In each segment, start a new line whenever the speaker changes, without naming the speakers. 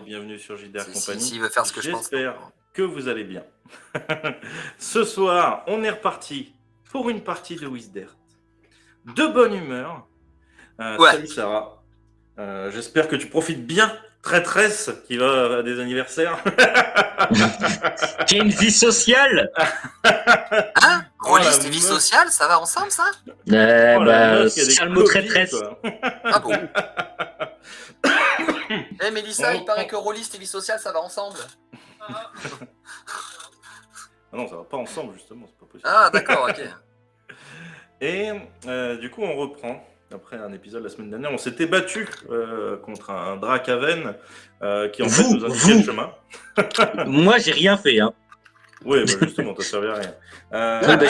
bienvenue sur JDR Company.
S'il veut faire ce que je pense.
J'espère que vous allez bien. Ce soir, on est reparti pour une partie de Wisdert. De bonne humeur. Salut Sarah. J'espère que tu profites bien. Traîtresse qui va à des anniversaires.
J'ai une vie sociale.
Hein? Rôliste et vie sociale, ça va ensemble, ça?
C'est le mot traîtresse.
Ah bon? Mélissa, il paraît que rôliste et vie sociale, ça va ensemble.
Ah non, ça va pas ensemble, justement, c'est pas possible.
Ah, d'accord, ok.
Et du coup, on reprend. Après un épisode la semaine dernière, on s'était battu contre un Drakaven qui en fait nous indiquait le chemin.
Moi, j'ai rien fait. Hein.
Oui, bah justement, t'as servi à rien.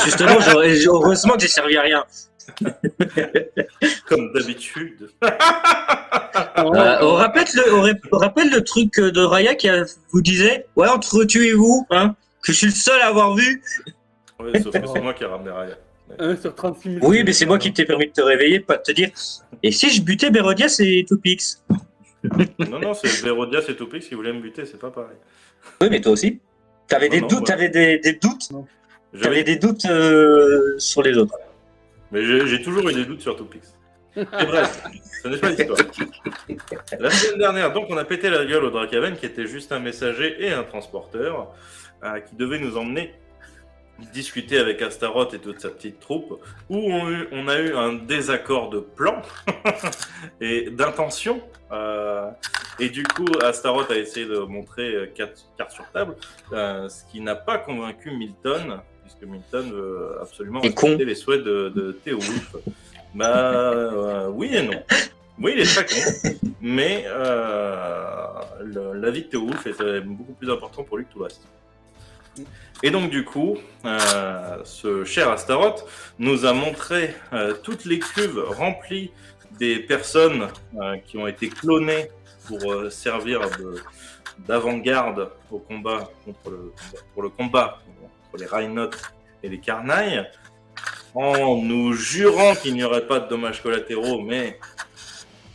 Justement, heureusement que j'ai servi à rien.
Comme d'habitude.
On rappelle le truc de Raya qui vous disait « Ouais, entre tu et vous, hein, que je suis le seul à avoir vu. »
Oui, sauf que c'est moi qui ai ramené Raya.
1 sur 36 000.
Oui, mais c'est moi qui t'ai permis de te réveiller, pas de te dire « Et si je butais Berodias et Topix ?»
Non, c'est Berodias et Topix qui voulaient me buter, c'est pas pareil.
Oui, mais toi aussi. T'avais des doutes,
ouais.
des doutes. J'avais des doutes sur les autres.
Mais j'ai toujours eu des doutes sur Topix. Et bref, ce n'est pas l'histoire. La semaine dernière, donc, on a pété la gueule au Drakaven, qui était juste un messager et un transporteur, qui devait nous emmener discuter avec Astaroth et toute sa petite troupe, où on a eu un désaccord de plan et d'intention. Et du coup, Astaroth a essayé de montrer 4 cartes sur table, ce qui n'a pas convaincu Milton, puisque Milton veut absolument respecter les souhaits de Théo Wolf. Oui et non. Oui, il est très con, mais l'avis de Théo Wolf est beaucoup plus important pour lui que tout le reste. Et donc du coup, ce cher Astaroth nous a montré toutes les cuves remplies des personnes qui ont été clonées pour servir d'avant-garde au combat pour le combat contre les Rhinots et les Karnaï, en nous jurant qu'il n'y aurait pas de dommages collatéraux, mais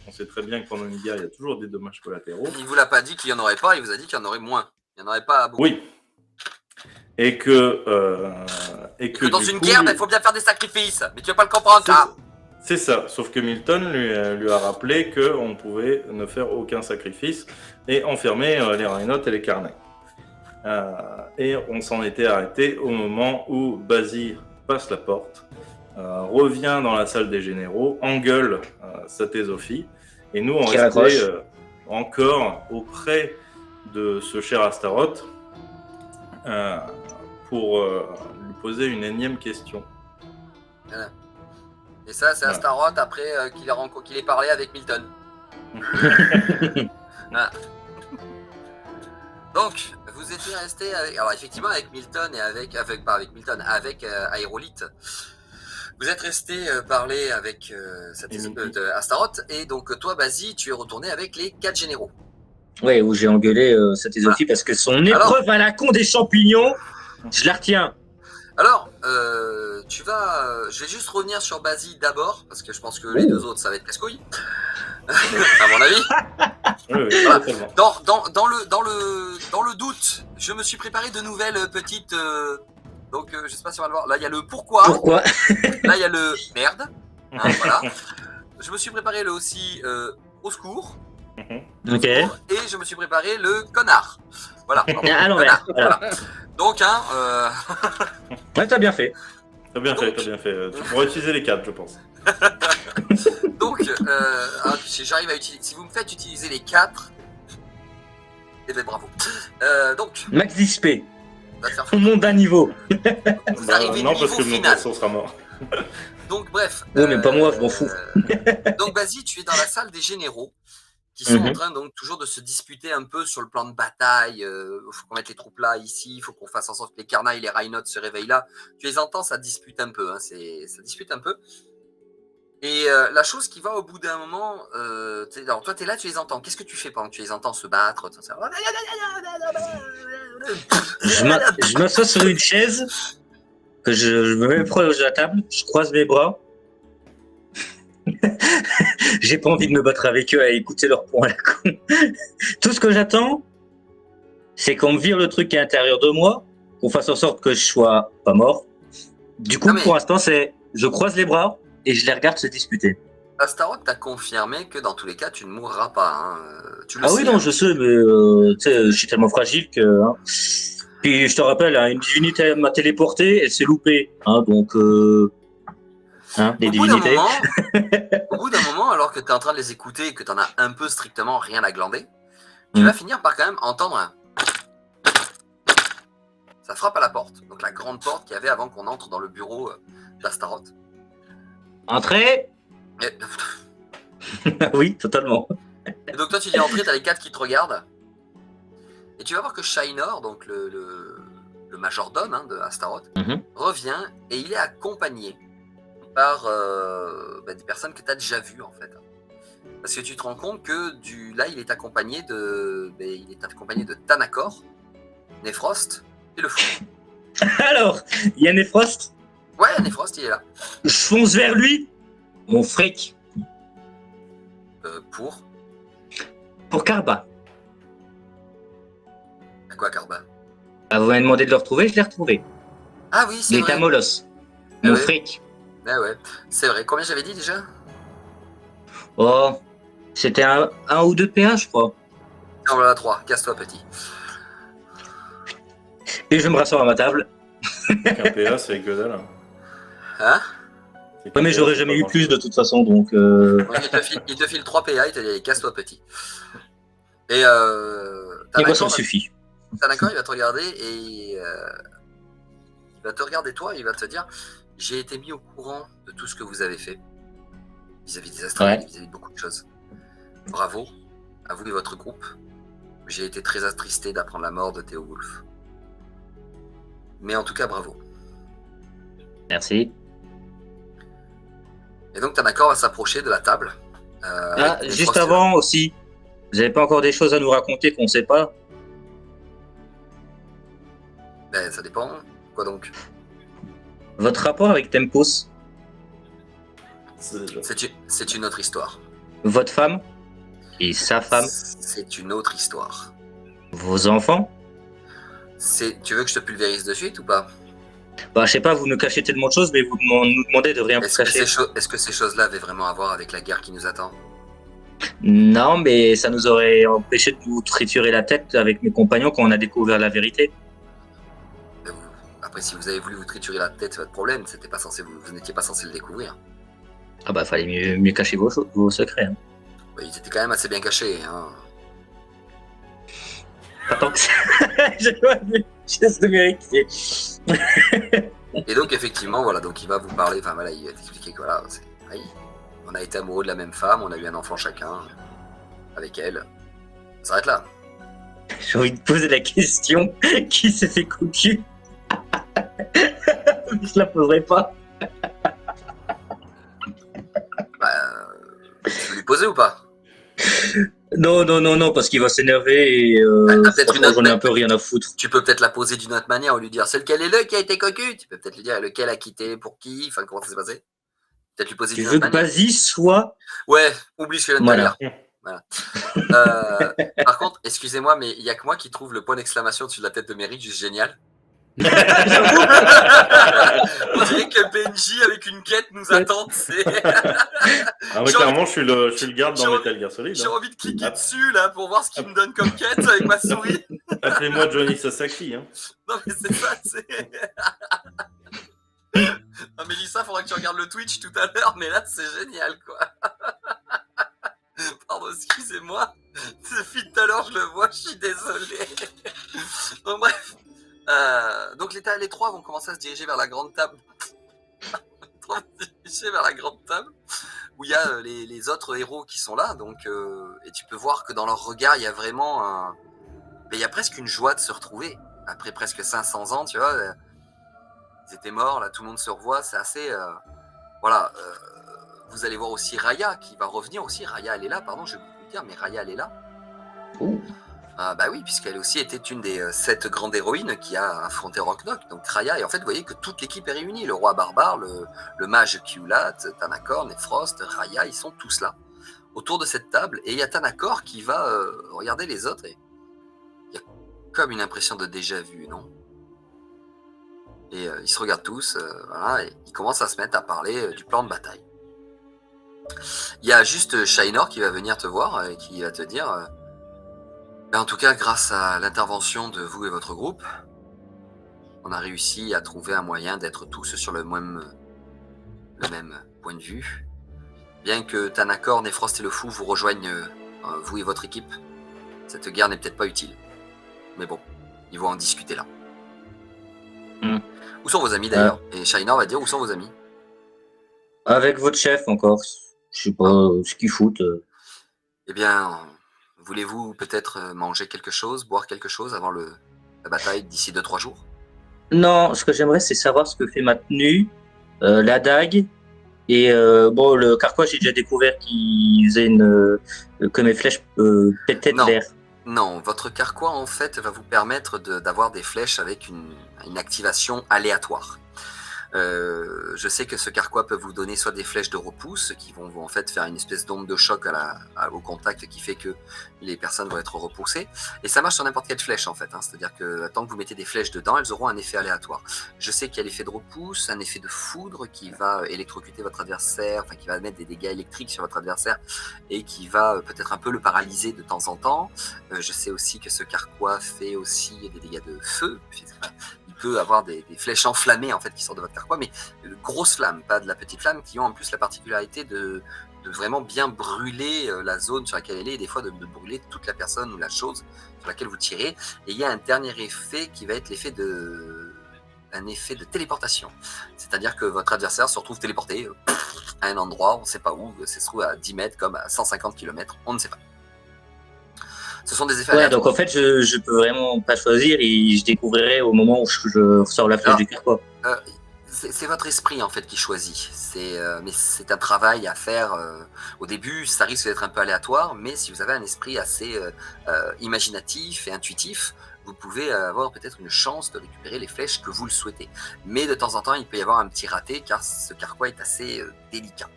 on sait très bien que pendant une guerre, il y a toujours des dommages collatéraux.
Il vous l'a pas dit qu'il n'y en aurait pas, il vous a dit qu'il y en aurait moins. Il n'y en aurait pas beaucoup.
Oui. Et que
dans une guerre, il faut bien faire des sacrifices. Mais tu vas pas le comprendre, ça.
C'est ça. Sauf que Milton lui a rappelé qu'on ne pouvait ne faire aucun sacrifice et enfermer les Rhinots et les Karnaï. Et on s'en était arrêté au moment où Basile passe la porte, revient dans la salle des généraux, engueule sa Thésophie, et nous on restait encore auprès de ce cher Astaroth pour lui poser une énième question.
Voilà. Et ça, c'est Astaroth après qu'il ait parlé avec Milton. Voilà. Donc, vous étiez resté avec, alors effectivement avec Milton et avec Aérolite. Vous êtes resté parler avec Astaroth, et donc toi, Basile, tu es retourné avec les 4 généraux.
Ouais, où j'ai engueulé Satésophie parce que son épreuve à la con des champignons, je la retiens.
Alors, je vais juste revenir sur Basile d'abord, parce que je pense que les deux autres, ça va être casse-couille, à mon avis.
Oui,
voilà. Dans le doute, je me suis préparé de nouvelles petites... donc, je sais pas si on va le voir. Là, il y a le pourquoi. Là, il y a le merde. Hein, voilà. Je me suis préparé le aussi au secours.
Ok.
Et je me suis préparé le connard. Voilà.
À l'envers. Voilà.
Donc,
Ouais, t'as bien fait.
T'as bien fait. Tu pourras utiliser les 4, je pense.
Donc, si j'arrive à utiliser... Si vous me faites utiliser les 4, eh bien, bravo. Donc...
Max XP. On monte d'un niveau.
Vous arrivez
non,
niveau
parce que mon
final.
perso sera mort.
Donc, bref.
Oui, mais pas moi, je m'en fous.
Donc, Basile, tu es dans la salle des généraux qui sont en train donc toujours de se disputer un peu sur le plan de bataille. Il faut qu'on mette les troupes là, ici. Il faut qu'on fasse en sorte que les Karnaï et les Rhinots se réveillent là. Tu les entends, ça dispute un peu. Hein, ça dispute un peu. Et la chose qui va au bout d'un moment, alors toi, tu es là, tu les entends. Qu'est-ce que tu fais pendant que tu les entends se battre?
Je m'assois sur une chaise, que je me mets proche de la table, je croise mes bras. J'ai pas envie de me battre avec eux à écouter leurs points à la con. Tout ce que j'attends, c'est qu'on me vire le truc qui est à l'intérieur de moi, qu'on fasse en sorte que je sois pas mort. Du coup,
Non, mais-
pour l'instant, c'est je croise les bras et je les regarde se disputer.
Astaroth t'a confirmé que dans tous les cas, tu ne mourras pas. Hein. Tu le
Ah
sais.
oui, non,
hein.
je sais, mais tu sais, je suis tellement fragile que. Hein. Puis je te rappelle, hein, une divinité m'a téléporté, elle s'est loupée. Hein, donc, hein, des
Au bout d'un
divinités.
moment, alors que tu es en train de les écouter et que tu en as un peu strictement rien à glander, tu
Mm.
vas finir par quand même entendre un... Ça frappe à la porte. Donc la grande porte qu'il y avait avant qu'on entre dans le bureau d'Astaroth.
Entrez.
Et...
Oui, totalement.
et donc toi, tu dis entrer, tu as les 4 qui te regardent. Et tu vas voir que Shainor, donc le majordome hein, de Astaroth,
Mhm.
revient et il est accompagné par des personnes que tu as déjà vues en fait. Parce que tu te rends compte que là, il est accompagné de Tanakor, Nefrost et le fou.
Alors, il y a Nefrost.
Ouais, Nefrost, il est là.
Je fonce vers lui. Mon fric.
Pour
Karba.
à quoi, Karba?
Ah, vous m'avez demandé de le retrouver, je l'ai retrouvé.
Ah oui, c'est
Il est à
vrai.
Molos.
Ah
Mon
ouais.
fric.
Ah ouais, c'est vrai. Combien j'avais dit déjà?
Oh, c'était un ou deux PA, je crois.
Non, voilà, 3. Casse-toi, petit.
Et je me rasseoir à ma table.
Un PA, c'est que dalle.
Hein?
Ouais, mais j'aurais jamais eu plus de toute façon, donc.
Ouais, il te file 3 PA, il te dit allez, casse-toi, petit. Et
Et moi, ça me suffit.
Tanakor, il va te regarder et il va te regarder toi et il va te dire j'ai été mis au courant de tout ce que vous avez fait vis-à-vis des Astraliens,
Ouais.
vis-à-vis de beaucoup de choses. Bravo à vous et votre groupe. J'ai été très attristé d'apprendre la mort de Théo Wolf. Mais en tout cas, bravo.
Merci.
Et donc Tanakor va s'approcher de la table.
Ah,
avec
juste
Nefrost.
avant aussi, vous n'avez pas encore des choses à nous raconter qu'on ne sait pas?
Ben, ça dépend. Quoi donc?
Votre rapport avec Tempos,
C'est une autre histoire.
votre femme et sa femme,
C'est une autre histoire.
vos enfants?
Tu veux que je te pulvérise de suite ou pas?
Bah, je sais pas, vous nous cachez tellement de choses, mais vous nous demandez de rien vous
Est-ce que,
cacher.
est-ce que ces choses-là avaient vraiment à voir avec la guerre qui nous attend?
Non, mais ça nous aurait empêché de nous triturer la tête avec mes compagnons quand on a découvert la vérité.
Après, si vous avez voulu vous triturer la tête, c'est votre problème. C'était pas censé, vous n'étiez pas censé le découvrir.
Ah bah, fallait mieux cacher vos secrets. Hein.
Ils étaient quand même assez bien cachés. Hein.
Pas tant que ça. J'ai pas vu. Juste de vérité.
Et donc, effectivement, voilà, donc il va vous parler, enfin voilà, il va t'expliquer que voilà, oui, on a été amoureux de la même femme, on a eu un enfant chacun avec elle. Ça s'arrête là.
J'ai envie de poser la question qui s'est fait cocu. Mais je la poserai pas.
Tu veux lui poser ou pas?
Non, parce qu'il va s'énerver et
T'as peut-être une autre
j'en ai un peu rien à foutre.
Tu peux peut-être la poser d'une autre manière ou lui dire c'est lequel est le qui a été cocu. Tu peux peut-être lui dire lequel a quitté pour qui, enfin comment ça s'est passé. Peut-être lui poser
Tu
d'une
veux
autre
que
manière.
Basie soit...
Ouais, oublie ce que je viens de te
Voilà.
dire. Voilà. Par contre, excusez-moi, mais il n'y a que moi qui trouve le point d'exclamation dessus de la tête de Méric juste génial. On dirait que PNJ avec une quête nous attend.
Ah, mais clairement, je suis le garde dans Metal Gear Solid.
J'ai
Hein.
envie de cliquer dessus là pour voir ce qu'il me donne comme quête avec ma souris.
Appelez-moi Johnny Sasaki. Hein.
Non mais c'est ça, c'est... Non Mélissa, faudra que tu regardes le Twitch tout à l'heure, mais là c'est génial quoi. Pardon, excusez-moi. Depuis tout à l'heure, je le vois, je suis désolé. Donc bref. Donc les trois vont commencer à se diriger vers la grande table. Où il y a les autres héros qui sont là. Donc, et tu peux voir que dans leur regard, il y a vraiment il y a presque une joie de se retrouver. Après presque 500 ans, tu vois. Ils étaient morts, là, tout le monde se revoit. C'est assez... voilà. Vous allez voir aussi Raya qui va revenir aussi. Raya, elle est là, pardon, je vais vous le dire, mais Raya, elle est là.
Oh.
Bah oui, puisqu'elle aussi était une des 7 grandes héroïnes qui a affronté Rocknock. Donc Raya, et en fait, vous voyez que toute l'équipe est réunie. Le roi barbare, le mage Kiulat, Tanakor, Nefrost, Raya, ils sont tous là. autour de cette table et il y a Tanakor qui va regarder les autres et il y a comme une impression de déjà vu, non? Et ils se regardent tous, voilà, et ils commencent à se mettre à parler du plan de bataille. Il y a juste Shainor qui va venir te voir et qui va te dire ben, en tout cas, grâce à l'intervention de vous et votre groupe, on a réussi à trouver un moyen d'être tous sur le même point de vue. Bien que Tanakor, Nefrost et le Fou vous rejoignent, vous et votre équipe, cette guerre n'est peut-être pas utile. Mais bon, ils vont en discuter là. Où sont vos amis d'ailleurs? Et Shainor va dire où sont vos amis?
Avec votre chef encore. Je sais pas ce qu'ils foutent.
Eh bien, voulez-vous peut-être manger quelque chose, boire quelque chose avant la bataille d'ici 2-3 jours?
Non, ce que j'aimerais, c'est savoir ce que fait ma tenue, la dague. Et bon, le carquois, j'ai déjà découvert qu'il faisait que mes flèches pétaient de l'air.
Non, votre carquois en fait va vous permettre d'avoir des flèches avec une activation aléatoire. Je sais que ce carquois peut vous donner soit des flèches de repousse qui vont en fait faire une espèce d'onde de choc au contact qui fait que les personnes vont être repoussées. Et ça marche sur n'importe quelle flèche en fait. Hein. C'est-à-dire que tant que vous mettez des flèches dedans, elles auront un effet aléatoire. Je sais qu'il y a l'effet de repousse, un effet de foudre qui va électrocuter votre adversaire, enfin qui va mettre des dégâts électriques sur votre adversaire et qui va peut-être un peu le paralyser de temps en temps. Je sais aussi que ce carquois fait aussi des dégâts de feu. Peut avoir des flèches enflammées en fait qui sortent de votre carquois, mais de grosses flammes, pas de la petite flamme, qui ont en plus la particularité de vraiment bien brûler la zone sur laquelle elle est, et des fois de brûler toute la personne ou la chose sur laquelle vous tirez. Et il y a un dernier effet qui va être un effet de téléportation, c'est-à-dire que votre adversaire se retrouve téléporté à un endroit, on ne sait pas où, ça se trouve à 10 mètres comme à 150 km, on ne sait pas. Ce sont des effets aléatoires.
Donc en fait, je peux vraiment pas choisir et je découvrirai au moment où je ressors la flèche du carquois.
C'est votre esprit en fait qui choisit. Mais c'est un travail à faire. Au début, ça risque d'être un peu aléatoire, mais si vous avez un esprit assez imaginatif et intuitif, vous pouvez avoir peut-être une chance de récupérer les flèches que vous le souhaitez. Mais de temps en temps, il peut y avoir un petit raté car ce carquois est assez délicat.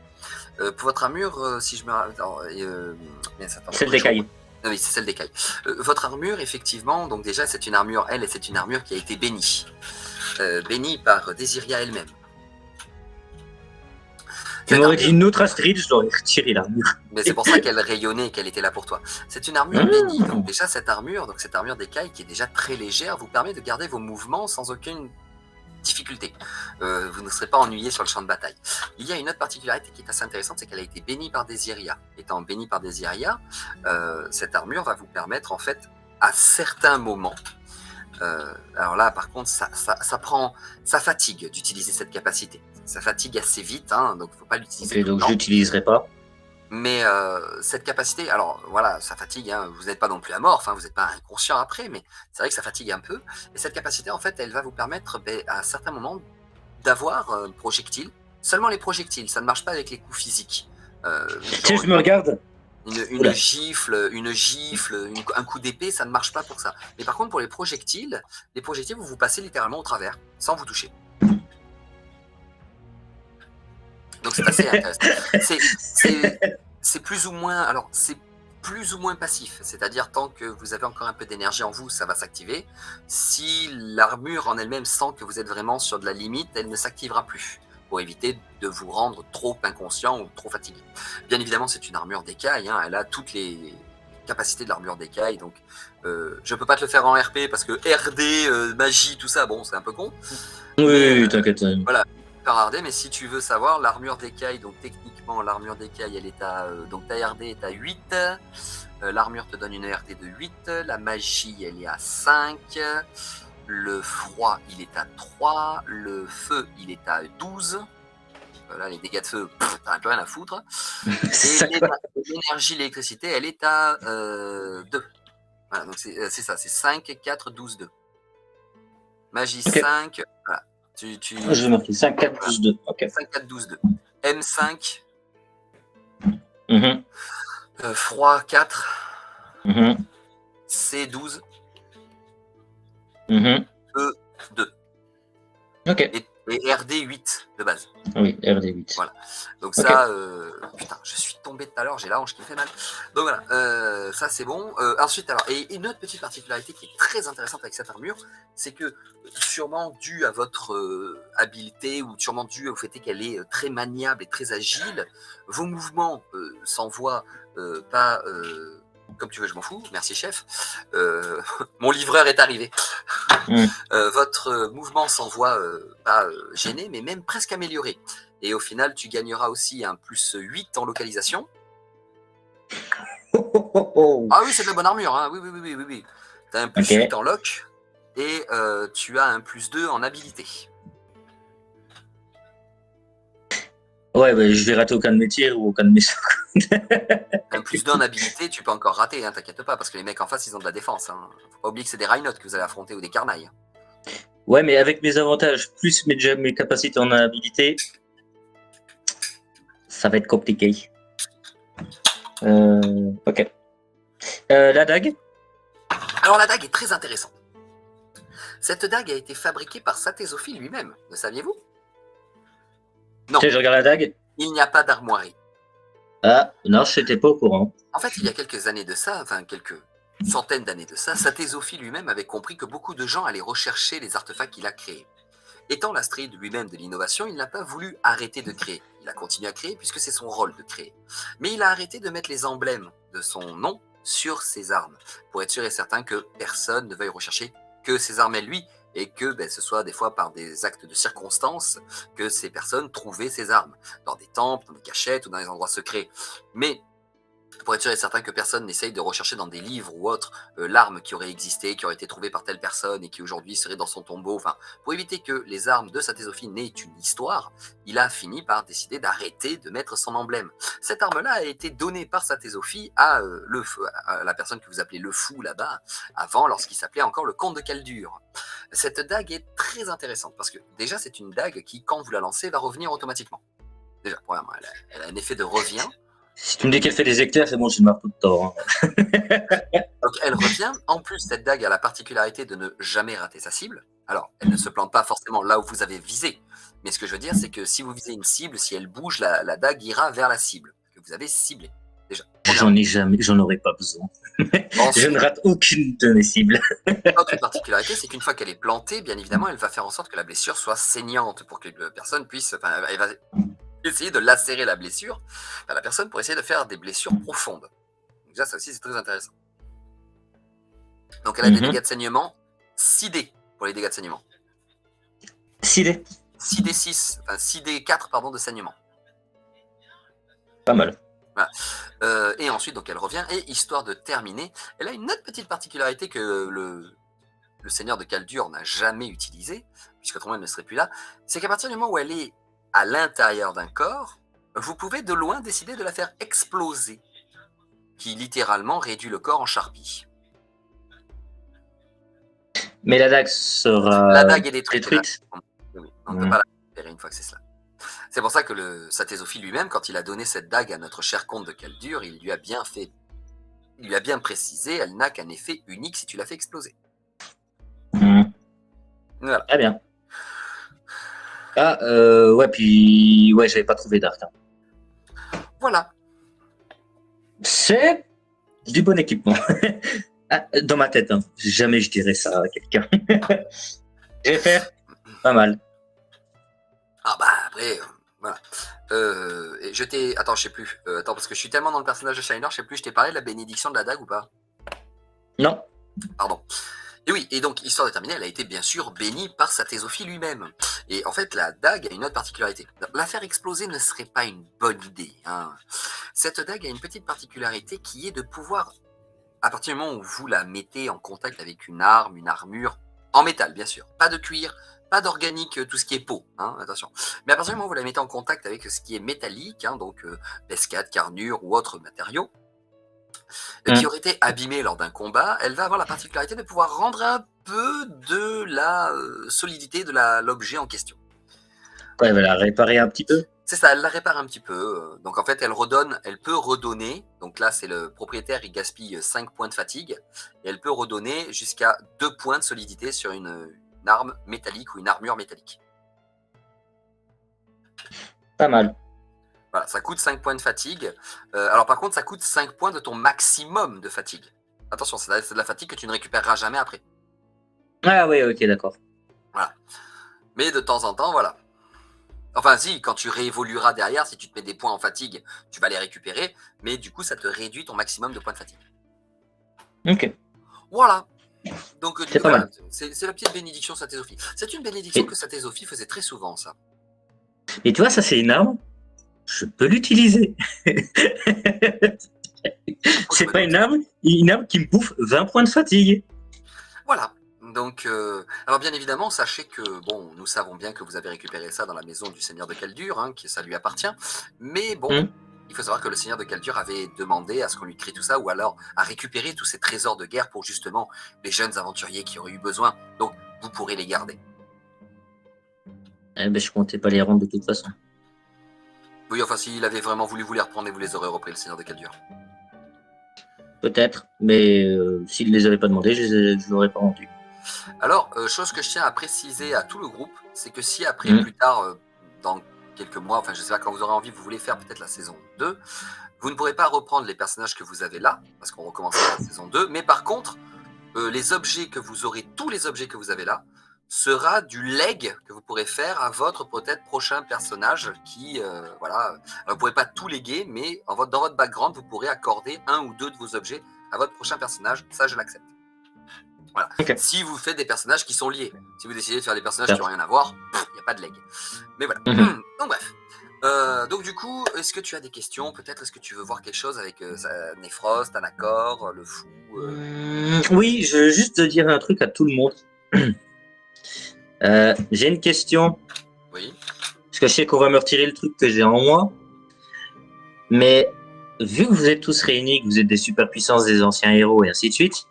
Pour votre armure, si je me rappelle,
Celle d'écaille.
Oui, c'est celle d'écaille. Votre armure, effectivement, donc déjà, c'est une armure, c'est une armure qui a été bénie. Bénie par Désiria elle-même.
Tu m'aurais dit une autre Astrid, je l'aurais retiré l'armure.
Mais c'est pour ça qu'elle rayonnait et qu'elle était là pour toi. C'est une armure bénie. Donc déjà, cette armure d'écaille qui est déjà très légère, vous permet de garder vos mouvements sans aucune difficulté. Vous ne serez pas ennuyé sur le champ de bataille. Il y a une autre particularité qui est assez intéressante, c'est qu'elle a été bénie par Désiria. Étant bénie par Désiria, cette armure va vous permettre en fait à certains moments, alors là par contre ça fatigue d'utiliser cette capacité. Ça fatigue assez vite, hein, donc il ne faut pas l'utiliser.
Ok, donc je l'utiliserai pas.
Mais cette capacité, alors voilà, ça fatigue, hein, vous n'êtes pas non plus amorphe, hein, vous n'êtes pas inconscient après, mais c'est vrai que ça fatigue un peu. Et cette capacité, en fait, elle va vous permettre à certains moments d'avoir un projectile. Seulement les projectiles, ça ne marche pas avec les coups physiques.
Je me regarde.
Une gifle, un coup d'épée, ça ne marche pas pour ça. Mais par contre, pour les projectiles, vous vous passez littéralement au travers, sans vous toucher. Donc c'est assez intéressant. C'est plus ou moins passif, c'est-à-dire tant que vous avez encore un peu d'énergie en vous, ça va s'activer. Si l'armure en elle-même sent que vous êtes vraiment sur de la limite, elle ne s'activera plus, pour éviter de vous rendre trop inconscient ou trop fatigué. Bien évidemment, c'est une armure d'écaille, hein, elle a toutes les capacités de l'armure d'écaille, donc je peux pas te le faire en RP parce que RD, magie, tout ça, bon, c'est un peu con.
Oui, t'inquiète.
Voilà. RD, mais si tu veux savoir, l'armure d'écaille, donc techniquement l'armure d'écaille elle est donc ta RD est à 8, l'armure te donne une RD de 8, la magie elle est à 5, le froid il est à 3, le feu il est à 12, là les dégâts de feu, t'as un peu rien à foutre, et l'énergie, l'électricité elle est à 2, voilà, donc c'est ça, c'est 5, 4, 12, 2, magie okay. 5, voilà.
Je vais marquer 5, 4, 12, 2. Okay.
5, 4, 12, 2. M5.
Mm-hmm.
Froid 4.
Mm-hmm.
C12.
Mm-hmm.
E2.
Ok.
Et Et RD 8 de base.
Oui, RD8.
Voilà. Donc
Ok.
ça, putain, je suis tombé tout à l'heure, j'ai la hanche qui me fait mal. Donc voilà, ça c'est bon. Ensuite, alors, et une autre petite particularité qui est très intéressante avec cette armure, c'est que sûrement dû à votre habileté ou sûrement dû au fait qu'elle est très maniable et très agile, vos mouvements s'envoient pas comme tu veux, je m'en fous. Merci chef. Mon livreur est arrivé. Votre mouvement s'envoie pas gêné, mais même presque amélioré. Et au final, tu gagneras aussi un plus 8 en localisation. Ah oui, c'est de la bonne armure. Hein. Oui, oui, oui, oui, oui, oui. Tu as un plus 8 en loc et tu as un plus 2 en habilité.
Ouais, bah, je vais rater aucun de mes tirs ou aucun de mes sorts.
Un plus 2 en habilité, tu peux encore rater, hein, t'inquiète pas, parce que les mecs en face, ils ont de la défense. Hein. Faut pas oublier que c'est des Rhinots que vous allez affronter ou des Carnailles.
Ouais, mais avec mes avantages, plus mes capacités en habilité, ça va être compliqué. Ok. La dague?
Alors la dague est très intéressante. Cette dague a été fabriquée par Satésophie lui-même, le saviez-vous? Non.
Je regarde la dague.
Il n'y a pas d'armoirie.
Ah, non, je n'étais pas au courant.
En fait, il y a quelques années de ça, enfin quelques centaines d'années de ça, Satésophie lui-même avait compris que beaucoup de gens allaient rechercher les artefacts qu'il a créés. Étant l'Astride lui-même de l'innovation, il n'a pas voulu arrêter de créer. Il a continué à créer puisque c'est son rôle de créer. Mais il a arrêté de mettre les emblèmes de son nom sur ses armes, pour être sûr et certain que personne ne veuille rechercher que ses armes à lui, et que ce soit des fois par des actes de circonstance que ces personnes trouvaient ces armes, dans des temples, dans des cachettes ou dans des endroits secrets. Mais pour être sûr et certain que personne n'essaye de rechercher dans des livres ou autres l'arme qui aurait existé, qui aurait été trouvée par telle personne et qui aujourd'hui serait dans son tombeau. Enfin, pour éviter que les armes de Satésophie n'aient une histoire, il a fini par décider d'arrêter de mettre son emblème. Cette arme-là a été donnée par Satésophie à la personne que vous appelez le fou là-bas, avant, lorsqu'il s'appelait encore le comte de Caldur. Cette dague est très intéressante parce que déjà, c'est une dague qui, quand vous la lancez, va revenir automatiquement. Déjà, premièrement, elle a un effet de revient.
Si tu me dis qu'elle fait des éclairs, c'est bon, j'ai le marteau de Thor. Hein.
Donc elle revient. En plus, cette dague a la particularité de ne jamais rater sa cible. Alors, elle ne se plante pas forcément là où vous avez visé. Mais ce que je veux dire, c'est que si vous visez une cible, si elle bouge, la dague ira vers la cible que vous avez ciblée. Déjà.
J'en aurais pas besoin.
Ensuite,
je ne rate aucune de mes cibles.
L'autre particularité, c'est qu'une fois qu'elle est plantée, bien évidemment, elle va faire en sorte que la blessure soit saignante pour que la personne puisse. Enfin, elle va essayer de lacérer la blessure à la personne pour essayer de faire des blessures profondes. Donc déjà, ça aussi, c'est très intéressant. Donc elle a des dégâts de saignement 6D pour les dégâts de saignement.
6D
6D6, enfin 6D4 pardon, de saignement.
Pas mal.
Voilà. Et ensuite, donc elle revient, et histoire de terminer, elle a une autre petite particularité que le seigneur de Caldur n'a jamais utilisée, puisqu'autrement elle ne serait plus là, c'est qu'à partir du moment où elle est à l'intérieur d'un corps, vous pouvez de loin décider de la faire exploser, qui littéralement réduit le corps en charpie.
Mais la dague sera
La dague est détruite. Oui, on ne peut pas la récupérer une fois que c'est cela. C'est pour ça que le Satésophie lui-même, quand il a donné cette dague à notre cher comte de Caldur, il lui a bien précisé, elle n'a qu'un effet unique si tu la fais exploser. Voilà.
Très bien. Ah, ouais, puis ouais, j'avais pas trouvé d'arc. Hein.
Voilà.
C'est du bon équipement. Ah, dans ma tête, hein. Jamais je dirais ça à quelqu'un. Je vais faire pas mal.
Ah bah après, voilà. Attends, je sais plus. Attends, parce que je suis tellement dans le personnage de Shiner, je sais plus, je t'ai parlé de la bénédiction de la dague ou pas?
Non.
Pardon. Et oui, et donc, histoire de terminer, elle a été bien sûr bénie par Satésophie lui-même. Et en fait, la dague a une autre particularité. La faire exploser ne serait pas une bonne idée. Hein. Cette dague a une petite particularité qui est de pouvoir, à partir du moment où vous la mettez en contact avec une arme, une armure, en métal bien sûr, pas de cuir, pas d'organique, tout ce qui est peau, hein, attention. Mais à partir du moment où vous la mettez en contact avec ce qui est métallique, hein, donc pescade, carnure ou autres matériaux, qui aurait été abîmée lors d'un combat, elle va avoir la particularité de pouvoir rendre un peu de la solidité de l'objet en question.
Ouais, elle va la réparer un petit peu.
C'est ça, elle la répare un petit peu. Donc en fait, elle peut redonner. Donc là, c'est le propriétaire, il gaspille 5 points de fatigue. Et elle peut redonner jusqu'à 2 points de solidité sur une arme métallique ou une armure métallique.
Pas mal.
Voilà, ça coûte 5 points de fatigue. Alors par contre, ça coûte 5 points de ton maximum de fatigue. Attention, c'est de la fatigue que tu ne récupéreras jamais après.
Ah oui, ok, d'accord.
Mais de temps en temps, voilà. Enfin si, quand tu réévolueras derrière, si tu te mets des points en fatigue, tu vas les récupérer. Mais du coup, ça te réduit ton maximum de points de fatigue.
Ok,
Voilà. Donc
c'est pas mal.
c'est la petite bénédiction Saint-Sophie. C'est une bénédiction
Et-
que Saint-Sophie faisait très souvent, ça.
Et tu vois, ça c'est une arme. Je peux l'utiliser. C'est pas une arme qui me bouffe 20 points de fatigue.
Voilà. Donc, alors bien évidemment, sachez que, bon, nous savons bien que vous avez récupéré ça dans la maison du Seigneur de Caldur, hein, que ça lui appartient. Mais bon, il faut savoir que le Seigneur de Caldur avait demandé à ce qu'on lui crée tout ça, ou alors à récupérer tous ces trésors de guerre pour justement les jeunes aventuriers qui auraient eu besoin. Donc, vous pourrez les garder.
Eh ben, je comptais pas les rendre de toute façon.
Oui, enfin, s'il avait vraiment voulu vous les reprendre, vous les aurez repris, le Seigneur de Caldur.
Peut-être, mais s'il les avait pas demandé, je les aurais pas rendus.
Alors, chose que je tiens à préciser à tout le groupe, c'est que si après,
Mhm.
plus tard, dans quelques mois, enfin je sais pas, quand vous aurez envie, vous voulez faire peut-être la saison 2, vous ne pourrez pas reprendre les personnages que vous avez là, parce qu'on recommencera la saison 2, mais par contre, les objets que vous aurez, tous les objets que vous avez là, sera du leg que vous pourrez faire à votre peut-être prochain personnage qui, voilà, alors, vous ne pourrez pas tout léguer, mais dans votre background, vous pourrez accorder un ou deux de vos objets à votre prochain personnage, ça je l'accepte. Voilà.
Ok.
Si vous faites des personnages qui sont liés, si vous décidez de faire des personnages
Certes.
qui n'ont rien à voir, il n'y a pas de leg. Mais voilà.
Mhm.
Donc bref. Donc du coup, est-ce que tu as des questions? Peut-être est-ce que tu veux voir quelque chose avec Nefrost, Anacor, le fou
Oui, je veux juste dire un truc à tout le monde. J'ai une question,
Oui.
parce que je sais qu'on va me retirer le truc que j'ai en moi, mais vu que vous êtes tous réunis, que vous êtes des superpuissances, des anciens héros et ainsi de suite,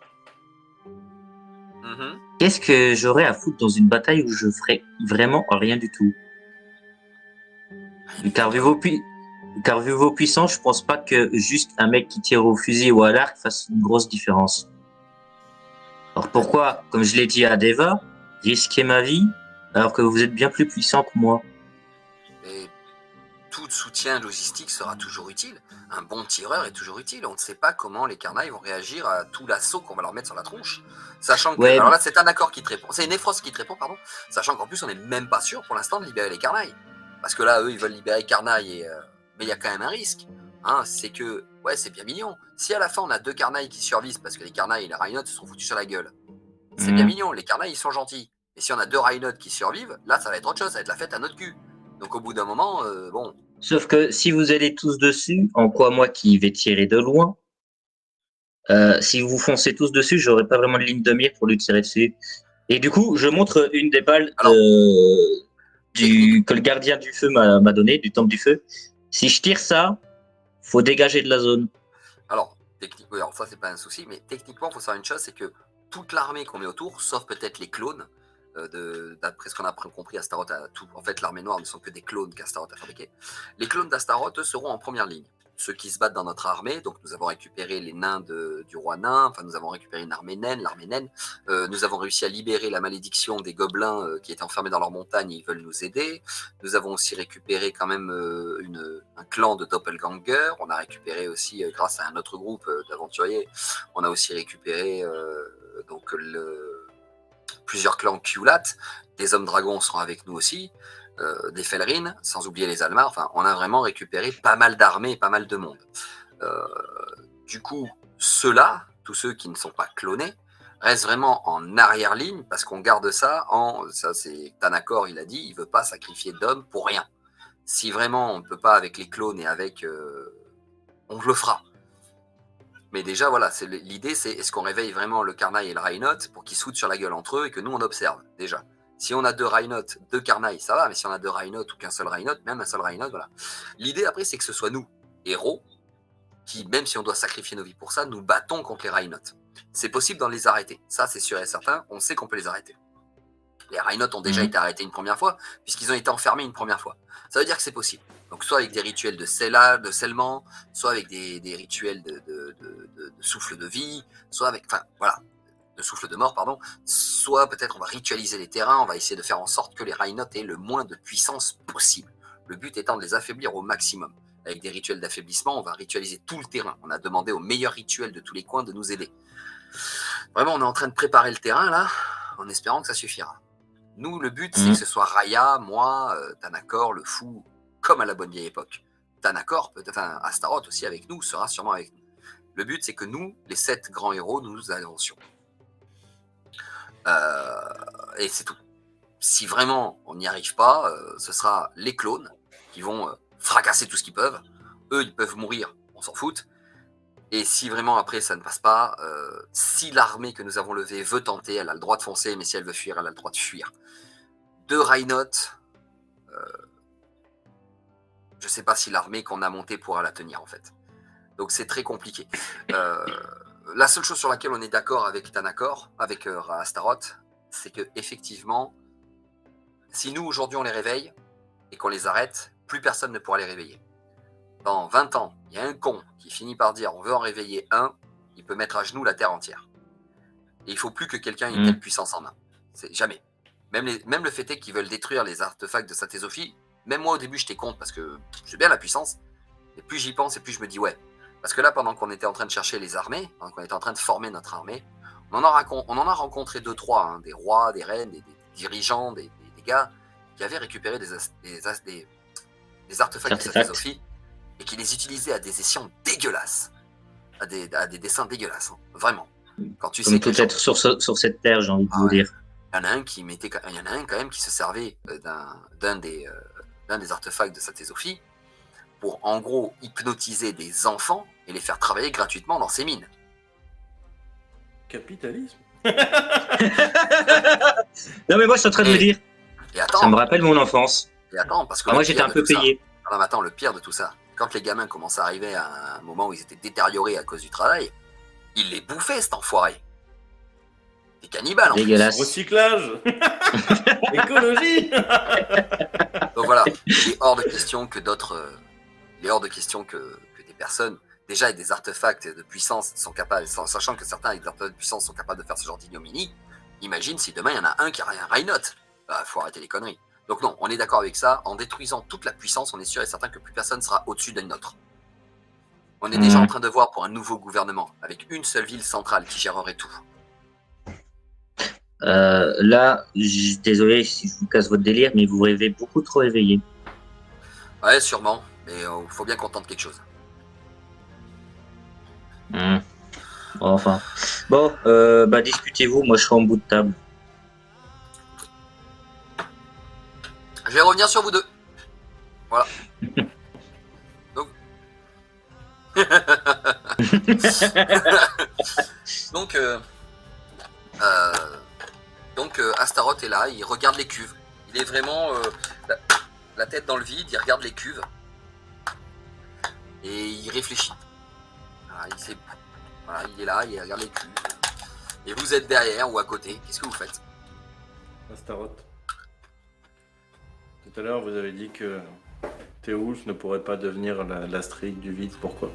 Mhm.
qu'est-ce que j'aurais à foutre dans une bataille où je ferais vraiment rien du tout? Car vu vos puissances, je pense pas que juste un mec qui tire au fusil ou à l'arc fasse une grosse différence. Alors pourquoi, comme je l'ai dit à Deva, risquer ma vie alors que vous êtes bien plus puissant que moi?
Et tout soutien logistique sera toujours utile. Un bon tireur est toujours utile. On ne sait pas comment les carnailles vont réagir à tout l'assaut qu'on va leur mettre sur la tronche. Sachant que.
Ouais,
Alors là, c'est Anacor qui te répond. C'est Nefrost qui te répond, pardon. Sachant qu'en plus, on n'est même pas sûr pour l'instant de libérer les carnailles. Parce que là, eux, ils veulent libérer carnailles, mais il y a quand même un risque. Hein, c'est que, ouais, c'est bien mignon. Si à la fin, on a deux carnailles qui survivent parce que les carnailles et les rhinotes se sont foutus sur la gueule, c'est bien mignon. Les carnailles, ils sont gentils. Et si on a deux rhinotes qui survivent, là, ça va être autre chose. Ça va être la fête à notre cul. Donc au bout d'un moment, bon.
sauf que si vous allez tous dessus, en quoi moi qui vais tirer de loin, si vous foncez tous dessus, j'aurai pas vraiment de ligne de mire pour lui tirer dessus. Et du coup, je montre une des balles
Alors,
que le gardien du feu m'a donné, du temple du feu. Si je tire ça, faut dégager de la zone.
Alors, techniquement, alors ça, c'est pas un souci, mais techniquement, il faut savoir une chose, c'est que toute l'armée qu'on met autour, sauf peut-être les clones, d'après ce qu'on a compris, Astaroth a tout. En fait, l'armée noire ne sont que des clones qu'Astaroth a fabriqués. Les clones d'Astaroth, eux, seront en première ligne. Ceux qui se battent dans notre armée, donc nous avons récupéré les nains du roi nain, enfin nous avons récupéré une armée naine, l'armée naine, nous avons réussi à libérer la malédiction des gobelins qui étaient enfermés dans leur montagne, ils veulent nous aider. Nous avons aussi récupéré quand même un clan de doppelgangers, on a récupéré aussi, grâce à un autre groupe d'aventuriers, on a aussi récupéré donc plusieurs clans Kulat, des hommes dragons seront avec nous aussi, des Felrin, sans oublier les Almar. Enfin, on a vraiment récupéré pas mal d'armées et pas mal de monde. Du coup, ceux-là, tous ceux qui ne sont pas clonés, restent vraiment en arrière-ligne parce qu'on garde ça en. Ça, c'est Tanakor, il a dit, il veut pas sacrifier d'hommes pour rien. Si vraiment on ne peut pas avec les clones et avec. On le fera. Mais déjà, voilà, l'idée, c'est est-ce qu'on réveille vraiment le Carnaille et le Rhinote pour qu'ils se foutent sur la gueule entre eux et que nous, on observe, déjà. Si on a deux Rhinotes, deux Carnailles, ça va, mais si on a deux Rhinotes ou qu'un seul Rhinote, même un seul Rhinote, voilà. L'idée, après, c'est que ce soit nous, héros, qui, même si on doit sacrifier nos vies pour ça, nous battons contre les Rhinotes. C'est possible d'en les arrêter. Ça, c'est sûr et certain, on sait qu'on peut les arrêter. Les Rhinotes ont déjà été arrêtés une première fois, puisqu'ils ont été enfermés une première fois. Ça veut dire que c'est possible. Donc, soit avec des rituels de scellement, soit avec des rituels de souffle de vie, soit avec. Enfin, voilà, de souffle de mort, pardon. Soit peut-être on va ritualiser les terrains, on va essayer de faire en sorte que les Rhinotes aient le moins de puissance possible. Le but étant de les affaiblir au maximum. Avec des rituels d'affaiblissement, on va ritualiser tout le terrain. On a demandé aux meilleurs rituels de tous les coins de nous aider. Vraiment, on est en train de préparer le terrain, là, en espérant que ça suffira. Nous, le but, c'est que ce soit Raya, moi, Tanakor, le fou, comme à la bonne vieille époque. Tanakor, enfin Astaroth aussi avec nous, sera sûrement avec nous. Le but, c'est que nous, les 7 grands héros, nous nous avancions. Et c'est tout. Si vraiment on n'y arrive pas, ce sera les clones qui vont fracasser tout ce qu'ils peuvent. Eux, ils peuvent mourir, on s'en fout. Et si vraiment après ça ne passe pas, si l'armée que nous avons levée veut tenter, elle a le droit de foncer, mais si elle veut fuir, elle a le droit de fuir. De Rhinoth, je ne sais pas si l'armée qu'on a montée pourra la tenir en fait. Donc c'est très compliqué. La seule chose sur laquelle on est d'accord avec Tanakor, avec Astaroth, c'est que effectivement, si nous aujourd'hui on les réveille et qu'on les arrête, plus personne ne pourra les réveiller. Dans 20 ans, il y a un con qui finit par dire on veut en réveiller un, il peut mettre à genoux la terre entière. Et il ne faut plus que quelqu'un ait une telle puissance en main. C'est jamais. Même le fait est qu'ils veulent détruire les artefacts de sa théosophie. Même moi au début j'étais contre parce que j'ai bien la puissance. Et plus j'y pense et plus je me dis ouais. Parce que là pendant qu'on était en train de chercher les armées, pendant qu'on était en train de former notre armée, on en a rencontré 2-3, hein, des rois, des reines, des dirigeants, des gars qui avaient récupéré des artefacts de sa théosophie et qui les utilisaient à des escients dégueulasses, à des dessins dégueulasses, hein, vraiment. Quand tu
comme tout être sur cette terre, j'ai envie de vous dire.
Il y en a un quand même qui se servait d'un des artefacts de sa théosophie pour en gros hypnotiser des enfants et les faire travailler gratuitement dans ses mines.
Capitalisme.
Non mais moi je suis en train de me dire, ça me rappelle mon enfance.
Et attends, parce que
moi j'étais un peu payé.
Non, mais attends, le pire de tout ça, quand les gamins commencent à arriver à un moment où ils étaient détériorés à cause du travail, ils les bouffaient cet enfoiré. Des cannibales en plus.
Dégueulasse.
Recyclage. Écologie.
Donc voilà, il est hors de question que des personnes déjà avec des artefacts de puissance sont capables, sachant que certains avec des artefacts de puissance sont capables de faire ce genre d'ignominie. Imagine si demain il y en a un qui a un Rhinoth. Bah, faut arrêter les conneries. Donc non, on est d'accord avec ça. En détruisant toute la puissance, on est sûr et certain que plus personne sera au-dessus d'une autre. On est déjà en train de voir pour un nouveau gouvernement, avec une seule ville centrale qui gérerait tout.
Là, désolé si je vous casse votre délire, mais vous rêvez beaucoup trop éveillé.
Ouais, sûrement, mais il faut bien qu'on tente quelque chose.
Enfin. Bon, discutez-vous, moi je serai en bout de table.
Je vais revenir sur vous deux. Voilà. Donc, Astaroth est là, il regarde les cuves. Il est vraiment la tête dans le vide, il regarde les cuves. Et il réfléchit. Voilà, il est là, il regarde les cuves. Et vous êtes derrière ou à côté, qu'est-ce que vous faites?
Astaroth. Tout à l'heure, vous avez dit que Théoulf ne pourrait pas devenir l'Astrid du vide. Pourquoi?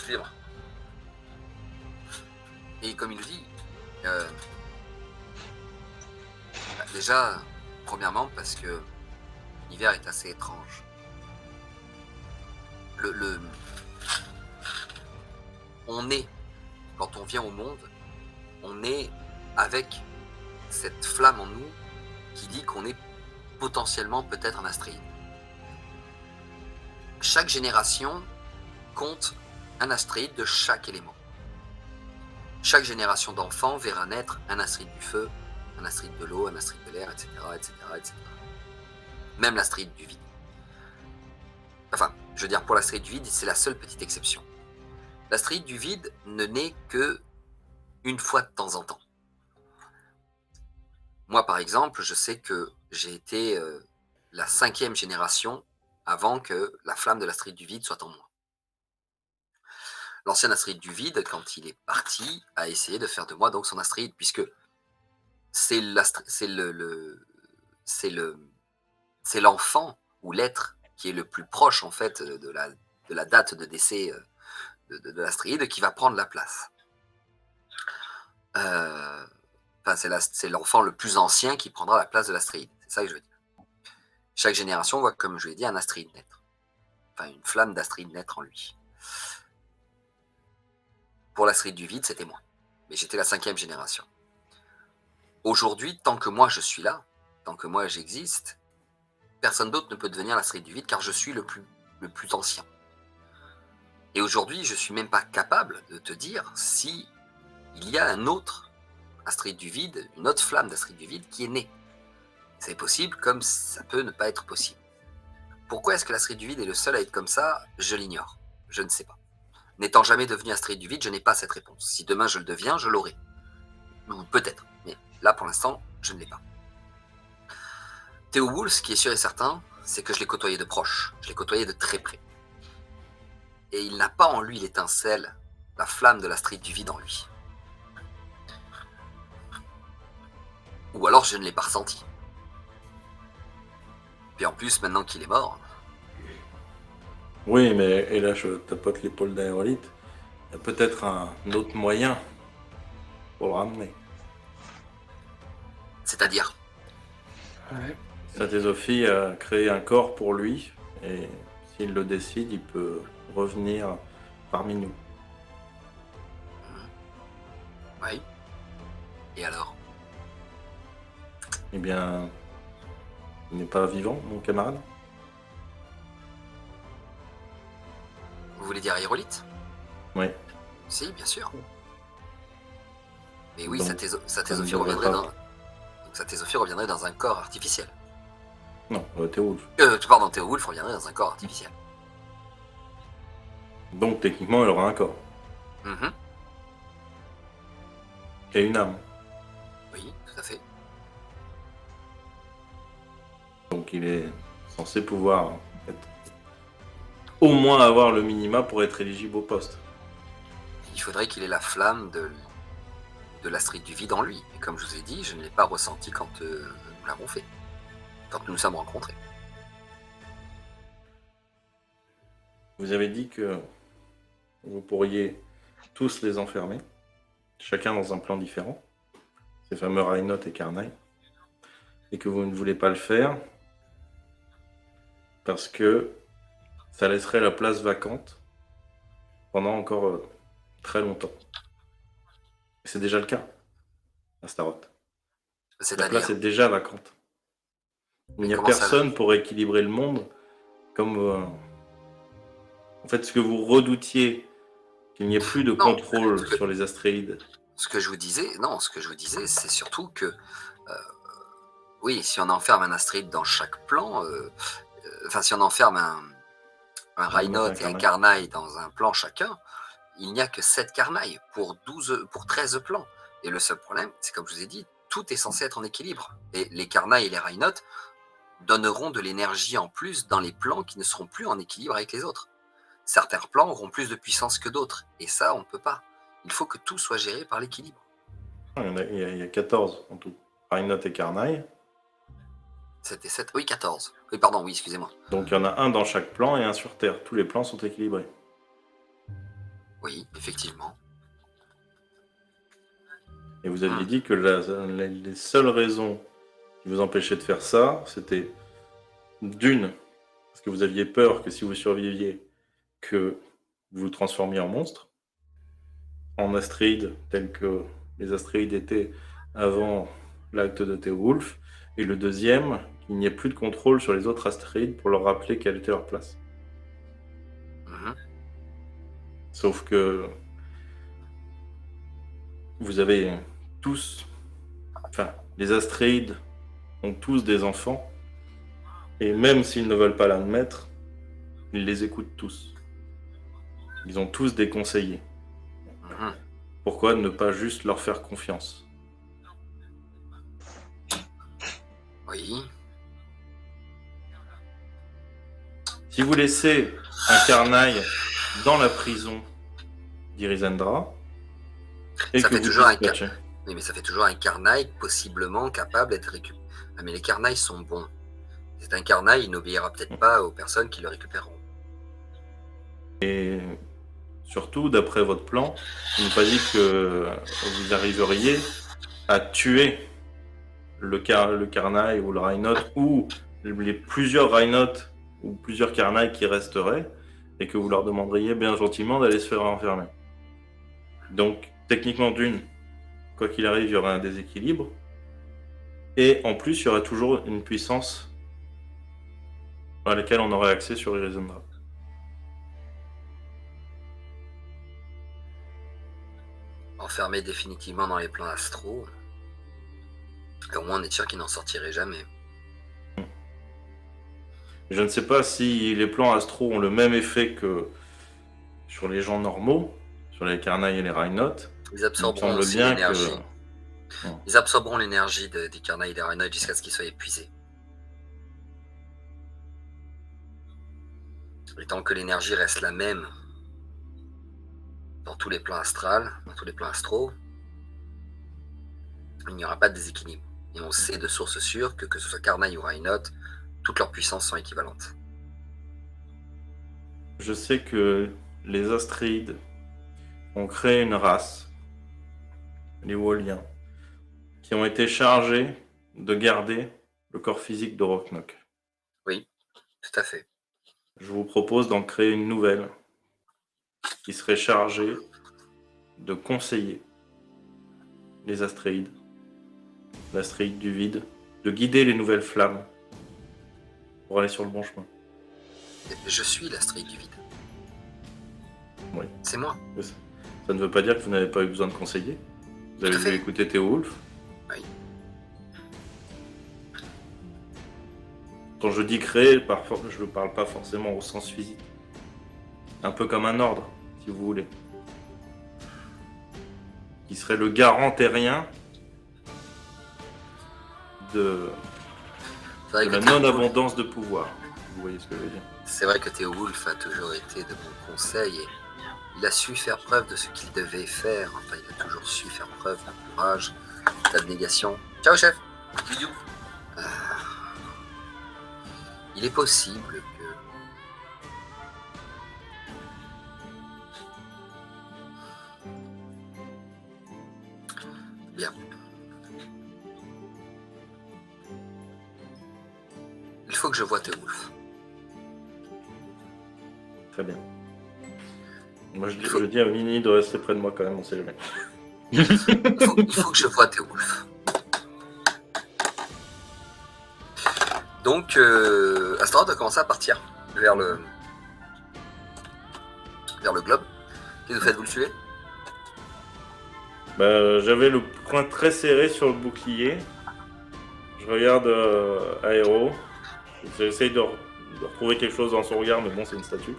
Libre. Et comme il le dit, déjà, premièrement, parce que l'hiver est assez étrange. On est, quand on vient au monde, on est avec cette flamme en nous qui dit qu'on est potentiellement peut-être un Astrid. Chaque génération compte un Astrid de chaque élément. Chaque génération d'enfants verra naître un Astrid du feu, un Astrid de l'eau, un Astrid de l'air, etc., etc., etc. Même l'Astrid du vide. Enfin, je veux dire, pour l'Astrid du vide, c'est la seule petite exception. L'Astrid du vide ne naît que une fois de temps en temps. Moi, par exemple, je sais que j'ai été la 5e génération avant que la flamme de l'Astrid du vide soit en moi. L'ancien Astrid du vide, quand il est parti, a essayé de faire de moi donc son Astrid, puisque c'est l'enfant ou l'être qui est le plus proche en fait de la date de décès de l'Astrid qui va prendre la place. Enfin, c'est l'enfant le plus ancien qui prendra la place de l'astréide. C'est ça que je veux dire. Chaque génération voit, comme je l'ai dit, un astréide naître. Enfin, une flamme d'astréide naître en lui. Pour l'astréide du vide, c'était moi. Mais j'étais la 5e génération. Aujourd'hui, tant que moi je suis là, tant que moi j'existe, personne d'autre ne peut devenir l'astréide du vide car je suis le plus ancien. Et aujourd'hui, je ne suis même pas capable de te dire si il y a un autre astréide du vide, une autre flamme d'astréide du vide qui est née. C'est possible comme ça peut ne pas être possible. Pourquoi est-ce que l'astréide du vide est le seul à être comme ça? Je l'ignore. Je ne sais pas. N'étant jamais devenu astréide du vide, je n'ai pas cette réponse. Si demain je le deviens, je l'aurai. Ou peut-être. Mais là, pour l'instant, je ne l'ai pas. Théo Wolff, ce qui est sûr et certain, c'est que je l'ai côtoyé de proche. Je l'ai côtoyé de très près. Et il n'a pas en lui l'étincelle, la flamme de l'astréide du vide en lui. Ou alors je ne l'ai pas ressenti. Puis en plus, maintenant qu'il est mort...
Oui, mais et là je tapote l'épaule d'Aérolite. Il y a peut-être un autre moyen pour le ramener.
C'est-à-dire,
Ouais.
Saint-Ésophie a créé un corps pour lui, et s'il le décide, il peut revenir parmi nous.
oui. Et alors?
Eh bien, il n'est pas vivant, mon camarade.
Vous voulez dire aérolite?
Oui.
Si, bien sûr. Mais oui,
Donc,
Saint-Ésophie
ça ne devrait
reviendrait
pas.
dans... Donc Saint-Ésophie reviendrait dans un corps artificiel.
Non, Théo Wolff.
Pardon, Théo Wolff reviendrait dans un corps artificiel.
Donc techniquement, il aura un corps
Mhm.
et une âme.
Oui, tout à fait.
Donc il est censé pouvoir au moins avoir le minima pour être éligible au poste.
Il faudrait qu'il ait la flamme de l'astréide du vide en lui. Et comme je vous ai dit, je ne l'ai pas ressenti quand nous l'avons fait. Quand nous nous sommes rencontrés.
Vous avez dit que vous pourriez tous les enfermer, chacun dans un plan différent, ces fameux Reinhardt et Carnaille, et que vous ne voulez pas le faire parce que ça laisserait la place vacante pendant encore très longtemps. Et c'est déjà le cas, à Staroth. La
C'est-à-dire,
place est déjà vacante. Il n'y a
comment ça-
personne pour équilibrer le monde comme... En fait, ce que vous redoutiez, qu'il n'y ait plus de contrôle
parce que-
sur les astéroïdes.
ce que je vous disais, c'est surtout que, oui, si on enferme un astréide dans chaque plan, enfin, si on enferme un Reinhardt et un Carnaille dans un plan chacun, il n'y a que 7 Carnailles pour 13 plans. Et le seul problème, c'est comme je vous ai dit, tout est censé être en équilibre. Et les Carnailles et les Reinhardt donneront de l'énergie en plus dans les plans qui ne seront plus en équilibre avec les autres. Certains plans auront plus de puissance que d'autres. Et ça, on ne peut pas. Il faut que tout soit géré par l'équilibre.
Il y a 14 en tout. Reinhardt et Carnaille.
C'était 7, oui, 14. Oui, pardon, oui, excusez-moi.
Donc il y en a un dans chaque plan et un sur Terre. Tous les plans sont équilibrés.
Oui, effectivement.
Et vous aviez dit que les seules raisons qui vous empêchaient de faire ça, c'était d'une, parce que vous aviez peur que si vous surviviez, que vous vous transformiez en monstre, en astéroïde, tel que les astéroïdes étaient avant l'acte de Théo Wolff, et le deuxième, qu'il n'y ait plus de contrôle sur les autres astéroïdes pour leur rappeler quelle était leur place.
Mhm.
Sauf que vous avez tous, enfin, les astéroïdes ont tous des enfants, et même s'ils ne veulent pas l'admettre, ils les écoutent tous. Ils ont tous des conseillers.
Mhm.
Pourquoi ne pas juste leur faire confiance?
Oui.
Si vous laissez un Carnaille dans la prison d'Irizendra, et
Ça
que
fait
vous
toujours un
dispatchez...
Oui, mais ça fait toujours un Carnaille possiblement capable d'être récupéré. Ah, mais les Carnailles sont bons. C'est un Carnaille, il n'obéira peut-être pas aux personnes qui le récupéreront.
Et surtout, d'après votre plan, vous n'avez pas dit que vous arriveriez à tuer le Carnaille ou le Rhinote ou les plusieurs Rhinotes ou plusieurs Carnailles qui resteraient et que vous leur demanderiez bien gentiment d'aller se faire enfermer. Donc, techniquement, d'une, quoi qu'il arrive, il y aura un déséquilibre. Et en plus, il y aura toujours une puissance à laquelle on aurait accès sur les Lisandra.
Enfermé définitivement dans les plans astraux. Et au moins, on est sûr qu'il n'en sortirait jamais.
Je ne sais pas si les plans astro ont le même effet que sur les gens normaux, sur les Carnailles et les Rhinotes.
Ils absorberont
semble
aussi
bien
l'énergie.
que-
Ils absorberont l'énergie des Carnailles et des Rhinotes jusqu'à ce qu'ils soient épuisés. Et tant que l'énergie reste la même dans tous les plans astrales, dans tous les plans astraux, il n'y aura pas de déséquilibre. Et on sait de sources sûres que ce soit Carnaille ou Rhinote, toutes leurs puissances sont équivalentes.
Je sais que les Astréides ont créé une race, les Woliens, qui ont été chargés de garder le corps physique de Rocknock.
Oui, tout à fait.
Je vous propose d'en créer une nouvelle qui serait chargée de conseiller les Astréides, l'Astréide du vide, de guider les nouvelles flammes pour aller sur le bon chemin.
Je suis l'Astréide du vide.
Oui.
C'est moi.
Ça ne veut pas dire que vous n'avez pas eu besoin de conseiller. Vous avez
Tout à
dû
fait.
écouter Théo Wolf.
Oui.
Quand je dis créer, parfois, je ne parle pas forcément au sens physique. Un peu comme un ordre, si vous voulez. Qui serait le garant terrien de
C'est vrai
la
que Théo Wolf-
non-abondance de pouvoir. Vous voyez ce que je veux dire?
c'est vrai que Théo Wolf a toujours été de bons conseils et il a su faire preuve de ce qu'il devait faire. Enfin, il a toujours su faire preuve de courage, d'abnégation. Ciao, chef. Bisous. Il est possible que bien. Il faut que je voie Théo Wolf.
Très bien. Moi, je dis à Mini de rester près de moi quand même, on sait jamais.
Il faut que je voie Théo Wolf. Donc, Astaroth a commencé à partir vers le globe. Qu'est-ce que vous faites? Vous le suivez?
Bah, j'avais le poing très serré sur le bouclier. Je regarde Aéro. J'essaye de retrouver quelque chose dans son regard, mais bon, c'est une statue.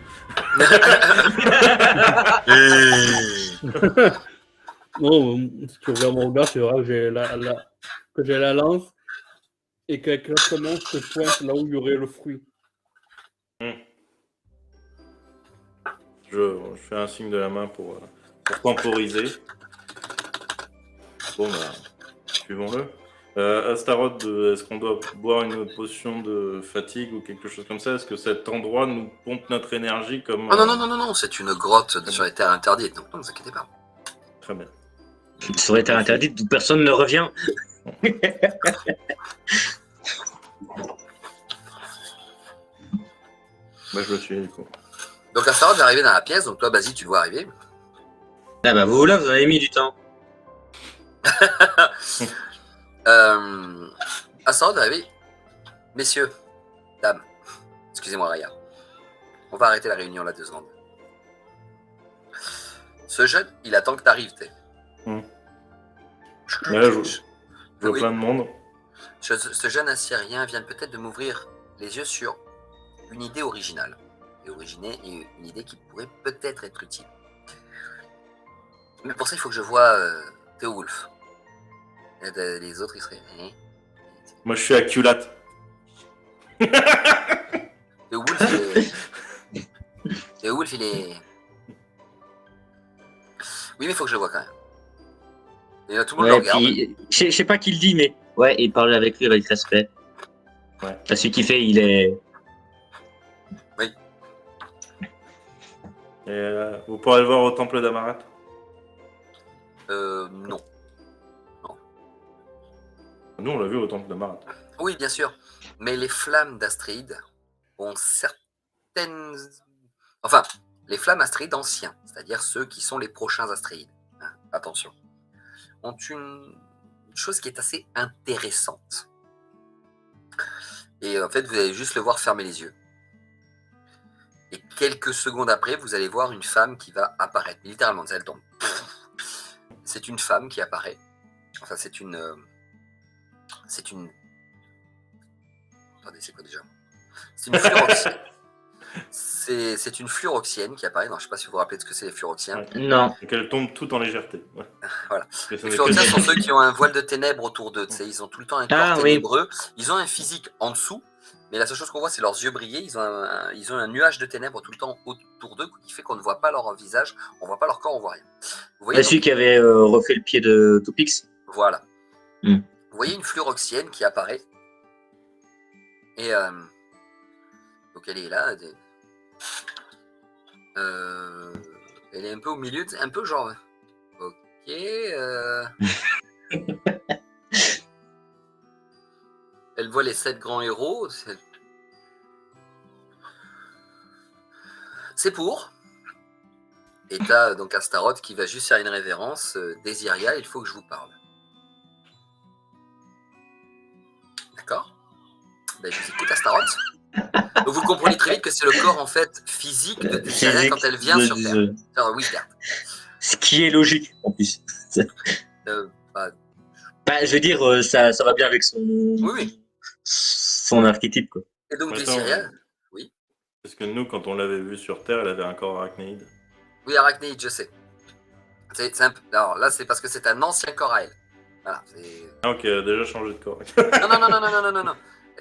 Non, si tu regardes mon regard, tu verras que j'ai la lance et qu'exactement je te pointe là où il y aurait le fruit.
Je fais un signe de la main pour temporiser. Bon, bah, suivons-le. Astaroth, est-ce qu'on doit boire une potion de fatigue ou quelque chose comme ça? Est-ce que cet endroit nous pompe notre énergie comme...
Oh, non, c'est une grotte sur les terres interdites, donc ne vous inquiétez pas.
Très bien.
Ça aurait été interdit, d'où personne ne revient.
Bah, je le suis, du coup.
Donc Astaroth est arrivé dans la pièce, donc toi, Basile, tu le vois arriver.
Ah bah vous là, vous avez mis du temps.
Astaroth est arrivé. Messieurs, dames, excusez-moi, Raya. On va arrêter la réunion là 2 secondes. Ce jeune, il attend que t'arrives, t'es.
Là, je vois
Oui.
plein de monde.
Ce jeune assyrien vient peut-être de m'ouvrir les yeux sur une idée originale. Et une idée qui pourrait peut-être être utile. Mais pour ça, il faut que je voie Théo Wolf. Et les autres, ils seraient...
Moi, je suis à Culat.
Théo Wolf, Théo Wolf, il est... Oui, mais il faut que je le voie quand même. Et là, tout le monde le
Ouais,
regarde.
puis, je sais pas qui le dit, mais ouais, et parle avec lui avec respect.
Ouais.
Parce que ce qu'il fait, il est.
Et vous pourrez le voir au temple d'Amarat.
Non.
Nous, on l'a vu au temple de Marat.
Oui, bien sûr. Mais les flammes d'astéroïdes ont certaines... Enfin, les flammes astéroïdes anciens, c'est-à-dire ceux qui sont les prochains astéroïdes, hein, attention, ont une chose qui est assez intéressante. Et en fait, vous allez juste le voir fermer les yeux. Et quelques secondes après, vous allez voir une femme qui va apparaître. Littéralement, elle tombe. C'est une femme qui apparaît. Enfin, c'est une... Attendez, c'est quoi déjà? C'est une fluoxyenne. C'est une fluoxyenne qui apparaît. Non, je ne sais pas si vous vous rappelez de ce que c'est les fluoxyens.
Ouais.
Non.
Donc elle tombe tout en légèreté. Ouais.
Voilà.
Parce que ce
Les
n'est
fluoxyens
que-
sont ceux qui ont un voile de ténèbres autour d'eux. Tu sais, ils ont tout le temps un corps
Ah, oui.
ténébreux. Ils ont un physique en dessous, mais la seule chose qu'on voit, c'est leurs yeux briller. Ils ont un nuage de ténèbres tout le temps autour d'eux qui fait qu'on ne voit pas leur visage, on ne voit pas leur corps, on ne voit rien. Vous voyez,
Celui qui avait refait le pied de Topix.
voilà.
Hmm.
Vous voyez une fluoxyenne qui apparaît. Et donc elle est là. Elle est un peu au milieu, un peu genre. Ok. Elle voit les 7 grands héros. C'est pour. Et t'as donc Astaroth qui va juste faire une révérence. Désiria, il faut que je vous parle. D'accord? Ben, je vous écoute, Astaroth. Donc vous comprenez très vite que c'est le corps en fait physique de Désiria quand elle vient sur Terre. Alors, oui, certes.
Ce qui est logique en plus.
Bah,
Bah, je veux dire, ça va bien avec
oui.
son archétype, quoi.
Et donc
Attends,
Désiria,
Parce que nous, quand on l'avait vu sur Terre, elle avait un corps arachnéide.
oui, arachnéide, je sais. Alors là, c'est parce que c'est un ancien corps à elle. Voilà,
Ah, ok, elle a déjà changé de corps.
non.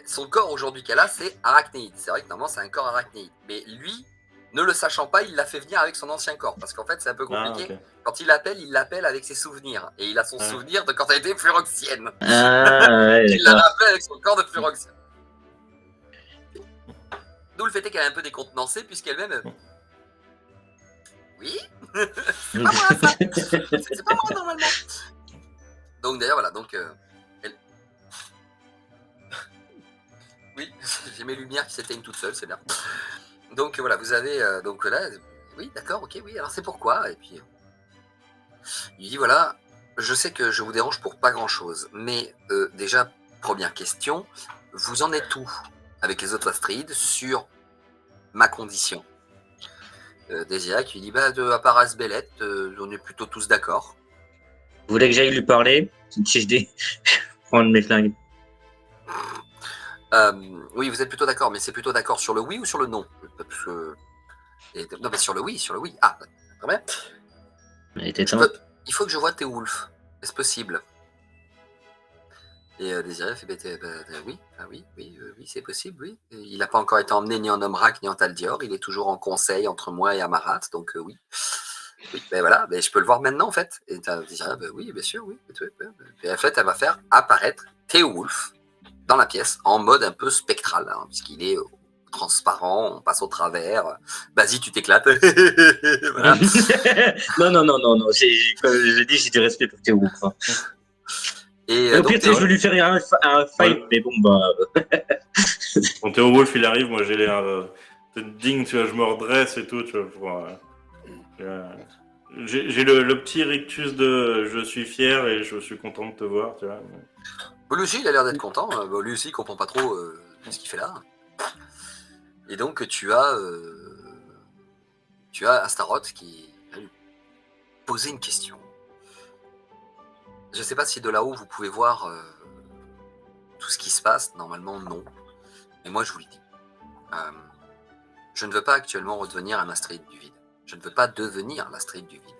Son corps aujourd'hui qu'elle a, c'est arachnéide. C'est vrai que normalement, c'est un corps arachnéide. Mais lui, ne le sachant pas, il l'a fait venir avec son ancien corps. Parce qu'en fait, c'est un peu compliqué.
Ah, ok.
Quand il l'appelle avec ses souvenirs. Et il a son
Ouais.
souvenir de quand elle était fluoxyenne.
Ah, ouais,
Il l'a
d'accord.
rappelé avec son corps de fluoxyenne. D'où le fait est qu'elle est un peu décontenancée, puisqu'elle-même. Oui, c'est pas moi ça. C'est pas moi normalement. Donc d'ailleurs voilà, donc oui, j'ai mes lumières qui s'éteignent toutes seules, c'est bien. Donc voilà, vous avez donc là, oui d'accord, ok, oui, alors c'est pourquoi. Et puis il dit voilà, je sais que je vous dérange pour pas grand chose, mais déjà première question, vous en êtes où avec les autres astéroïdes sur ma condition? Désirak qui lui dit bah à part Asbelette, on est plutôt tous d'accord.
Vous voulez que j'aille lui parler? Si je dis, prendre mes flingues.
Oui, vous êtes plutôt d'accord, mais c'est plutôt d'accord sur le oui ou sur le non? Parce que... Non, mais sur le oui, sur le oui. Ah, très bien.
Elle était temps.
Il faut que je voie Théoulf. Est-ce possible? Et Désiré fait oui, oui, c'est possible, oui. Et il n'a pas encore été emmené ni en Omrak ni en Taldior. Il est toujours en conseil entre moi et Amarat, donc oui. Oui, ben voilà, ben je peux le voir maintenant en fait. Et Désiré, oui, bien sûr, oui. Et en fait, elle va faire apparaître Théoulf dans la pièce en mode un peu spectral, hein, puisqu'il est transparent, on passe au travers. Vas-y, tu t'éclates. Voilà.
non. Comme j'ai dit, j'ai du respect pour Théo. Hein.
Et
Au
donc,
pire, tu sais, je vais lui faire un fight,
Ouais.
mais bon, bah.
Quand Théo Wolf il arrive, moi j'ai l'air digne, tu vois, je me redresse et tout, tu vois. J'ai le petit rictus de je suis fier et je suis content de te voir, tu vois.
lui aussi, il a l'air d'être content. Lui aussi, il comprend pas trop ce qu'il fait là. Et donc, tu as Astaroth qui va lui poser une question. Je ne sais pas si de là-haut, vous pouvez voir tout ce qui se passe. Normalement, non. Mais moi, je vous le dis. Je ne veux pas actuellement redevenir un astéroïde du vide. Je ne veux pas devenir l'astéroïde du vide.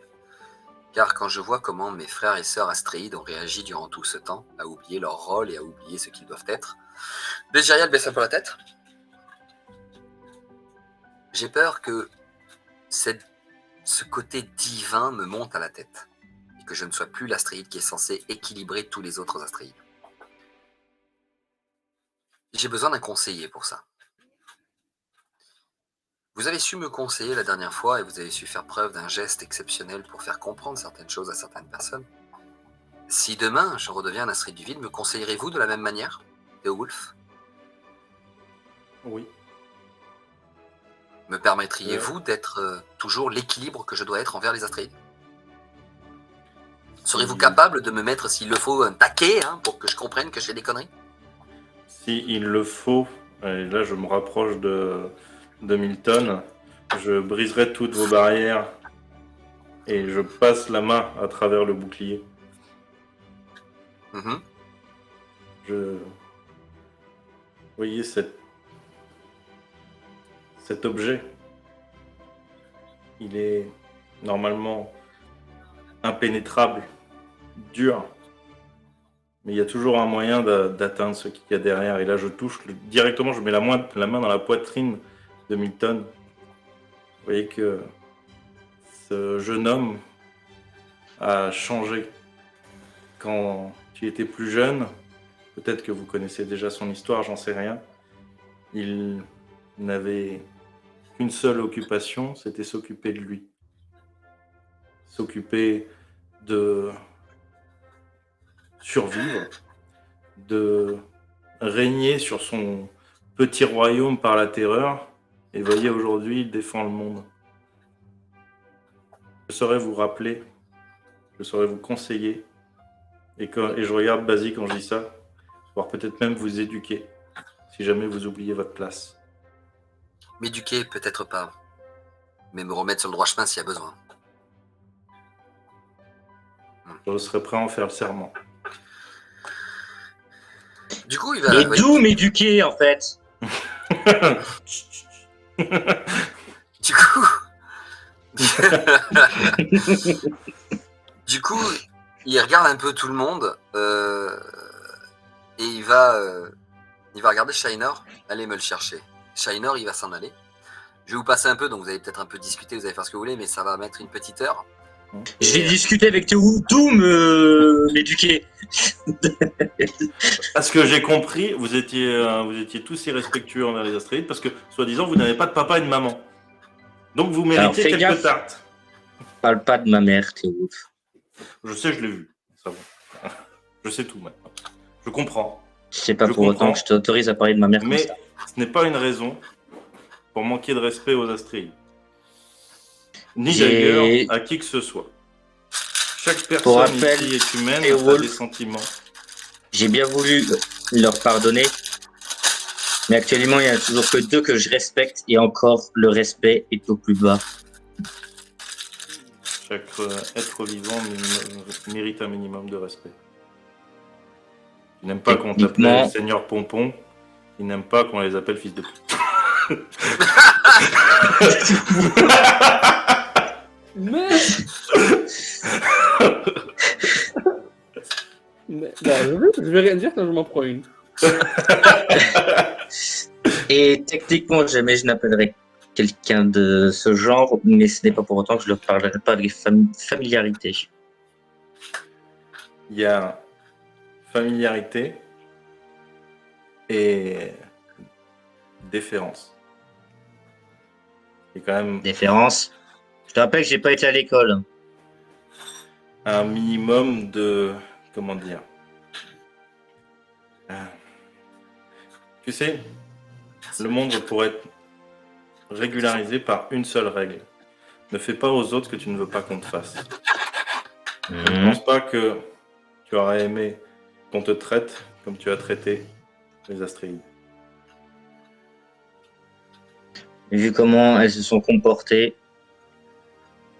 Car quand je vois comment mes frères et sœurs astéroïdes ont réagi durant tout ce temps, à oublier leur rôle et à oublier ce qu'ils doivent être, Désirial baisse un peu la tête. J'ai peur que ce côté divin me monte à la tête et que je ne sois plus l'astéroïde qui est censé équilibrer tous les autres astéroïdes. J'ai besoin d'un conseiller pour ça. Vous avez su me conseiller la dernière fois et vous avez su faire preuve d'un geste exceptionnel pour faire comprendre certaines choses à certaines personnes. Si demain je redeviens un astéroïde du vide, me conseillerez-vous de la même manière, Beowulf?
Oui.
Me permettriez-vous d'être toujours l'équilibre que je dois être envers les astéroïdes? Serez-vous capable de me mettre, s'il le faut, un taquet pour que je comprenne que je fais des conneries?
Si il le faut, et là je me rapproche de Milton, je briserai toutes vos barrières et je passe la main à travers le bouclier.
Mhm.
Vous voyez cet objet, il est normalement impénétrable, dur, mais il y a toujours un moyen d'atteindre ce qu'il y a derrière. Et là, je touche directement, je mets la main dans la poitrine de Milton. Vous voyez que ce jeune homme a changé quand il était plus jeune. Peut-être que vous connaissez déjà son histoire, j'en sais rien. Il n'avait qu'une seule occupation, c'était s'occuper de lui. S'occuper de survivre, de régner sur son petit royaume par la terreur. Et voyez, aujourd'hui, il défend le monde. Je saurais vous rappeler, je saurais vous conseiller. Et je regarde Basie quand je dis ça, voire peut-être même vous éduquer, si jamais vous oubliez votre place.
M'éduquer, peut-être pas, mais me remettre sur le droit chemin s'il y a besoin.
Je serais prêt à en faire le serment.
Du coup, il va...
Et d'où m'éduquer, en fait?
Du coup... Du coup, il regarde un peu tout le monde et il va regarder Shiner, aller me le chercher. Shiner, il va s'en aller. Je vais vous passer un peu, donc vous allez peut-être un peu discuter, vous allez faire ce que vous voulez, mais ça va mettre une petite heure.
Je vais discuter avec Théo, d'où m'éduquer.
À ce que j'ai compris, vous étiez tous irrespectueux envers les astéroïdes parce que, soi-disant, vous n'avez pas de papa et de maman. Donc vous méritez
fais
quelques
gaffe.
tartes.
Parle pas de ma mère, Théo.
Je sais, je l'ai vu. Ça va. Je sais tout maintenant. Je comprends.
C'est pas
Je
pour
comprends.
autant que je t'autorise à parler de ma mère comme
Mais
ça.
ce n'est pas une raison pour manquer de respect aux astéroïdes. Ni
J'ai-
d'ailleurs à qui que ce soit. Chaque personne
rappel,
ici est humaine,
et
a
Wolf.
des sentiments.
J'ai bien voulu leur pardonner, mais actuellement, il n'y en a toujours que deux que je respecte, et encore, le respect est au plus bas.
Chaque être vivant mérite un minimum de respect. Il n'aime pas qu'on
Techniquement-
t'appelle Seigneur Pompon. Il n'aime pas qu'on les appelle fils de pute.
Mais... je vais rien dire quand je m'en prends une.
Et techniquement, jamais je n'appellerai quelqu'un de ce genre, mais ce n'est pas pour autant que je ne leur parlerai pas de familiarité.
Il y a familiarité et déférence. Il y a quand même
Déférence. Je te rappelle que j'ai pas été à l'école.
un minimum de... Comment dire? Tu sais, le monde pourrait être régularisé par une seule règle. Ne fais pas aux autres ce que tu ne veux pas qu'on te fasse. Je ne pense pas que tu aurais aimé qu'on te traite comme tu as traité les astéroïdes.
Vu comment elles se sont comportées,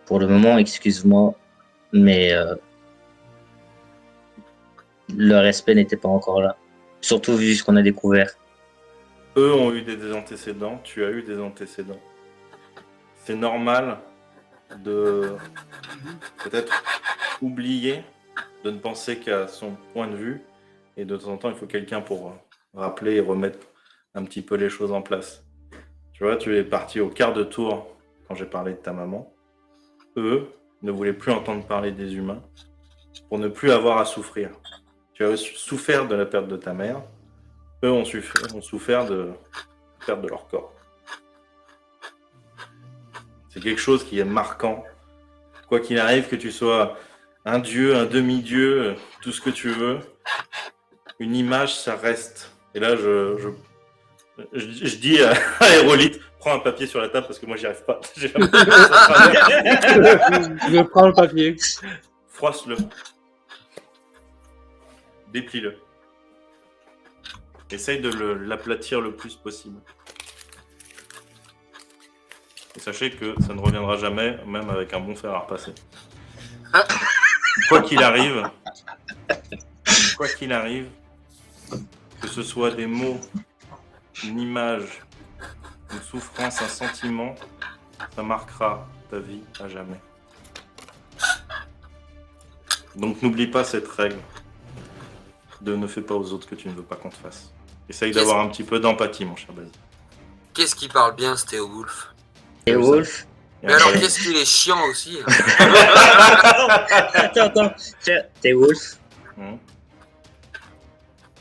pour le moment, excuse-moi, mais le respect n'était pas encore là. Surtout vu ce qu'on a découvert.
Eux ont eu des antécédents, tu as eu des antécédents. C'est normal de peut-être oublier, de ne penser qu'à son point de vue, et de temps en temps, il faut quelqu'un pour rappeler et remettre un petit peu les choses en place. Tu vois, tu es parti au quart de tour quand j'ai parlé de ta maman. Eux ne voulaient plus entendre parler des humains pour ne plus avoir à souffrir. Tu as souffert de la perte de ta mère. Eux ont souffert de la perte de leur corps. C'est quelque chose qui est marquant. Quoi qu'il arrive, que tu sois un dieu, un demi-dieu, tout ce que tu veux. Une image, ça reste. Et là, je dis à Aérolite, prends un papier sur la table parce que moi, j'y arrive pas. J'ai jamais fait ça à travers.
Je prends le papier.
Froisse-le. Déplie-le. Essaye de l'aplatir le plus possible. Et sachez que ça ne reviendra jamais, même avec un bon fer à repasser. Quoi qu'il arrive, que ce soit des mots, une image, une souffrance, un sentiment, ça marquera ta vie à jamais. Donc n'oublie pas cette règle de ne fais pas aux autres ce que tu ne veux pas qu'on te fasse. Essaye d'avoir un petit peu d'empathie, mon cher Basil.
Qu'est-ce qui parle bien, ce Théowulf?
Et Wolf.
Mais alors, qu'est-ce qu'il est chiant aussi?
Attends. T'es Wolf.
Hum.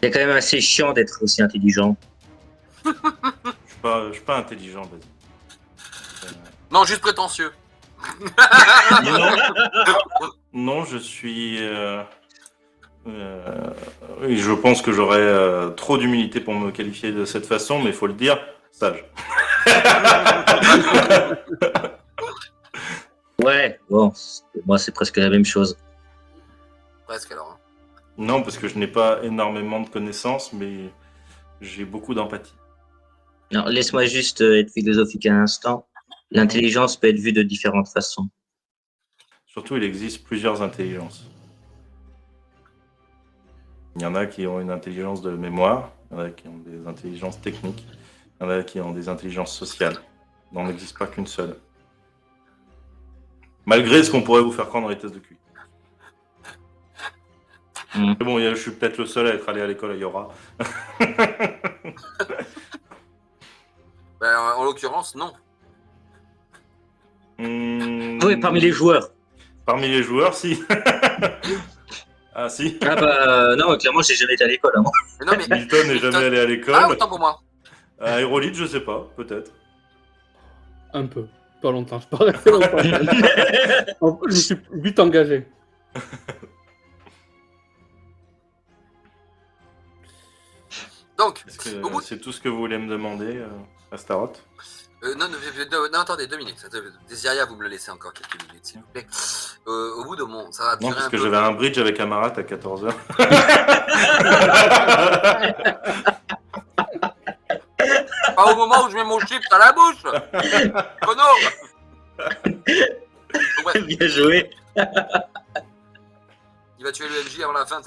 C'est quand même assez chiant d'être aussi intelligent.
Je suis pas intelligent, Basil.
Non, juste prétentieux.
Non, je suis. Oui, je pense que j'aurais trop d'humilité pour me qualifier de cette façon, mais il faut le dire, sage.
Ouais, bon, moi c'est presque la même chose.
Presque alors.
Non, parce que je n'ai pas énormément de connaissances, mais j'ai beaucoup d'empathie.
Non, laisse-moi juste être philosophique un instant. L'intelligence peut être vue de différentes façons.
Surtout, il existe plusieurs intelligences. Il y en a qui ont une intelligence de mémoire, il y en a qui ont des intelligences techniques, il y en a qui ont des intelligences sociales. Il n'en existe pas qu'une seule. Malgré ce qu'on pourrait vous faire croire dans les tests de QI.
Mm.
Mais bon, je suis peut-être le seul à être allé à l'école à Yora.
Ben, en l'occurrence, non.
Oui, parmi les joueurs.
Parmi les joueurs, si. Ah, si.
Ah bah non, clairement j'ai jamais été à l'école. Hein.
Mais non, mais...
Milton n'est jamais allé à l'école.
Ah, autant pour moi.
Aérolite, je sais pas, peut-être.
Un peu. Pas longtemps. Je suis pas resté longtemps. Je me suis vite engagé.
Donc,
Est-ce que
au bout...
c'est tout ce que vous voulez me demander, Astaroth?
non, attendez, 2 minutes. Désiria, vous me le laissez encore quelques minutes, s'il vous plaît. Au bout de mon... Ça va durer
Non, parce
un
que
peu.
j'avais un bridge avec Amarat à 14h.
Pas au moment où je mets mon chips à la bouche. Connard. Donc, bref,
Bien joué.
il va tuer le MJ avant la fin.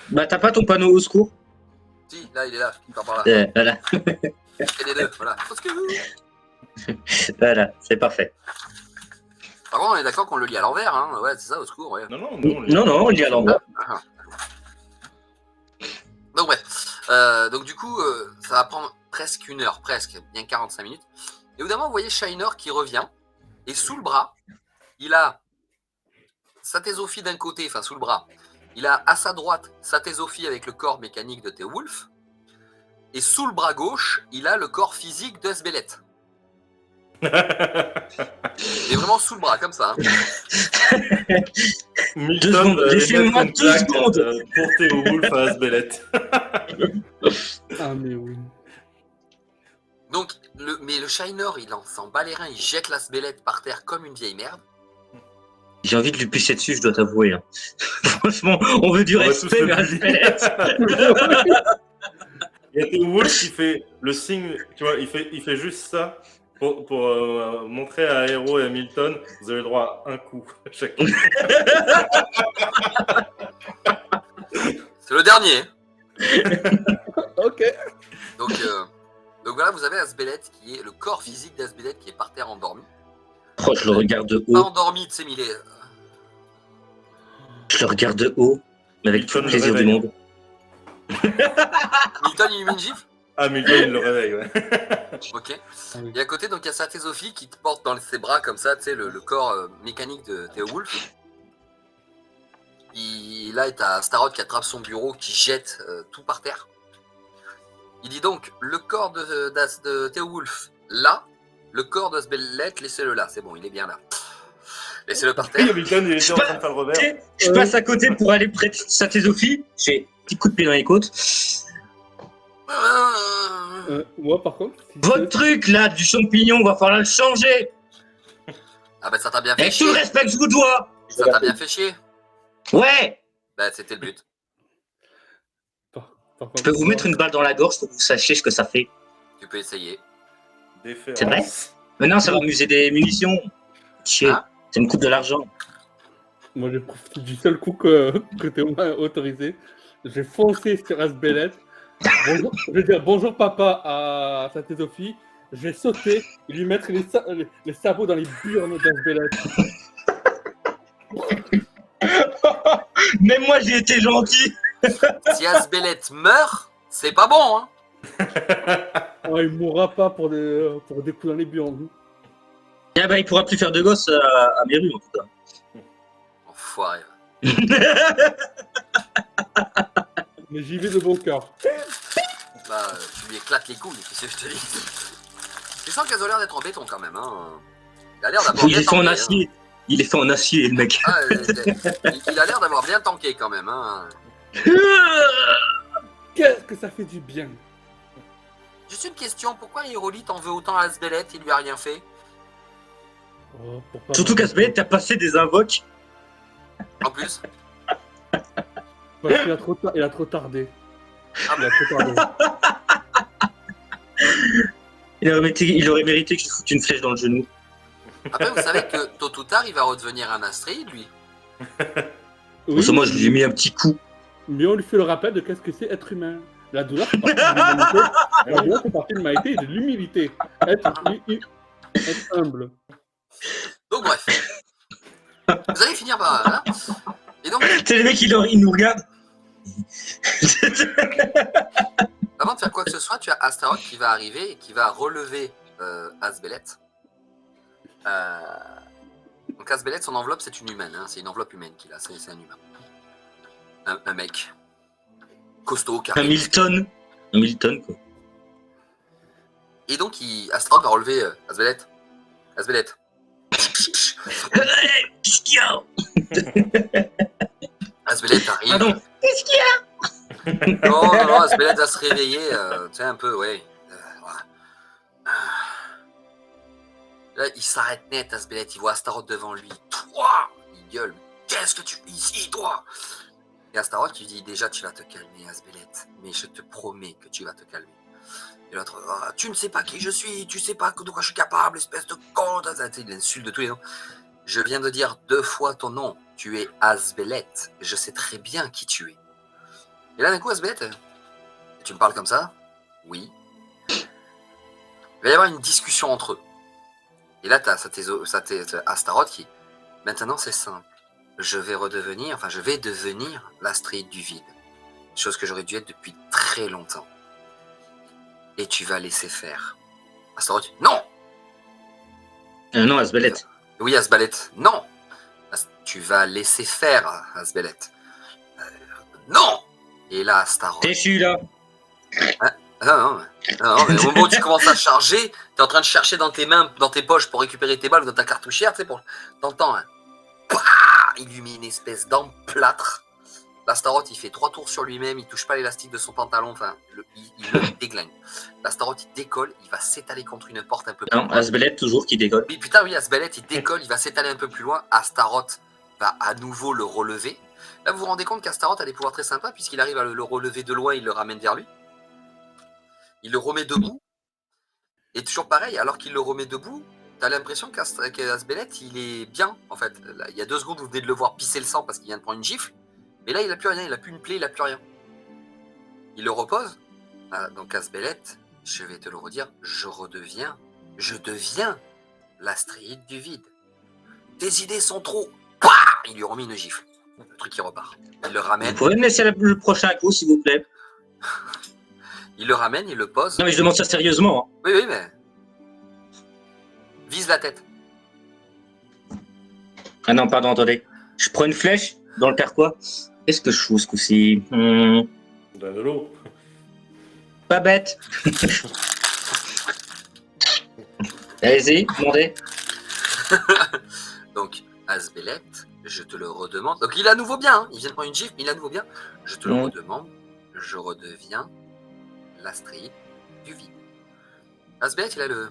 Bah t'as pas ton panneau au secours?
Si, là, il est là. Il part par là.
Voilà,
Et les deux, voilà. Parce que...
voilà, c'est parfait.
Par contre, on est d'accord qu'on le lit à l'envers, hein. Ouais, c'est ça, au secours, ouais.
Non,
Non, on lit à l'envers.
Donc bref, donc du coup, ça va prendre presque 1 heure, presque, bien 45 minutes. Et évidemment, vous voyez Shiner qui revient, et sous le bras, il a sa Théosophie d'un côté, enfin sous le bras, il a à sa droite sa Théosophie avec le corps mécanique de Théowulf, et sous le bras gauche, il a le corps physique de Sbelet. Il est vraiment sous le bras, comme ça. Hein.
Milton,
2 secondes, laissez-moi 2 secondes.
Pour Théowulf à Asbelet.
Ah, mais oui.
Donc, mais le Shiner, il s'en bat les reins, il jette la Sbelet par terre comme une vieille merde.
J'ai envie de lui pisser dessus, je dois t'avouer. Hein. Franchement, on veut du
On va
respect,
tous
mais
le
à
dire.
Spelette.
Il y a Théowulf qui fait le signe, tu vois, il fait juste ça pour montrer à Aéro et à Milton, vous avez le droit à un coup chacun.
C'est le dernier.
Ok.
Donc voilà, vous avez Asbelet qui est le corps physique d'Asbelet qui est par terre endormi.
Oh, je le regarde de
Pas
haut.
endormi, tu sais, mais il est...
Je le regarde de haut, mais avec tout le plaisir du monde.
Milton, il lui met une gifle.
Ah, Milton, il le réveille, ouais.
Ok.
Ah oui.
Et à côté, donc il y a sa Théosophie qui te porte dans ses bras comme ça, tu sais, le corps mécanique de Théowulf. Là, t'as Astaroth qui attrape son bureau, qui jette tout par terre. Il dit donc, le corps de Théowulf, là, le corps de Sbelet, laissez-le là, c'est bon, il est bien là. Laissez-le par
Oui,
terre.
Milton, il était en train de faire le revers.
Je passe à côté pour aller près de sa thésophile. J'ai un petit coup de pied dans les côtes.
Moi, par contre, si
Votre truc là du champignon, va falloir le changer.
Ah bah ça t'a bien fait
Avec tout le
chier.
respect que je vous dois.
Ça t'a bien fait chier.
Ouais.
Bah c'était le but.
par contre,
Je peux vous mettre une balle dans la gorge pour que vous sachiez ce que ça fait.
Tu peux essayer.
Déférence.
C'est vrai. Maintenant, ça va m'user des munitions. Chier.
Ah.
Ça me coûte de l'argent.
moi, j'ai profité du seul coup que Théo m'a autorisé. J'ai foncé sur Asbelette. Bonjour, je vais dire bonjour papa à sa thésophie. Je vais sauter et lui mettre les sabots dans les burnes d'Asbelette.
Même moi, j'ai été gentil.
Si Asbelette meurt, c'est pas bon, hein.
Oh, il mourra pas pour des coups dans les burnes.
Ah bah, il pourra plus faire de gosses à mes rues, en tout cas.
Enfoiré.
Mais j'y vais de bon cœur.
Bah, tu lui éclates les couilles, qu'est-ce que je te dis. Tu sens qu'elles ont l'air d'être en béton quand même, hein. Il a l'air d'avoir
Il
bien
est fait en
tanké,
acier. Il est fait en acier, le mec.
hein. Ah, il a l'air d'avoir bien tanké quand même, hein.
Qu'est-ce que ça fait du bien.
Juste une question, pourquoi Hieroli t'en veut autant à Asbelette, il lui a rien fait?
Oh, pour pas
Surtout qu'Asbelette, t'as passé des invoques.
En plus,
Parce qu'il a trop tardé. Il a trop tardé.
Il aurait mérité que je foute une flèche dans le genou.
après vous savez que tôt ou tard il va redevenir un astrid lui.
Oui,
Pour moi, je lui ai mis un petit coup.
mais on lui fait le rappel de qu'est-ce que c'est être humain. La douleur, c'est partie de l'humanité. La douleur, c'est partie de l'humanité et de l'humilité. Être humble.
Donc bref. Vous allez finir par là. Et donc,
C'est les mecs, ils nous regardent.
avant de faire quoi que ce soit, tu as Astaroth qui va arriver et qui va relever Asbelette. Donc Asbelette, son enveloppe, c'est une humaine. Hein. C'est une enveloppe humaine qu'il a. C'est un humain. Un mec. Costaud,
Un
carré.
Milton. Un Milton, quoi.
Et donc, Astaroth va relever Asbelette. Asbelette.
Qu'est-ce qu'il y a?
Asbelette arrive.
Pardon. Qu'est-ce qu'il y a?
Non, Asbelette va se réveiller, tu sais, un peu, ouais. Voilà. Là, il s'arrête net, Asbelette, il voit Astaroth devant lui. Toi! Il gueule. Qu'est-ce que tu fais ici, toi? Et Astaroth lui dit, déjà, tu vas te calmer, Asbelette, mais je te promets que tu vas te calmer. Et l'autre, oh, tu ne sais pas qui je suis, tu sais pas de quoi je suis capable, espèce de con. Il insulte de tous les noms. Je viens de dire 2 fois ton nom. Tu es Asbelette. Je sais très bien qui tu es. Et là, d'un coup, Asbelette, tu me parles comme ça? Oui. Il va y avoir une discussion entre eux. Et là, tu as Astaroth qui, maintenant, c'est simple. Je vais devenir l'Astrid du vide. Chose que j'aurais dû être depuis très longtemps. Et tu vas laisser faire. Astaroth, non!
Non, Asbelette.
Oui, Asbelette, non! Tu vas laisser faire, Asbelette. Non! Et là, Astaroth.
Déchu, là.
Non, mais au moment où tu commences à charger, t'es en train de chercher dans tes mains, dans tes poches pour récupérer tes balles ou dans ta cartouchière, tu sais, t'entends, hein. Pouah, il lui met une espèce d'emplâtre. L'Astaroth, il fait 3 tours sur lui-même, il touche pas l'élastique de son pantalon, enfin, il le déglingue. L'Astaroth, il décolle, il va s'étaler contre une porte un peu plus
Non,
loin.
Asbelette, toujours, qui décolle.
Oui, putain, oui, Asbelette, il décolle, il va s'étaler un peu plus loin. Astaroth va à nouveau le relever. Là, vous vous rendez compte qu'Astaroth a des pouvoirs très sympas, puisqu'il arrive à le relever de loin, il le ramène vers lui. Il le remet debout. Et toujours pareil, alors qu'il le remet debout, t'as l'impression qu'Asbelette, il est bien, en fait. Là, il y a 2 secondes, vous venez de le voir pisser le sang parce qu'il vient de prendre une gifle. Mais là, il n'a plus rien, il n'a plus une plaie, il n'a plus rien. Il le repose. Ah, donc Asbelette, je vais te le redire, je deviens l'Astrid du vide. Tes idées sont trop... Pouah, il lui remet une gifle. Le truc qui repart. Il le ramène.
Vous pouvez me laisser le prochain coup, s'il vous plaît?
Il le ramène, il le pose.
Non, mais je demande ça sérieusement. Hein.
Oui, mais... Vise la tête.
Ah non, pardon, attendez. Je prends une flèche dans le carquois. Qu'est-ce que je fous ce coup-ci?
Donne de l'eau.
Pas bête. Allez-y, demandez.
Donc, Je te le redemande. Donc il est à nouveau bien, hein. Il vient de prendre une gifle, mais il est à nouveau bien. Je te le redemande. Je redeviens l'Astrid du vide. Asbeth, il a le...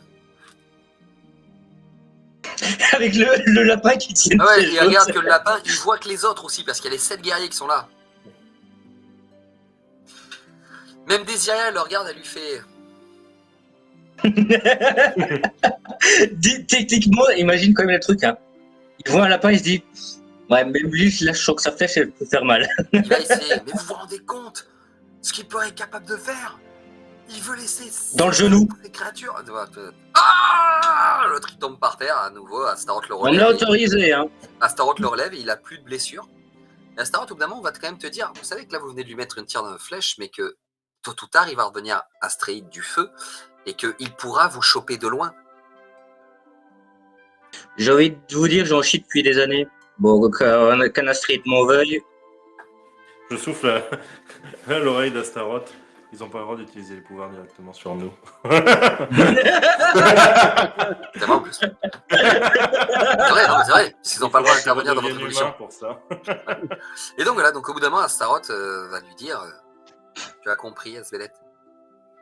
Avec le lapin qui tient.
Ah ouais, il regarde que le lapin, il voit que les autres aussi, parce qu'il y a les 7 guerriers qui sont là. Même Désiria, elle le regarde, elle lui fait...
Techniquement, imagine quand même le truc. Hein. Il voit un lapin, il se dit ouais, même lui, là, je sens que sa flèche, elle peut faire mal.
Il va essayer. Mais vous vous rendez compte ce qu'il peut être capable de faire? Il veut laisser...
Dans le genou.
Les créatures... Ah, l'autre, il tombe par terre, à nouveau. Astaroth le
On
relève.
l'a autorisé. Hein.
Astaroth le relève et il a plus de blessures. Et Astaroth, au bout d'un moment, on va quand même te dire, vous savez que là, vous venez de lui mettre une tire de flèche, mais que tôt ou tard, il va revenir Astréide du feu et qu'il pourra vous choper de loin.
J'ai envie de vous dire, j'en chie depuis des années. Bon, qu'un Astrid m'en veuille.
Je souffle à l'oreille d'Astaroth. Ils n'ont pas le droit d'utiliser les pouvoirs directement sur nous.
C'est vrai en plus. C'est vrai, non, mais c'est vrai. Ils n'ont pas le droit d'intervenir dans votre évolution.
Pour ça.
Et donc voilà, donc au bout d'un moment, Astaroth va lui dire tu as compris, Asbeleth.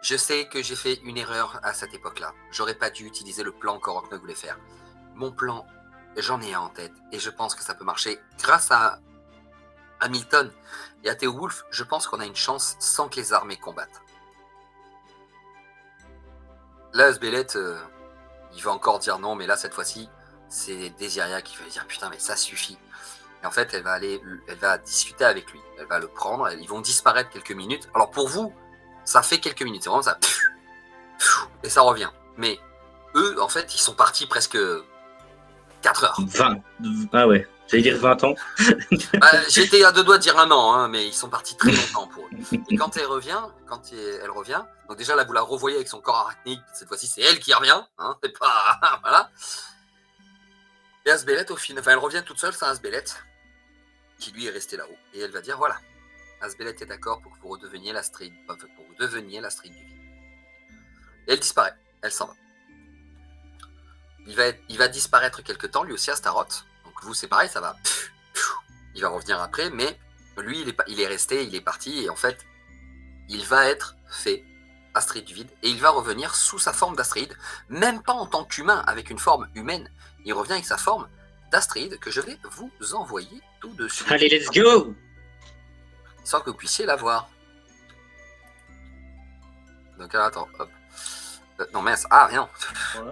Je sais que j'ai fait une erreur à cette époque-là. J'aurais pas dû utiliser le plan qu'Orokne voulait faire. Mon plan, j'en ai un en tête et je pense que ça peut marcher grâce à Hamilton et à Théowulf. Je pense qu'on a une chance sans que les armées combattent. Là, Asbeleth, il va encore dire non, mais là, cette fois-ci, c'est Désiria qui va dire putain, mais ça suffit. Et en fait, elle va discuter avec lui. Elle va le prendre, ils vont disparaître quelques minutes. Alors pour vous, ça fait quelques minutes, c'est vraiment ça. Et ça revient. Mais eux, en fait, ils sont partis presque 4 heures.
20. Ah ouais, j'allais dire 20 ans.
J'étais à 2 doigts de dire 1 an, hein, mais ils sont partis très longtemps pour eux. Et quand elle revient, donc déjà là, vous la revoyez avec son corps arachnique. Cette fois-ci, c'est elle qui revient. Hein, c'est pas... voilà. Et Asbeleth, au final, elle revient toute seule, c'est Asbeleth, qui lui est resté là-haut. Et elle va dire, voilà, Asbeleth est d'accord pour que vous redeveniez l'Astrid, pour que vous deveniez l'Astrid du vide. Et elle disparaît, elle s'en va. Il va disparaître quelque temps, lui aussi Astaroth. Donc vous, c'est pareil, ça va. Il va revenir après, mais lui, il est resté, il est parti, et en fait, il va être fait Astrid du vide, et il va revenir sous sa forme d'Astrid, même pas en tant qu'humain, avec une forme humaine. Il revient avec sa forme d'Astrid, que je vais vous envoyer tout de suite.
Allez, let's go!
Sans que vous puissiez la voir. Donc attends, hop. Non mince, ah rien.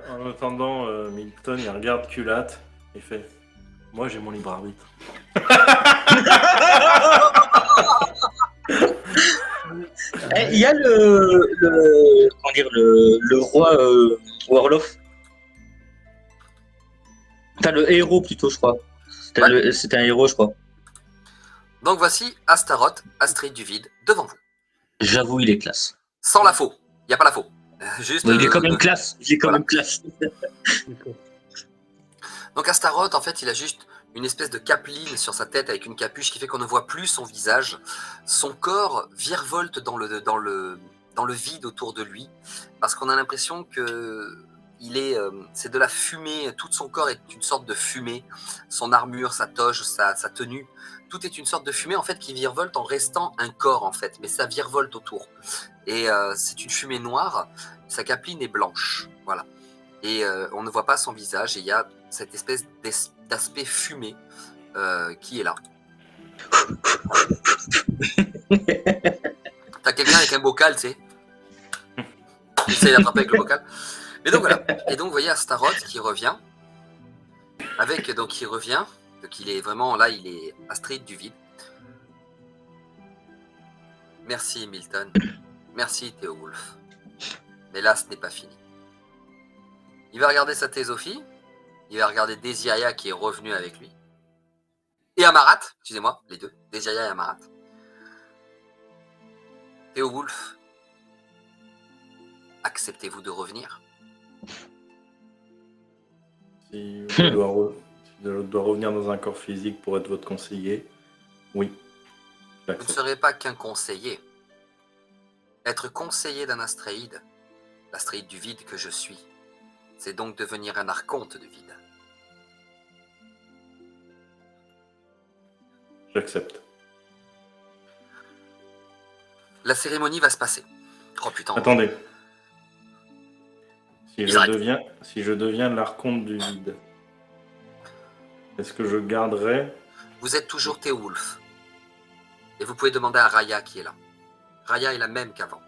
En attendant, Milton, il regarde Culate et fait moi, j'ai mon libre arbitre.
Il y a le roi Warlof. Enfin, le héros plutôt, je crois. C'était un héros, je crois.
Donc voici Astaroth, Astrid du vide, devant vous.
J'avoue, il est classe.
Sans la faux. Il n'y a pas la faux. Juste,
Mais il est quand même classe. Il est quand
voilà.
même classe.
Donc Astaroth, en fait, il a juste une espèce de capeline sur sa tête avec une capuche qui fait qu'on ne voit plus son visage. Son corps virevolte dans le vide autour de lui parce qu'on a l'impression que c'est de la fumée. Tout son corps est une sorte de fumée. Son armure, sa toge, sa tenue, tout est une sorte de fumée en fait qui virevolte en restant un corps en fait, mais ça virevolte autour. Et c'est une fumée noire. Sa capeline est blanche, voilà. Et on ne voit pas son visage. Et il y a cette espèce d'aspect fumé qui est là. T'as quelqu'un avec un bocal, tu sais. Il essaie d'attraper avec le bocal. Mais donc voilà. Et donc vous voyez Astaroth qui revient. Donc il est vraiment là, il est Astrid du vide. Merci Milton. Merci Théowulf. Mais là, ce n'est pas fini. Il va regarder sa Théosophie. Il va regarder Désiria qui est revenu avec lui. Et Amarat, excusez-moi, les deux. Désiria et Amarat. Théowulf, acceptez-vous de revenir?
Si l'autre doit revenir dans un corps physique pour être votre conseiller, oui.
Vous ne serez pas qu'un conseiller. Être conseiller d'un Astréide, l'Astréide du vide que je suis, c'est donc devenir un archonte de vide.
J'accepte.
La cérémonie va se passer. Oh putain.
Attendez. Si
Ils arrêtent.
je deviens l'archonte du vide, est-ce que je garderai...
Vous êtes toujours Théoulf. Et vous pouvez demander à Raya qui est là. Raya est la même qu'avant.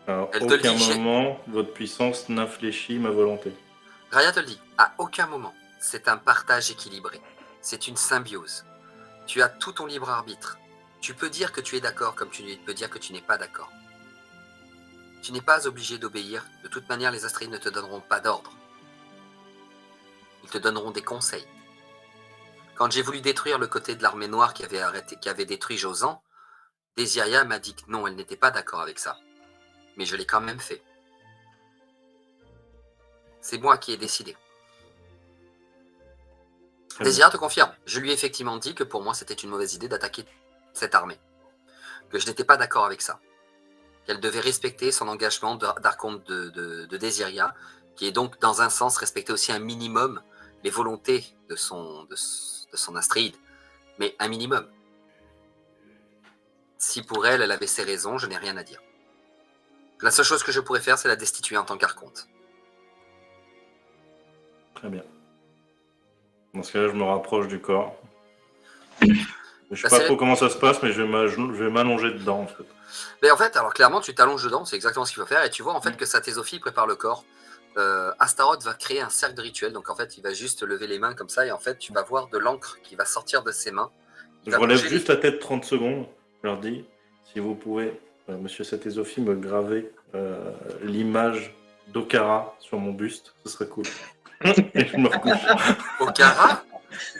Alors,
Elle te le
aucun
dit,
moment, votre puissance n'infléchit ma volonté.
Raya te le dit. À aucun moment. C'est un partage équilibré. C'est une symbiose. Tu as tout ton libre arbitre. Tu peux dire que tu es d'accord comme tu peux dire que tu n'es pas d'accord. Tu n'es pas obligé d'obéir. De toute manière, les Astréides ne te donneront pas d'ordre. Ils te donneront des conseils. Quand j'ai voulu détruire le côté de l'armée noire qui avait détruit Josan, Désiria m'a dit que non, elle n'était pas d'accord avec ça. Mais je l'ai quand même fait. C'est moi qui ai décidé.
Très
Désiria te confirme. Je lui ai effectivement dit que pour moi, c'était une mauvaise idée d'attaquer cette armée. Que je n'étais pas d'accord avec ça. Qu'elle devait respecter son engagement d'archonte de Désiria, qui est donc, dans un sens, respecter aussi un minimum les volontés de son Astréide. Mais un minimum. Si pour elle, elle avait ses raisons, je n'ai rien à dire. La seule chose que je pourrais faire, c'est la destituer en tant qu'archonte.
Très bien. Dans ce cas-là, je me rapproche du corps. Je sais pas trop comment ça se passe, mais je vais m'allonger dedans, en fait.
Mais en fait, alors clairement, tu t'allonges dedans, c'est exactement ce qu'il faut faire, et tu vois en fait que Satésophie prépare le corps. Astaroth va créer un cercle de rituel, donc en fait, il va juste lever les mains comme ça, et en fait, tu vas voir de l'encre qui va sortir de ses mains.
Je relève juste la tête 30 secondes. Je leur dis, si vous pouvez, monsieur Satésophie, me graver l'image d'Okara sur mon buste, ce serait cool. Et je me recouche.
Okara,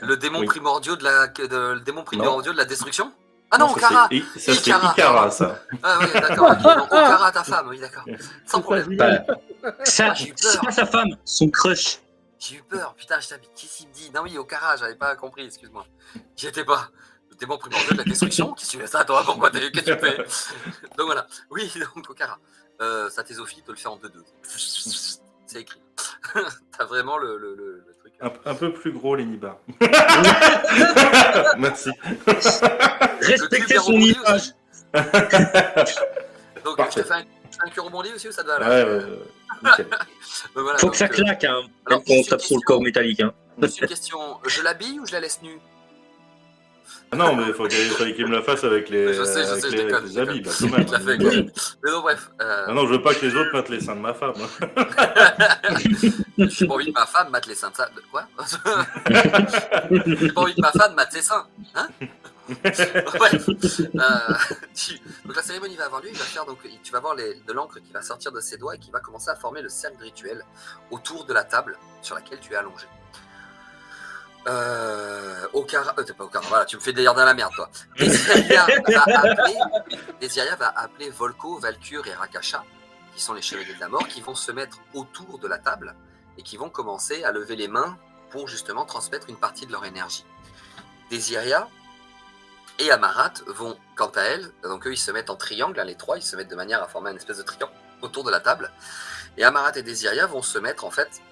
le démon primordial de la destruction. Ah non, Okara.
Ça c'est Ikara, ça.
Ah oui, d'accord. Okay. Okara, ta femme, oui, d'accord. Sans problème.
Ça, c'est pas sa femme, son crush.
J'ai eu peur, putain, je t'habite. Qu'est-ce qu'il me dit? Non, oui, Okara, j'avais pas compris, excuse-moi. J'y étais pas. Le démon primordial de la destruction. Qu'est-ce que tu fais ça, toi? Pourquoi qu'est-ce que tu fais? Donc voilà. Oui, donc Okara. Satésophie te le fait en 2-2. C'est écrit. T'as vraiment le truc.
Un peu plus gros, les nibards. Merci.
Respectez son image.
Donc,
parfait.
je te fais un cul rebondi aussi ou ça te va là?
Ouais, nickel.
Voilà,
Faut que ça claque, hein,
alors,
quand on tape sur le corps métallique. Hein.
C'est une question, je l'habille ou je la laisse nue?
Ah non, mais il fallait qu'il me la fasse avec les,
Je sais, je déconne,
les habits. Bah, quand même.
Je la fais quand même. Mais non, bref.
Ah non, je veux pas que les autres mettent les seins de ma femme.
J'ai pas envie que ma femme mate les seins de ça. Quoi? J'ai pas envie que ma femme mate les seins. Hein? Bref. Donc la cérémonie va avoir lieu. Il va faire, donc, tu vas voir de l'encre qui va sortir de ses doigts et qui va commencer à former le cercle rituel autour de la table sur laquelle tu es allongé. Okara, t'es pas Okara, voilà, tu me fais d'ailleurs dans la merde, toi. Désiria va appeler Volko, Valkyr et Rakasha, qui sont les chevaliers de la mort, qui vont se mettre autour de la table et qui vont commencer à lever les mains pour justement transmettre une partie de leur énergie. Désiria et Amarat vont, quant à elles, donc eux ils se mettent en triangle, hein, les trois, ils se mettent de manière à former une espèce de triangle autour de la table. Et Amarat et Désiria vont se mettre en fait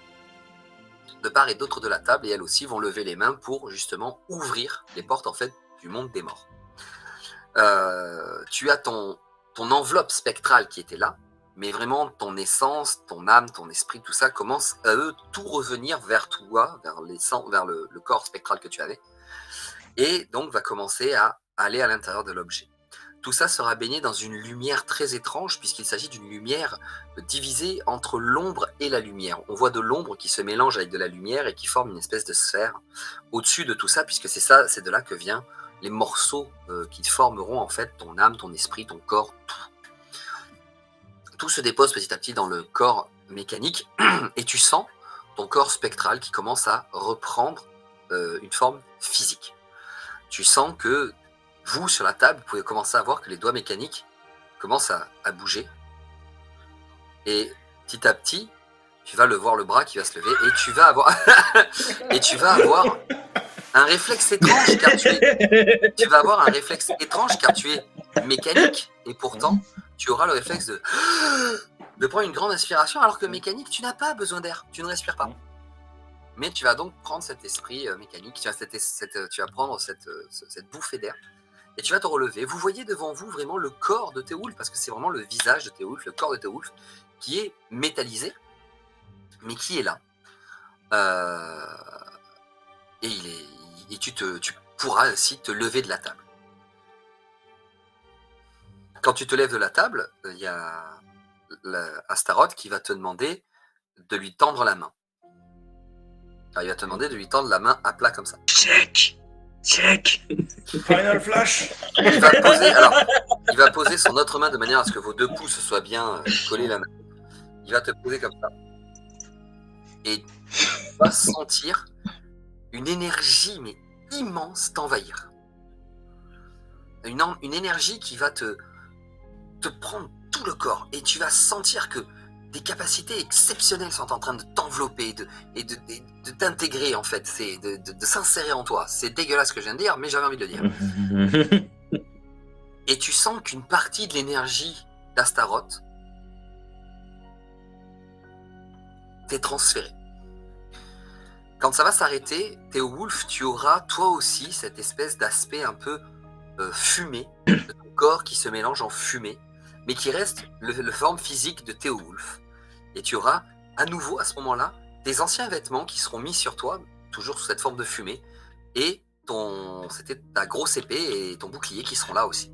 de part et d'autre de la table, et elles aussi vont lever les mains pour justement ouvrir les portes en fait du monde des morts. Tu as ton enveloppe spectrale qui était là, mais vraiment ton essence, ton âme, ton esprit, tout ça commence à eux tout revenir vers toi, vers le corps spectral que tu avais, et donc va commencer à aller à l'intérieur de l'objet. Tout ça sera baigné dans une lumière très étrange, puisqu'il s'agit d'une lumière divisée entre l'ombre et la lumière. On voit de l'ombre qui se mélange avec de la lumière et qui forme une espèce de sphère au-dessus de tout ça, puisque c'est de là que viennent les morceaux qui formeront en fait ton âme, ton esprit, ton corps, tout. Tout se dépose petit à petit dans le corps mécanique, et tu sens ton corps spectral qui commence à reprendre une forme physique. Tu sens que vous, sur la table, vous pouvez commencer à voir que les doigts mécaniques commencent à bouger. Et petit à petit, tu vas voir le bras qui va se lever et tu vas avoir, un réflexe étrange tu vas avoir un réflexe étrange car tu es mécanique et pourtant tu auras le réflexe de prendre une grande inspiration alors que mécanique, tu n'as pas besoin d'air, tu ne respires pas. Mais tu vas donc prendre cet esprit mécanique, tu vas prendre cette bouffée d'air, et tu vas te relever. Vous voyez devant vous vraiment le corps de Théoulf, parce que c'est vraiment le visage de Théoulf, le corps de Théoulf, qui est métallisé, mais qui est là. Et tu pourras aussi te lever de la table. Quand tu te lèves de la table, il y a Astaroth qui va te demander de lui tendre la main. Alors, il va te demander de lui tendre la main à plat comme ça.
Check.
Final Flash.
Il va poser son autre main de manière à ce que vos 2 pouces soient bien collés l'un à l'autre. Il va te poser comme ça. Et tu vas sentir une énergie mais immense t'envahir. Une énergie qui va te prendre tout le corps. Et tu vas sentir que des capacités exceptionnelles sont en train de t'envelopper et de t'intégrer, en fait, de s'insérer en toi. C'est dégueulasse ce que je viens de dire, mais j'avais envie de le dire. Et tu sens qu'une partie de l'énergie d'Astaroth t'est transférée. Quand ça va s'arrêter, Théoulf, tu auras toi aussi cette espèce d'aspect un peu fumé, de ton corps qui se mélange en fumée, mais qui reste le forme physique de Théoulf. Et tu auras à nouveau à ce moment-là des anciens vêtements qui seront mis sur toi, toujours sous cette forme de fumée, et c'était ta grosse épée et ton bouclier qui seront là aussi.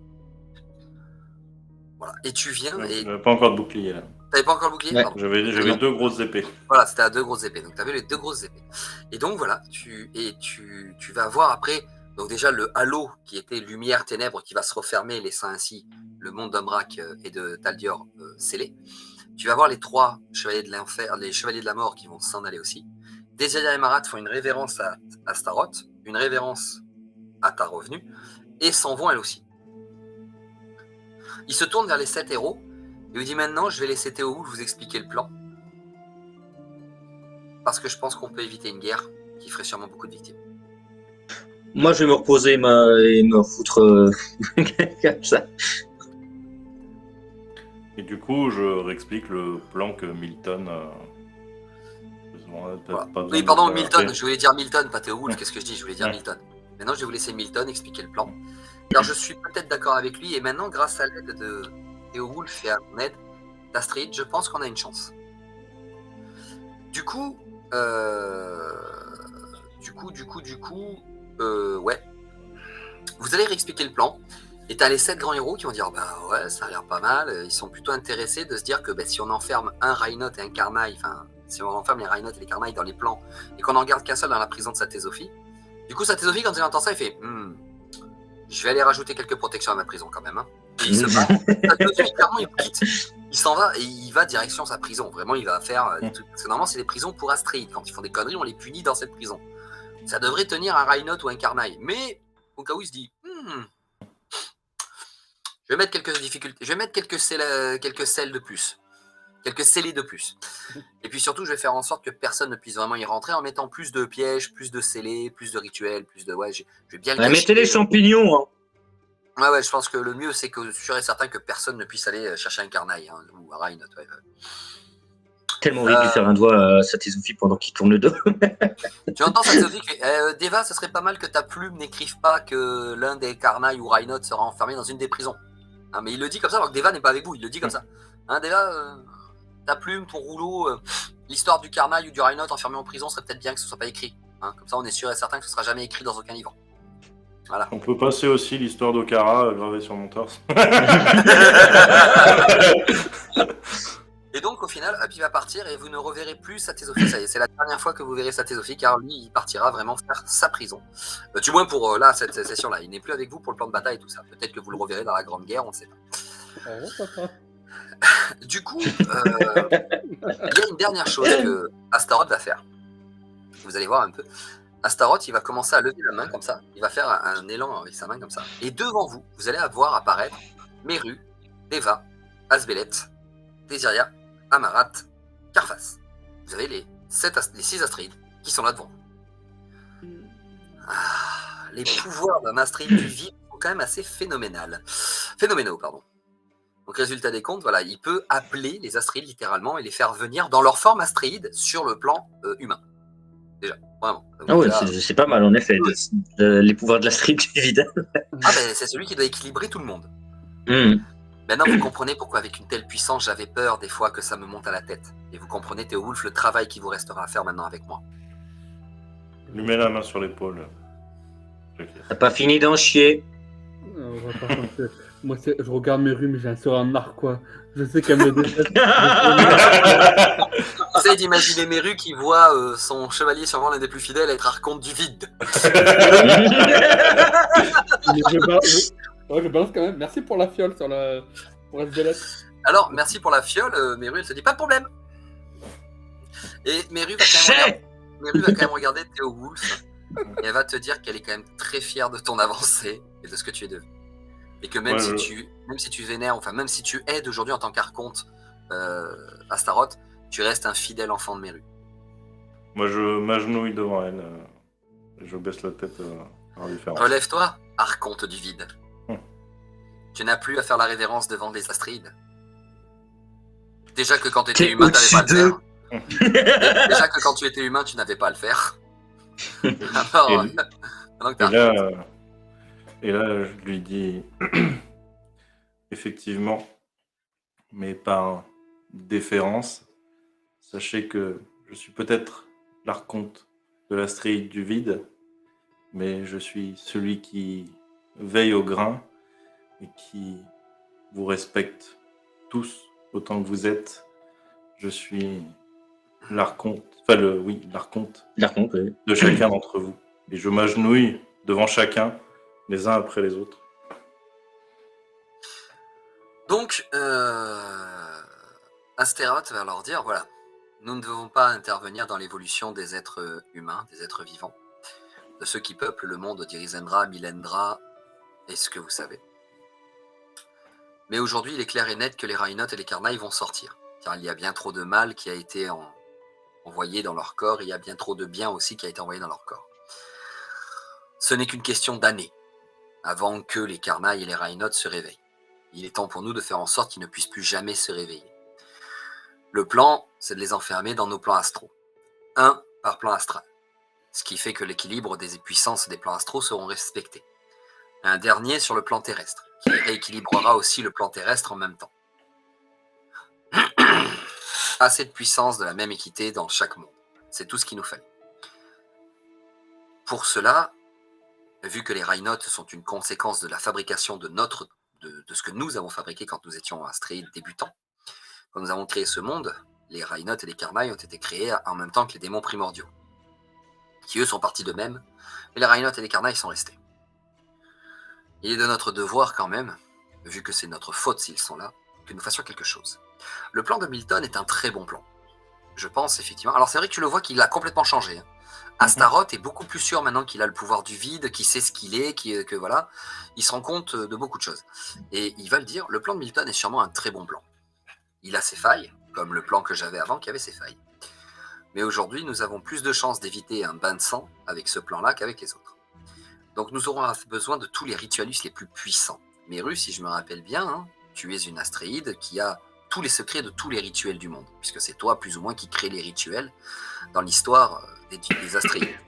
Voilà. Et tu viens et...
J'avais pas encore de bouclier là.
T'avais pas encore le bouclier?
Ouais.
Pardon.
J'avais 2 grosses épées.
Voilà, c'était à 2 grosses épées. Donc, tu avais les 2 grosses épées. Et donc, voilà, tu vas voir après, donc déjà le halo qui était lumière, ténèbres, qui va se refermer, laissant ainsi le monde d'Umbrak et de Taldior scellé. Tu vas voir les 3 chevaliers de l'enfer, les chevaliers de la mort qui vont s'en aller aussi. Desiria et Marat font une révérence à Astaroth, une révérence à ta revenue, et s'en vont elles aussi. Ils se tournent vers les 7 héros. Il lui dit maintenant, je vais laisser Théoulf vous expliquer le plan. Parce que je pense qu'on peut éviter une guerre qui ferait sûrement beaucoup de victimes.
Moi, je vais me reposer et me foutre comme ça.
Et du coup, je réexplique le plan que Milton.
Voilà. Oui, pardon, Milton. Je voulais dire Milton, pas Théoulf. Qu'est-ce que je dis? Je voulais dire Milton. Maintenant, je vais vous laisser Milton expliquer le plan. Car je suis peut-être d'accord avec lui. Et maintenant, grâce à l'aide de Théoulf et à mon aide d'Astrid, je pense qu'on a une chance. Du coup, ouais. Vous allez réexpliquer le plan. Et t'as les 7 grands héros qui vont dire bah ouais, ça a l'air pas mal. Ils sont plutôt intéressés de se dire que si on enferme un Rhinoth et un Karmaï, enfin, si on enferme les Rhinoth et les Karmaï dans les plans et qu'on en garde qu'un seul dans la prison de Satésophie, du coup, Satésophie, quand il entend ça, il fait je vais aller rajouter quelques protections à ma prison quand même. Hein. Et il se bat. Satésophie, clairement, il quitte. Il s'en va et il va direction sa prison. Vraiment, il va faire des trucs. Parce que normalement, c'est des prisons pour Astrid. Quand ils font des conneries, on les punit dans cette prison. Ça devrait tenir un Rhinoth ou un Karmaï. Mais au cas où il se dit je vais mettre quelques difficultés, je vais mettre quelques selles de plus, quelques scellés de plus. Et puis surtout, je vais faire en sorte que personne ne puisse vraiment y rentrer en mettant plus de pièges, plus de scellés, plus de rituels, plus de... Ouais, je vais bien le cacher.
Mettez les champignons. Hein.
Ouais, je pense que le mieux, c'est que je serais certain que personne ne puisse aller chercher un Karnaï ou un Rhinoth. Ouais.
Tellement envie de lui faire un doigt à Satésophie pendant qu'il tourne le dos.
Tu entends Satésophie qui fait Deva, ce serait pas mal que ta plume n'écrive pas que l'un des Karnaï ou Rhinoth sera enfermé dans une des prisons. Hein, mais il le dit comme ça alors que Deva n'est pas avec vous, il le dit comme ça. Hein, Deva, ta plume, ton rouleau, l'histoire du Karnaï ou du Rhinoth enfermé en prison serait peut-être bien que ce soit pas écrit. Hein, comme ça, on est sûr et certain que ce sera jamais écrit dans aucun livre. Voilà.
On peut passer aussi l'histoire d'Okara gravée sur mon torse.
Et donc, au final, il va partir et vous ne reverrez plus Satésophie. Ça y est, c'est la dernière fois que vous verrez Satésophie, car lui, il partira vraiment faire sa prison. Du moins pour cette session-là. Il n'est plus avec vous pour le plan de bataille et tout ça. Peut-être que vous le reverrez dans la Grande Guerre, on ne sait pas. Du coup, il y a une dernière chose que Astaroth va faire. Vous allez voir un peu. Astaroth, il va commencer à lever la main comme ça. Il va faire un élan avec sa main comme ça. Et devant vous, vous allez voir apparaître Meru, Deva, Asbelet, Desiria, Amarat, Karfas. Vous avez les 6 Astrides qui sont là devant vous. Les pouvoirs d'un Astride du vide sont quand même assez phénoménaux, pardon. Donc résultat des comptes, voilà, il peut appeler les Astrides littéralement et les faire venir dans leur forme Astride sur le plan humain. déjà. Vraiment. Donc,
Ah ouais,
déjà,
c'est pas mal en effet.
oui.
Les pouvoirs de la street du vide.
C'est celui qui doit équilibrer tout le monde.
Hmm.
Maintenant, vous comprenez pourquoi, avec une telle puissance, j'avais peur des fois que ça me monte à la tête. Et vous comprenez, Théo Wolf, le travail qui vous restera à faire maintenant avec moi.
Lui mets la main sur l'épaule. J'acquiesce.
T'as pas fini d'en chier.
On va pas penser. Moi, je regarde mes rues, mais j'ai un sort en arc, quoi. Je sais qu'elle me déteste.
Essaye d'imaginer Meru qui voit son chevalier, sûrement l'un des plus fidèles, être archonte du vide.
Mais je balance quand même. Merci pour la fiole pour Asbelette.
Alors, merci pour la fiole, Meru, elle se dit pas de problème. Et Meru va quand même regarder Théo Wolf et elle va te dire qu'elle est quand même très fière de ton avancée et de ce que tu es devenu. Et que même, si tu vénères, enfin même si tu aides aujourd'hui en tant qu'archonte Astaroth, tu restes un fidèle enfant de Meru.
Moi, je m'agenouille devant elle. Je baisse la tête en lui faire.
Relève-toi, archonte du vide. Tu n'as plus à faire la révérence devant les Astrides. Déjà que quand tu étais humain, tu n'avais pas à le faire. Déjà que quand tu étais humain, tu n'avais pas à le faire. Alors, maintenant que t'es archonte.
Et là, je lui dis effectivement, mais par déférence, sachez que je suis peut-être l'archonte de l'astréide du vide, mais je suis celui qui veille au grain et qui vous respecte tous autant que vous êtes. Je suis l'archonte, l'archonte
oui.
de chacun d'entre vous. Et je m'agenouille devant chacun, les uns après les autres.
Donc, Astéroth va leur dire, voilà, nous ne devons pas intervenir dans l'évolution des êtres humains, des êtres vivants, de ceux qui peuplent le monde d'Irizendra, Milendra, et ce que vous savez. Mais aujourd'hui, il est clair et net que les Rhinotes et les Karnaï vont sortir, car il y a bien trop de mal qui a été envoyé dans leur corps, et il y a bien trop de bien aussi qui a été envoyé dans leur corps. Ce n'est qu'une question d'années, avant que les Karnaï et les Rhinotes se réveillent. Il est temps pour nous de faire en sorte qu'ils ne puissent plus jamais se réveiller. Le plan, c'est de les enfermer dans nos plans astraux. Un par plan astral. Ce qui fait que l'équilibre des puissances des plans astraux seront respectés. Un dernier sur le plan terrestre, qui rééquilibrera aussi le plan terrestre en même temps. Assez de puissance, de la même équité dans chaque monde. C'est tout ce qu'il nous fallait. Pour cela, vu que les Rhinotes sont une conséquence de la fabrication de ce que nous avons fabriqué quand nous étions astréides débutants, quand nous avons créé ce monde, les Rhinotes et les Karnaï ont été créés en même temps que les démons primordiaux, qui eux sont partis d'eux-mêmes, mais les Rhinotes et les Karnaï sont restés. Il est de notre devoir quand même, vu que c'est notre faute s'ils sont là, que nous fassions quelque chose. Le plan de Milton est un très bon plan. Je pense effectivement. Alors c'est vrai que tu le vois qu'il a complètement changé. Astaroth est beaucoup plus sûr maintenant qu'il a le pouvoir du vide, qu'il sait ce qu'il est, que voilà, il se rend compte de beaucoup de choses. Et il va le dire, le plan de Milton est sûrement un très bon plan. Il a ses failles, comme le plan que j'avais avant qui avait ses failles. Mais aujourd'hui, nous avons plus de chances d'éviter un bain de sang avec ce plan-là qu'avec les autres. Donc nous aurons besoin de tous les ritualus les plus puissants. Meru, si je me rappelle bien, hein, tu es une astréide qui a tous les secrets de tous les rituels du monde, puisque c'est toi plus ou moins qui crée les rituels dans l'histoire des astréides.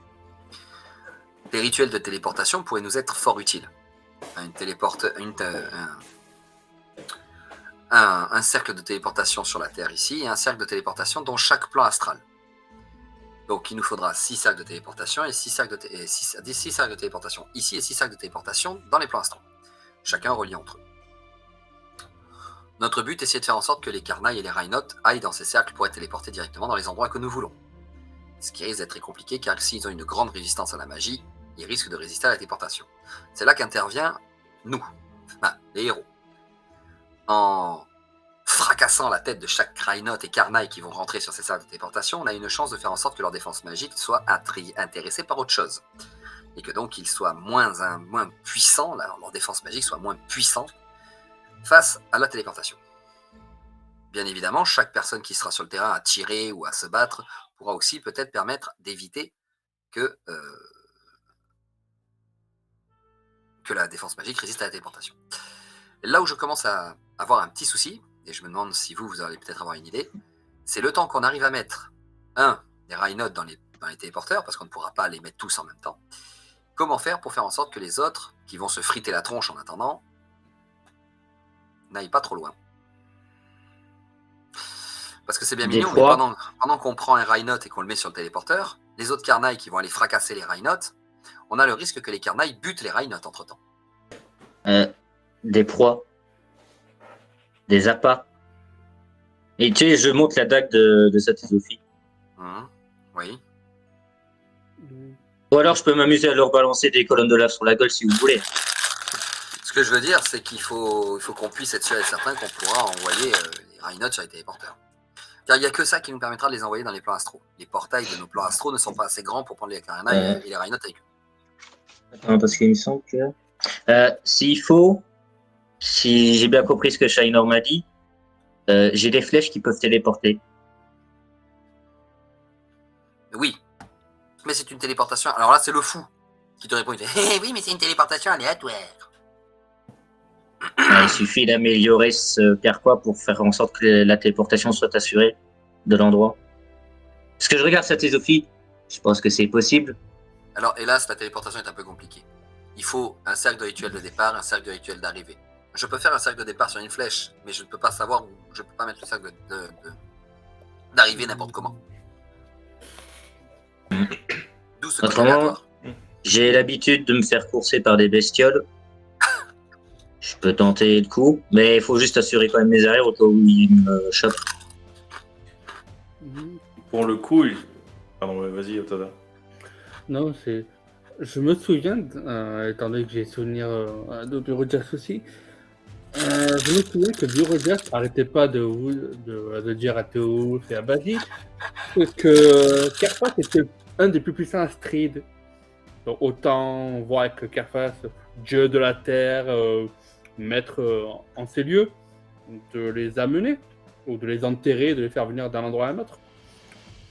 Les rituels de téléportation pourraient nous être fort utiles. Un cercle de téléportation sur la Terre ici et un cercle de téléportation dans chaque plan astral. Donc il nous faudra 6 cercles de téléportation et 6 cercles de téléportation ici et 6 cercles de téléportation dans les plans astraux. Chacun relié entre eux. Notre but est d'essayer de faire en sorte que les Karnaï et les Rhinotes aillent dans ces cercles pour être téléportés directement dans les endroits que nous voulons. Ce qui risque d'être très compliqué car s'ils ont une grande résistance à la magie, ils risquent de résister à la téléportation. C'est là qu'intervient nous, les héros. En fracassant la tête de chaque Rhinote et Karnaï qui vont rentrer sur ces cercles de téléportation, on a une chance de faire en sorte que leur défense magique soit intéressée par autre chose. Et que donc ils soient moins puissants, leur défense magique soit moins puissante face à la téléportation. Bien évidemment, chaque personne qui sera sur le terrain à tirer ou à se battre pourra aussi peut-être permettre d'éviter que la défense magique résiste à la téléportation. Là où je commence à avoir un petit souci, et je me demande si vous allez peut-être avoir une idée, c'est le temps qu'on arrive à mettre des Rhinotes dans les dans les téléporteurs, parce qu'on ne pourra pas les mettre tous en même temps. Comment faire pour faire en sorte que les autres, qui vont se friter la tronche en attendant, n'aillent pas trop loin? Parce que c'est bien
Des
mignon, mais
proies.
pendant qu'on prend un Rhinote et qu'on le met sur le téléporteur, les autres Carnailles qui vont aller fracasser les Rhinotes, on a le risque que les Carnailles butent les Rhinotes entre-temps.
Des proies. Des appâts. Et tu sais, je monte la dague de Satisophie.
Oui.
Ou alors je peux m'amuser à leur balancer des colonnes de lave sur la gueule si vous voulez.
Ce que je veux dire, c'est qu'il faut qu'on puisse être sûr et certain qu'on pourra envoyer les Rhinotes sur les téléporteurs. Car il n'y a que ça qui nous permettra de les envoyer dans les plans astro. Les portails de nos plans astro ne sont pas assez grands pour prendre les Carnailles et les Rhinotes avec eux.
Attends, parce qu'il me semble que... s'il faut, si j'ai bien compris ce que Shainor m'a dit, j'ai des flèches qui peuvent téléporter.
Oui, mais c'est une téléportation. Alors là, c'est le fou qui te répond. Il fait, oui, mais c'est une téléportation aléatoire.
Il suffit d'améliorer ce carquois pour faire en sorte que la téléportation soit assurée de l'endroit. Parce que je regarde Satisophie, je pense que c'est possible.
Alors, hélas, la téléportation est un peu compliquée. Il faut un cercle de rituel de départ, un cercle de rituel d'arrivée. Je peux faire un cercle de départ sur une flèche, mais je ne peux pas savoir où. Je ne peux pas mettre le cercle d'arrivée n'importe comment. D'où ce côté
Autrement,
aléatoire.
j'ai l'habitude de me faire courser par des bestioles. Je peux tenter le coup, mais il faut juste assurer quand même mes arrières au cas où ils me chopent.
Pour le coup, pardon, ouais, vas-y, Otada.
Non, je me souviens, étant donné que j'ai souvenir de Bureaujas aussi, je me souviens que Bureaujas n'arrêtait pas de dire à Théo et à Basi que Carface était un des plus puissants Astrides. Donc autant voir que Carface, dieu de la terre, maître en ces lieux, de les amener, ou de les enterrer, de les faire venir d'un endroit à un autre.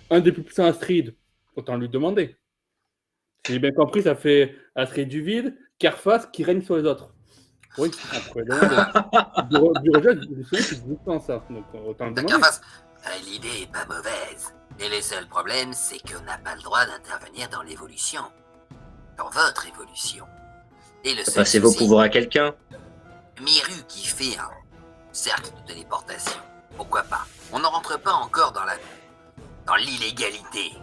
Un des plus puissants Astrides, autant lui demander. Si j'ai bien compris, ça fait Astrid du vide, Carface qui règne sur les autres. Oui, après, Bureaujas, je me souviens qu'il disait tant ça, donc autant le demander.
Carface, l'idée est pas mauvaise. Mais le seul problème, c'est qu'on n'a pas le droit d'intervenir dans l'évolution. Dans votre évolution. Et le seul
Passez vos pouvoirs à quelqu'un.
Miru qui fait un cercle de téléportation. Pourquoi pas? On ne rentre pas encore dans l'illégalité.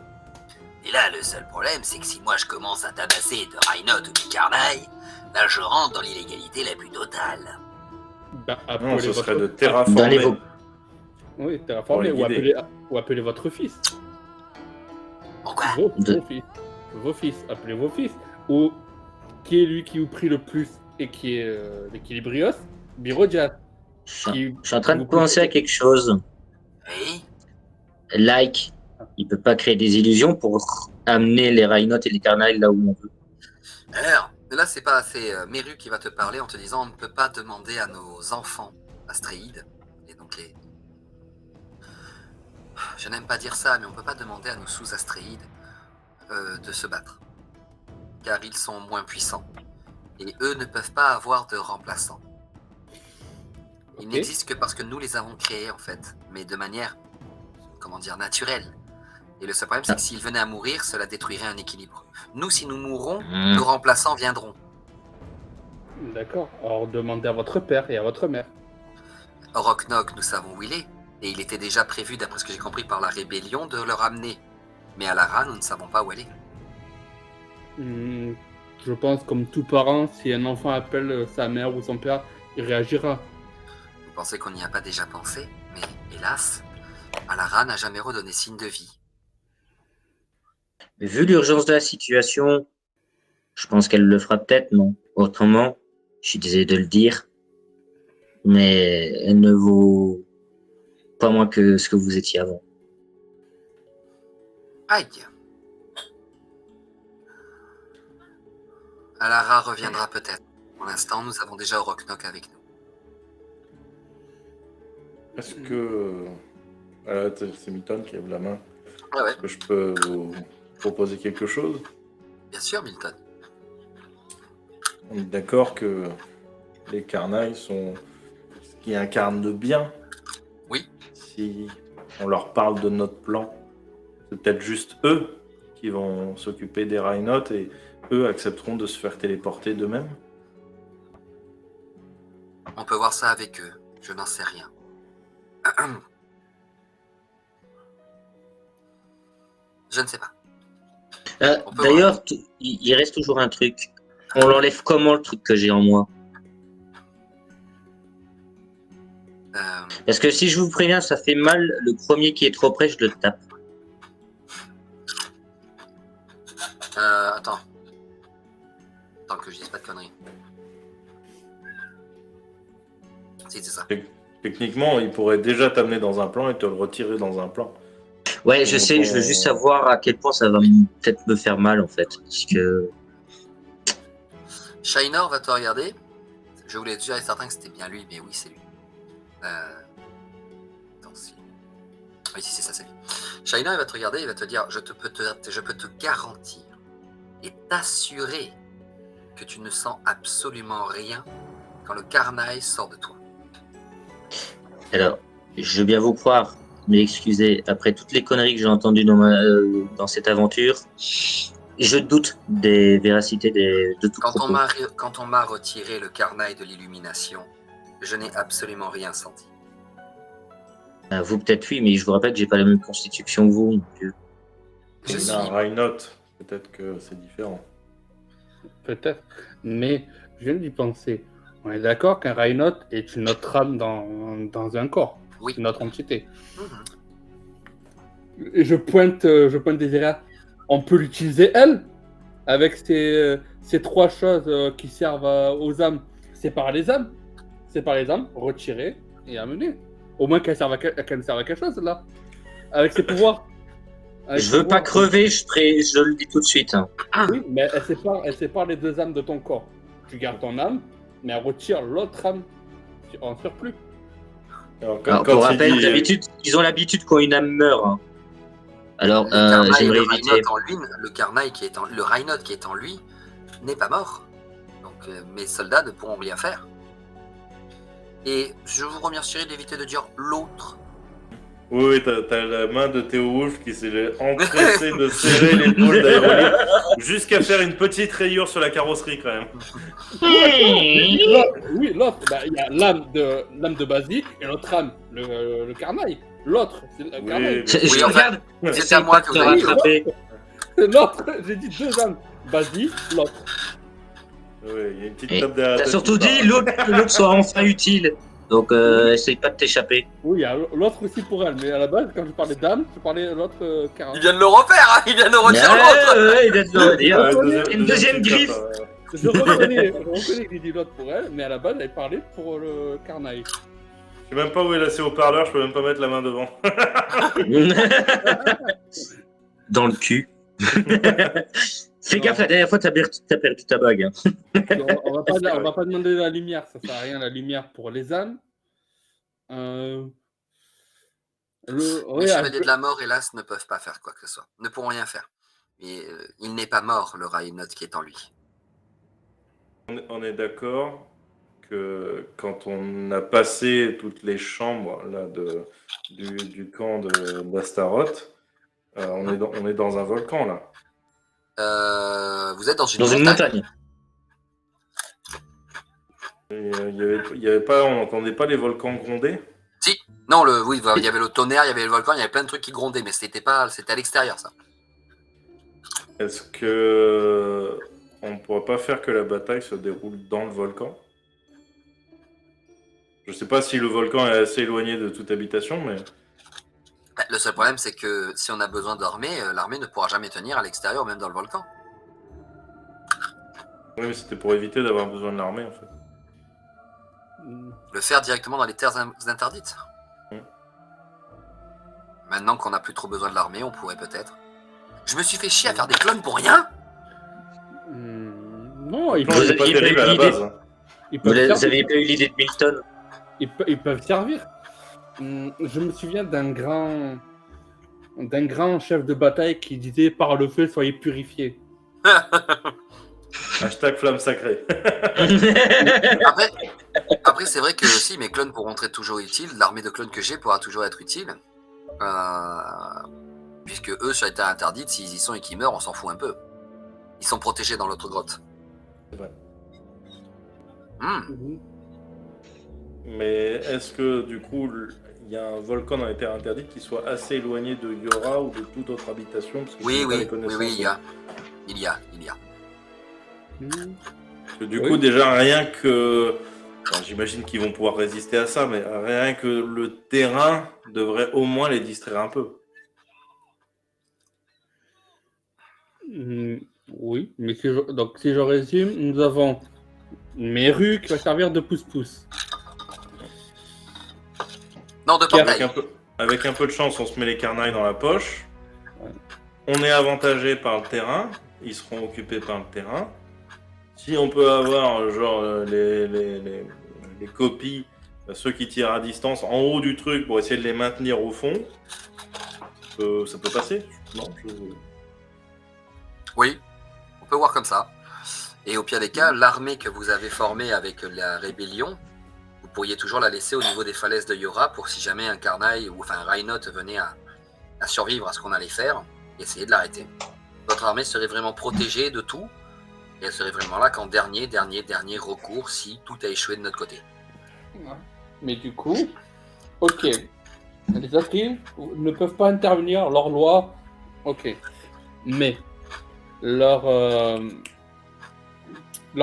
Et là, le seul problème, c'est que si moi je commence à tabasser de Rhinote ou de Carnaille, là je rentre dans l'illégalité la plus totale.
Ben,
Non, ce serait de
Dans
terraformer.
les vos-
Oui, terraformer,
Pour les guider.
ou appeler votre fils.
Pourquoi?
De-
Vos fils, appelez vos fils. Ou qui est lui qui vous prie le plus et qui est l'équilibrios? Bureaujas.
Je suis en train de penser à quelque chose.
Oui.
Like, il peut pas créer des illusions pour amener les Rhinotes et les Carnailles là où on veut.
Alors, là c'est Meru qui va te parler en te disant on ne peut pas demander à nos enfants astréides, et donc je n'aime pas dire ça, mais on ne peut pas demander à nos sous-astréides de se battre. Car ils sont moins puissants. Et eux ne peuvent pas avoir de remplaçants. Ils n'existent que parce que nous les avons créés en fait, mais de manière, naturelle. Et le seul problème, c'est que s'ils venaient à mourir, cela détruirait un équilibre. Nous, si nous mourrons, nos remplaçants viendront.
D'accord. Alors demandez à votre père et à votre mère.
Oroknog, nous savons où il est. Et il était déjà prévu, d'après ce que j'ai compris, par la rébellion, de le ramener. Mais à Lara, nous ne savons pas où elle est.
Je pense, comme tout parent, si un enfant appelle sa mère ou son père, il réagira.
Vous pensez qu'on n'y a pas déjà pensé? Mais hélas, Alara n'a jamais redonné signe de vie.
Vu l'urgence de la situation, je pense qu'elle le fera peut-être, non. Autrement, je suis désolé de le dire, mais elle ne vaut pas moins que ce que vous étiez avant.
Aïe! Alara reviendra peut-être. Pour l'instant, nous avons déjà Oroknog avec nous.
Est-ce que... c'est Milton qui lève la main.
Ouais.
Est-ce que je peux vous proposer quelque chose?
Bien sûr, Milton.
On est d'accord que les Carnailles sont ce qui incarne le bien.
Oui.
Si on leur parle de notre plan, c'est peut-être juste eux qui vont s'occuper des Rhinots et eux accepteront de se faire téléporter d'eux-mêmes.
On peut voir ça avec eux. Je n'en sais rien. Je ne sais pas. On peut
D'ailleurs, il reste toujours un truc. On l'enlève comment le truc que j'ai en moi? Parce que si je vous préviens, ça fait mal. Le premier qui est trop près, je le tape.
Attends. Attends que je dise pas de conneries. Si, c'est ça.
Techniquement, il pourrait déjà t'amener dans un plan et te le retirer dans un plan.
Ouais, je sais. Je veux juste savoir à quel point ça va peut-être me faire mal en fait. Parce que
Shainor va te regarder. Je voulais être sûr et certain que c'était bien lui, mais oui, c'est lui. Attends, si. Oui, si, c'est ça, c'est lui. Shainor, il va te regarder, il va te dire je peux te garantir et t'assurer que tu ne sens absolument rien quand le carnail sort de toi.
alors, je veux bien vous croire, mais excusez, après toutes les conneries que j'ai entendues dans cette aventure, je doute des véracités de tout propos.
Quand on m'a retiré le carnail de l'illumination, je n'ai absolument rien senti.
Vous peut-être oui, mais je vous rappelle que j'ai pas la même constitution que vous. Mon Dieu.
Je suis...
Un Rhino, peut-être que c'est différent.
Peut-être. Mais je viens d'y penser. On est d'accord qu'un Rhino est une autre âme dans un corps.
Oui.
Une autre entité.
Mhm.
Et je pointe Désiréa. On peut l'utiliser, elle, avec ces trois choses qui servent aux âmes. Séparer les âmes. Retirer et amener. Au moins qu'elle serve à quelque chose, là. Avec ses pouvoirs.
Je veux pas crever, je le dis tout de suite. Hein.
Oui, mais elle sépare les deux âmes de ton corps. Tu gardes ton âme, mais elle retire l'autre âme en surplus.
Alors,
Alors, pour rappel, d'habitude, ils ont l'habitude quand une âme meurt. Hein. Alors, j'aimerais éviter.
Le carnail qui est en le Rhino qui est en lui n'est pas mort. Donc mes soldats ne pourront rien faire. Et je vous remercierai d'éviter de dire l'autre.
Oui, t'as la main de Théo Wolf qui s'est empressé de serrer l'épaule d'Aéroline jusqu'à faire une petite rayure sur la carrosserie quand même.
Oui, l'autre, il y a l'âme de Basie et l'autre âme, le carnail. L'autre, c'est le carnail.
Oui,
Regarde,
c'est à moi que vous avez dit.
rattraper.
L'autre, j'ai dit deux âmes. Basie, l'autre.
Oui, il y a une petite tape derrière la
T'as
tête
surtout
qui
dit
part.
que l'autre soit enfin utile. Donc, essaye pas de t'échapper.
Oui, il y a l'autre aussi pour elle, mais à la base, quand je parlais d'âme, je parlais de l'autre carnail.
Il vient de le refaire, hein, il vient de retirer l'autre.
Ouais, il vient de le redire.
Ouais,
Une deuxième
petite
griffe.
tape,
Je reconnais que j'ai dit l'autre pour elle, mais à la base, elle parlait pour le carnail.
Je sais même pas où est la haut-parleur, je peux même pas mettre la main devant.
Dans le cul. Fais gaffe, la dernière fois, t'as perdu ta bague. Hein.
On va pas demander la lumière, ça sert à rien la lumière pour les âmes.
Les chevaliers de la mort, hélas, ne peuvent pas faire quoi que ce soit. Ne pourront rien faire. Et il n'est pas mort, le Rhino qui est en lui.
On est d'accord que quand on a passé toutes les chambres là, du camp d'Astaroth, on est dans un volcan là.
Vous êtes dans une
Dans une montagne.
Il y avait pas, on n'entendait pas les volcans gronder.
Non, oui, il y avait le tonnerre, il y avait le volcan, il y avait plein de trucs qui grondaient, mais c'était à l'extérieur, ça.
Est-ce que on pourrait pas faire que la bataille se déroule dans le volcan? Je sais pas si le volcan est assez éloigné de toute habitation, mais
Le seul problème, c'est que si on a besoin d'armée, l'armée ne pourra jamais tenir à l'extérieur, même dans le volcan.
oui, mais c'était pour éviter d'avoir besoin de l'armée en fait.
Le faire directement dans les terres interdites. Maintenant qu'on n'a plus trop besoin de l'armée, on pourrait peut-être. Je me suis fait chier à faire des clones pour rien.
Non, ils
Non, c'est
Vous
pas
aviez
terrible
pas
à
eu
la
l'idée.
base. Hein.
Vous aviez pas eu l'idée de Milton?
Ils peuvent servir. Je me souviens d'un grand chef de bataille qui disait par le feu soyez purifiés.
Hashtag flamme sacrée.
Après c'est vrai que si mes clones pourront être toujours utiles, l'armée de clones que j'ai pourra toujours être utile. Puisque eux, sur les terres interdites, s'ils y sont et qu'ils meurent, on s'en fout un peu. Ils sont protégés dans l'autre grotte.
C'est vrai.
Hmm.
Mais est-ce que du coup, il y a un volcan dans les terres interdites qui soit assez éloigné de Yora ou de toute autre habitation parce que je
Oui,
n'ai pas les
oui,
connaissances.
il y a. Il y a.
Parce que du
Oui.
coup, déjà, rien que. Enfin, j'imagine qu'ils vont pouvoir résister à ça, mais rien que le terrain devrait au moins les distraire un peu.
Oui, mais donc si je résume, nous avons Meru qui va servir de pouce-pouce.
Non, de
Qui a-
portail.
Avec un peu de chance, on se met les carnailles dans la poche.
Ouais.
On est avantagé par le terrain. Ils seront occupés par le terrain. Si on peut avoir genre les copies, ceux qui tirent à distance en haut du truc pour essayer de les maintenir au fond, ça peut passer. Non,
Oui, on peut voir comme ça. Et au pire des cas, l'armée que vous avez formée avec la rébellion, vous pourriez toujours la laisser au niveau des falaises de Yora pour si jamais un Karnai ou enfin un Rhinote venait à survivre à ce qu'on allait faire, et essayer de l'arrêter. Votre armée serait vraiment protégée de tout, et elle serait vraiment là qu'en dernier recours si tout a échoué de notre côté.
Mais du coup, ok. Les Astrides ne peuvent pas intervenir, leur loi, ok. Mais leurs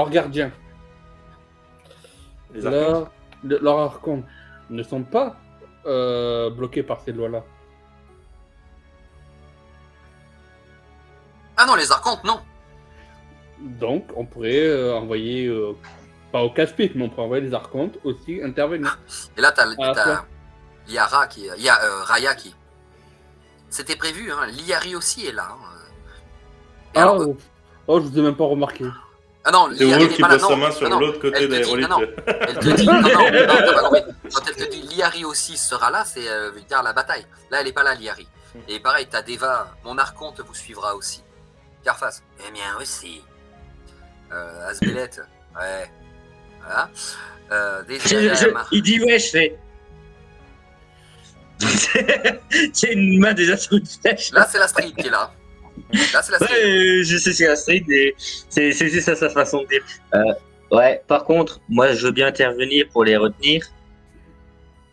gardiens,
les archons.
leurs archons ne sont pas bloqués par ces lois-là.
Ah non, les archontes, non.
Donc, on pourrait envoyer, pas au casse-pipe, mais on pourrait envoyer les archontes aussi intervenir.
Et là, t'as
fois.
Liara qui... Il y a Raya qui... C'était prévu, hein. Liari aussi est là. Hein. Et
Ah,
alors,
oh, je vous ai même pas remarqué.
ah non,
C'est
Liari
Wolf
n'est
qui
pas là.
pose sa main sur
non,
l'autre côté
elle te dit,
d'aérolique.
non, elle te dit, non, t'as pas compris. Quand elle te dit Liari aussi sera là, c'est veut dire la bataille. Là, elle est pas là, Liari. Et pareil, t'as Deva, mon archonte vous suivra aussi. Carface, eh bien aussi. Asbelet, ouais. Voilà.
Il dit ouais, je fais. C'est une main déjà sur une flèche.
Là, c'est la street qui est là. Là, c'est la street.
Ouais, je sais, c'est la street, mais c'est juste à sa façon de dire. Ouais, par contre, moi, je veux bien intervenir pour les retenir.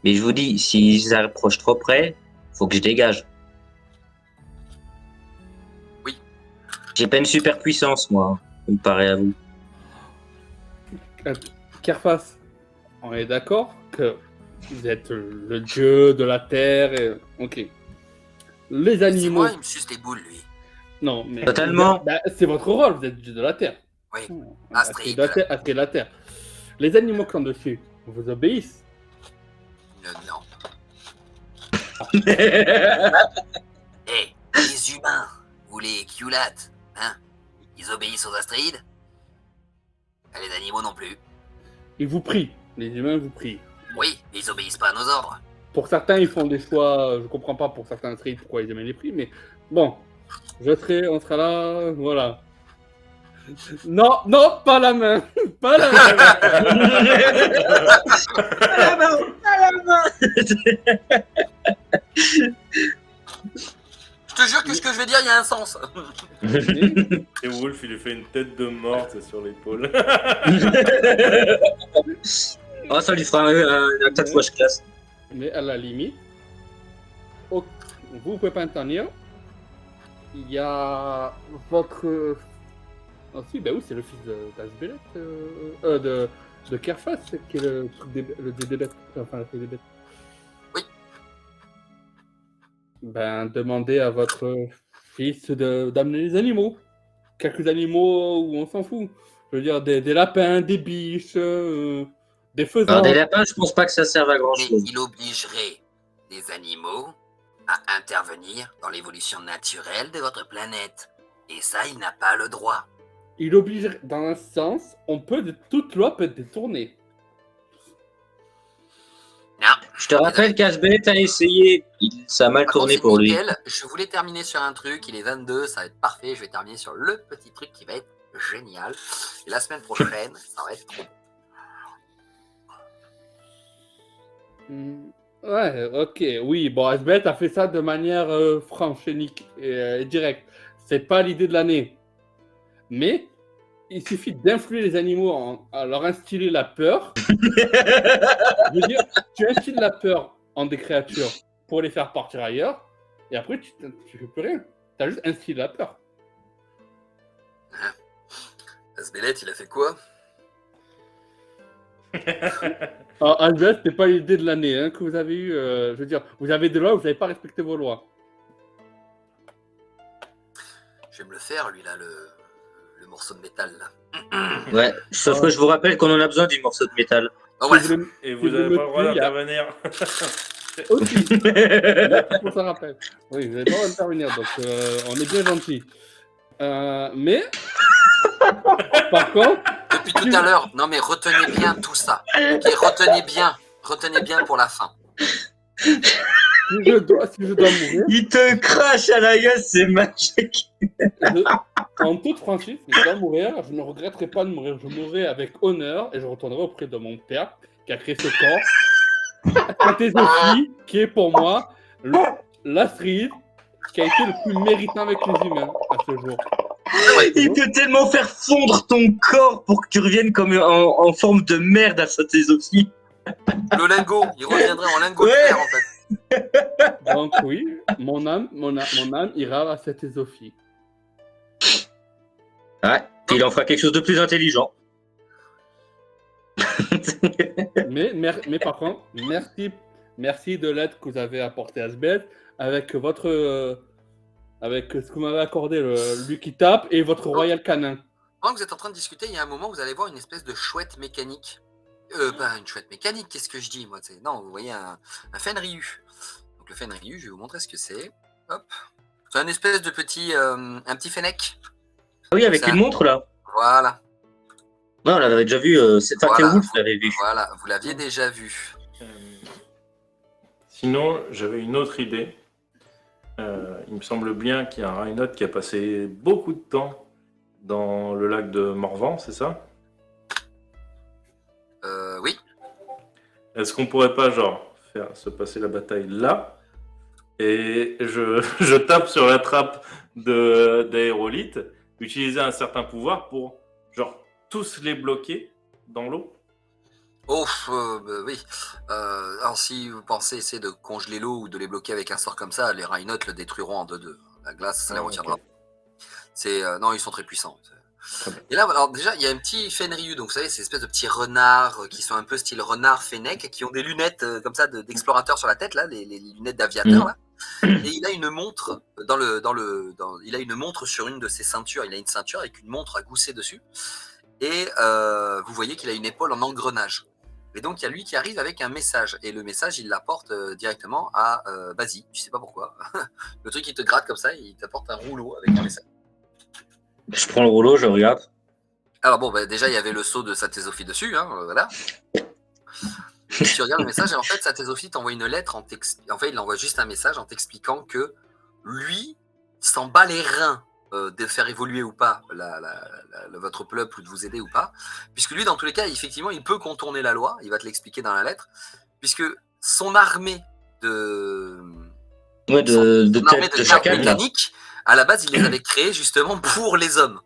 Mais je vous dis, s'ils approchent trop près, faut que je dégage.
Oui.
J'ai pas une super puissance, moi, comparé à vous.
Carface, on est d'accord que vous êtes le dieu de la terre et... Ok. Les animaux...
Dis-moi, il me suce les boules, lui.
Non, mais...
Totalement.
Bah, c'est votre rôle, vous êtes dieu de la terre.
Oui.
Astrid de la terre. Les animaux clan dessus vous obéissent.
Non. Eh, les humains, ou les Qlat, hein, ils obéissent aux Astrides. Les animaux non plus.
Ils vous prient. Les humains vous prient.
Oui, ils obéissent pas à nos ordres.
Pour certains, ils font des choix... Je comprends pas pour certains Astrides pourquoi ils aiment les prix, mais... Bon. On sera là... Voilà. Non, non, pas la main. Pas la main.
Je te jure que ce que je vais dire, il y a un sens.
Et Wolf, il lui fait une tête de morte sur l'épaule.
Oh, ça lui fera un tatouage classe.
Mais à la limite, vous pouvez pas intervenir. Il y a votre... Ah si, bah oui, c'est le fils d'Asbelet, de Kerfas, qui est le truc des bêtes. Enfin, des bêtes.
Oui.
Ben, demandez à votre fils d'amener les animaux. Quelques animaux où on s'en fout. Je veux dire, des lapins, des biches, des faisans.
Alors, des lapins, je pense pas que ça serve à grand
Mais
chose.
il obligerait les animaux à intervenir dans l'évolution naturelle de votre planète. Et ça, il n'a pas le droit.
Il oblige, dans un sens, toute loi peut être détournée.
Non.
Je te rappelle qu'Asbelet a essayé, ça a mal
Par
tourné
contre,
pour
c'est
lui.
nickel. Je voulais terminer sur un truc, il est 22, ça va être parfait. Je vais terminer sur le petit truc qui va être génial. Et la semaine prochaine, ça va être trop bon.
Ouais, ok, oui, bon, Asbeth a fait ça de manière franche et directe. C'est pas l'idée de l'année. Mais il suffit d'influer les animaux à leur instiller la peur. Je veux dire, tu instilles la peur en des créatures pour les faire partir ailleurs, et après, tu fais plus rien. Tu as juste instillé la peur.
Asbelette, il a fait quoi?
Alors, Asbeth, c'est pas l'idée de l'année hein, que vous avez eu. Je veux dire, vous avez des lois, vous n'avez pas respecté vos lois.
Je vais me le faire, lui, là, le morceau de métal, là.
Ouais, sauf que je vous rappelle qu'on en a besoin du morceau de métal.
Oh, bref.
Et
Si
vous
vous
n'avez
me
pas le droit
tuez, il y a-
d'intervenir.
Aussi. Merci pour ça rappel. Oui, vous n'allez pas intervenir, donc on est bien gentil. Mais, par contre,
Depuis tout à l'heure, non mais retenez bien tout ça. Ok, retenez bien pour la fin.
si je dois mourir,
Il te crache à la gueule, c'est magique.
en toute franchise, si je dois mourir, je ne regretterai pas de mourir. Je mourrai avec honneur et je retournerai auprès de mon père qui a créé ce corps. Saint-Sophie, qui est pour moi l'Astrid qui a été le plus méritant avec les humains à ce jour.
Il peut tellement faire fondre ton corps pour que tu reviennes comme en forme de merde à Saint-Sophie.
Le lingot, il reviendrait en lingot de
Ouais.
fer en fait.
Donc oui, mon âme ira à cette Sophie.
Ouais, puis il en fera quelque chose de plus intelligent.
Mais par contre, merci de l'aide que vous avez apportée à Asbeth avec avec ce que vous m'avez accordé, lui qui tape et votre Royal Canin.
Pendant que vous êtes en train de discuter, il y a un moment, vous allez voir une espèce de chouette mécanique. Pas une chouette mécanique, qu'est-ce que je dis moi? Non, vous voyez un Fenryu. Donc le Fenryu, je vais vous montrer ce que c'est. Hop. C'est un espèce de petit, un petit fennec.
Ah oui, avec
Ça.
une montre là.
Voilà.
Non, on l'avait déjà vu, c'est
Voilà.
Wolf l'avait vu.
Voilà, vous l'aviez déjà vu.
Sinon, j'avais une autre idée. Il me semble bien qu'il y a un Rhinote qui a passé beaucoup de temps dans le lac de Morvan, c'est ça?
Oui.
Est-ce qu'on pourrait pas, genre, faire se passer la bataille là et je tape sur la trappe d'Aérolite, utiliser un certain pouvoir pour, genre, tous les bloquer dans l'eau?
Oh, oui. Alors si vous pensez essayer de congeler l'eau ou de les bloquer avec un sort comme ça, les Rhinotes le détruiront en 2-2. La glace, ça les retiendra.
Ok.
Non, ils sont très puissants.
Très bien.
Et là, alors déjà, il y a un petit Fenryu, donc vous savez, ces espèces de petits renards qui sont un peu style renard fennec, qui ont des lunettes comme ça d'explorateur sur la tête, là, les lunettes d'aviateur, là. Et il a une montre il a une montre sur une de ses ceintures. Il a une ceinture avec une montre à gousset dessus. Et vous voyez qu'il a une épaule en engrenage. Et donc, il y a lui qui arrive avec un message. Et le message, il l'apporte directement à Basie. Je sais pas pourquoi. Le truc, il te gratte comme ça, il t'apporte un rouleau avec un message.
Je prends le rouleau, je regarde.
Alors bon, déjà, il y avait le sceau de Satésophie dessus, hein, voilà. Et tu regardes le message, et en fait, Satésophie t'envoie une lettre, en fait, il envoie juste un message en t'expliquant que lui s'en bat les reins de faire évoluer ou pas votre peuple ou de vous aider ou pas, puisque lui, dans tous les cas, effectivement, il peut contourner la loi, il va te l'expliquer dans la lettre, puisque son armée de
garde
gardes mécaniques, à la base, il les avait créés justement pour les hommes.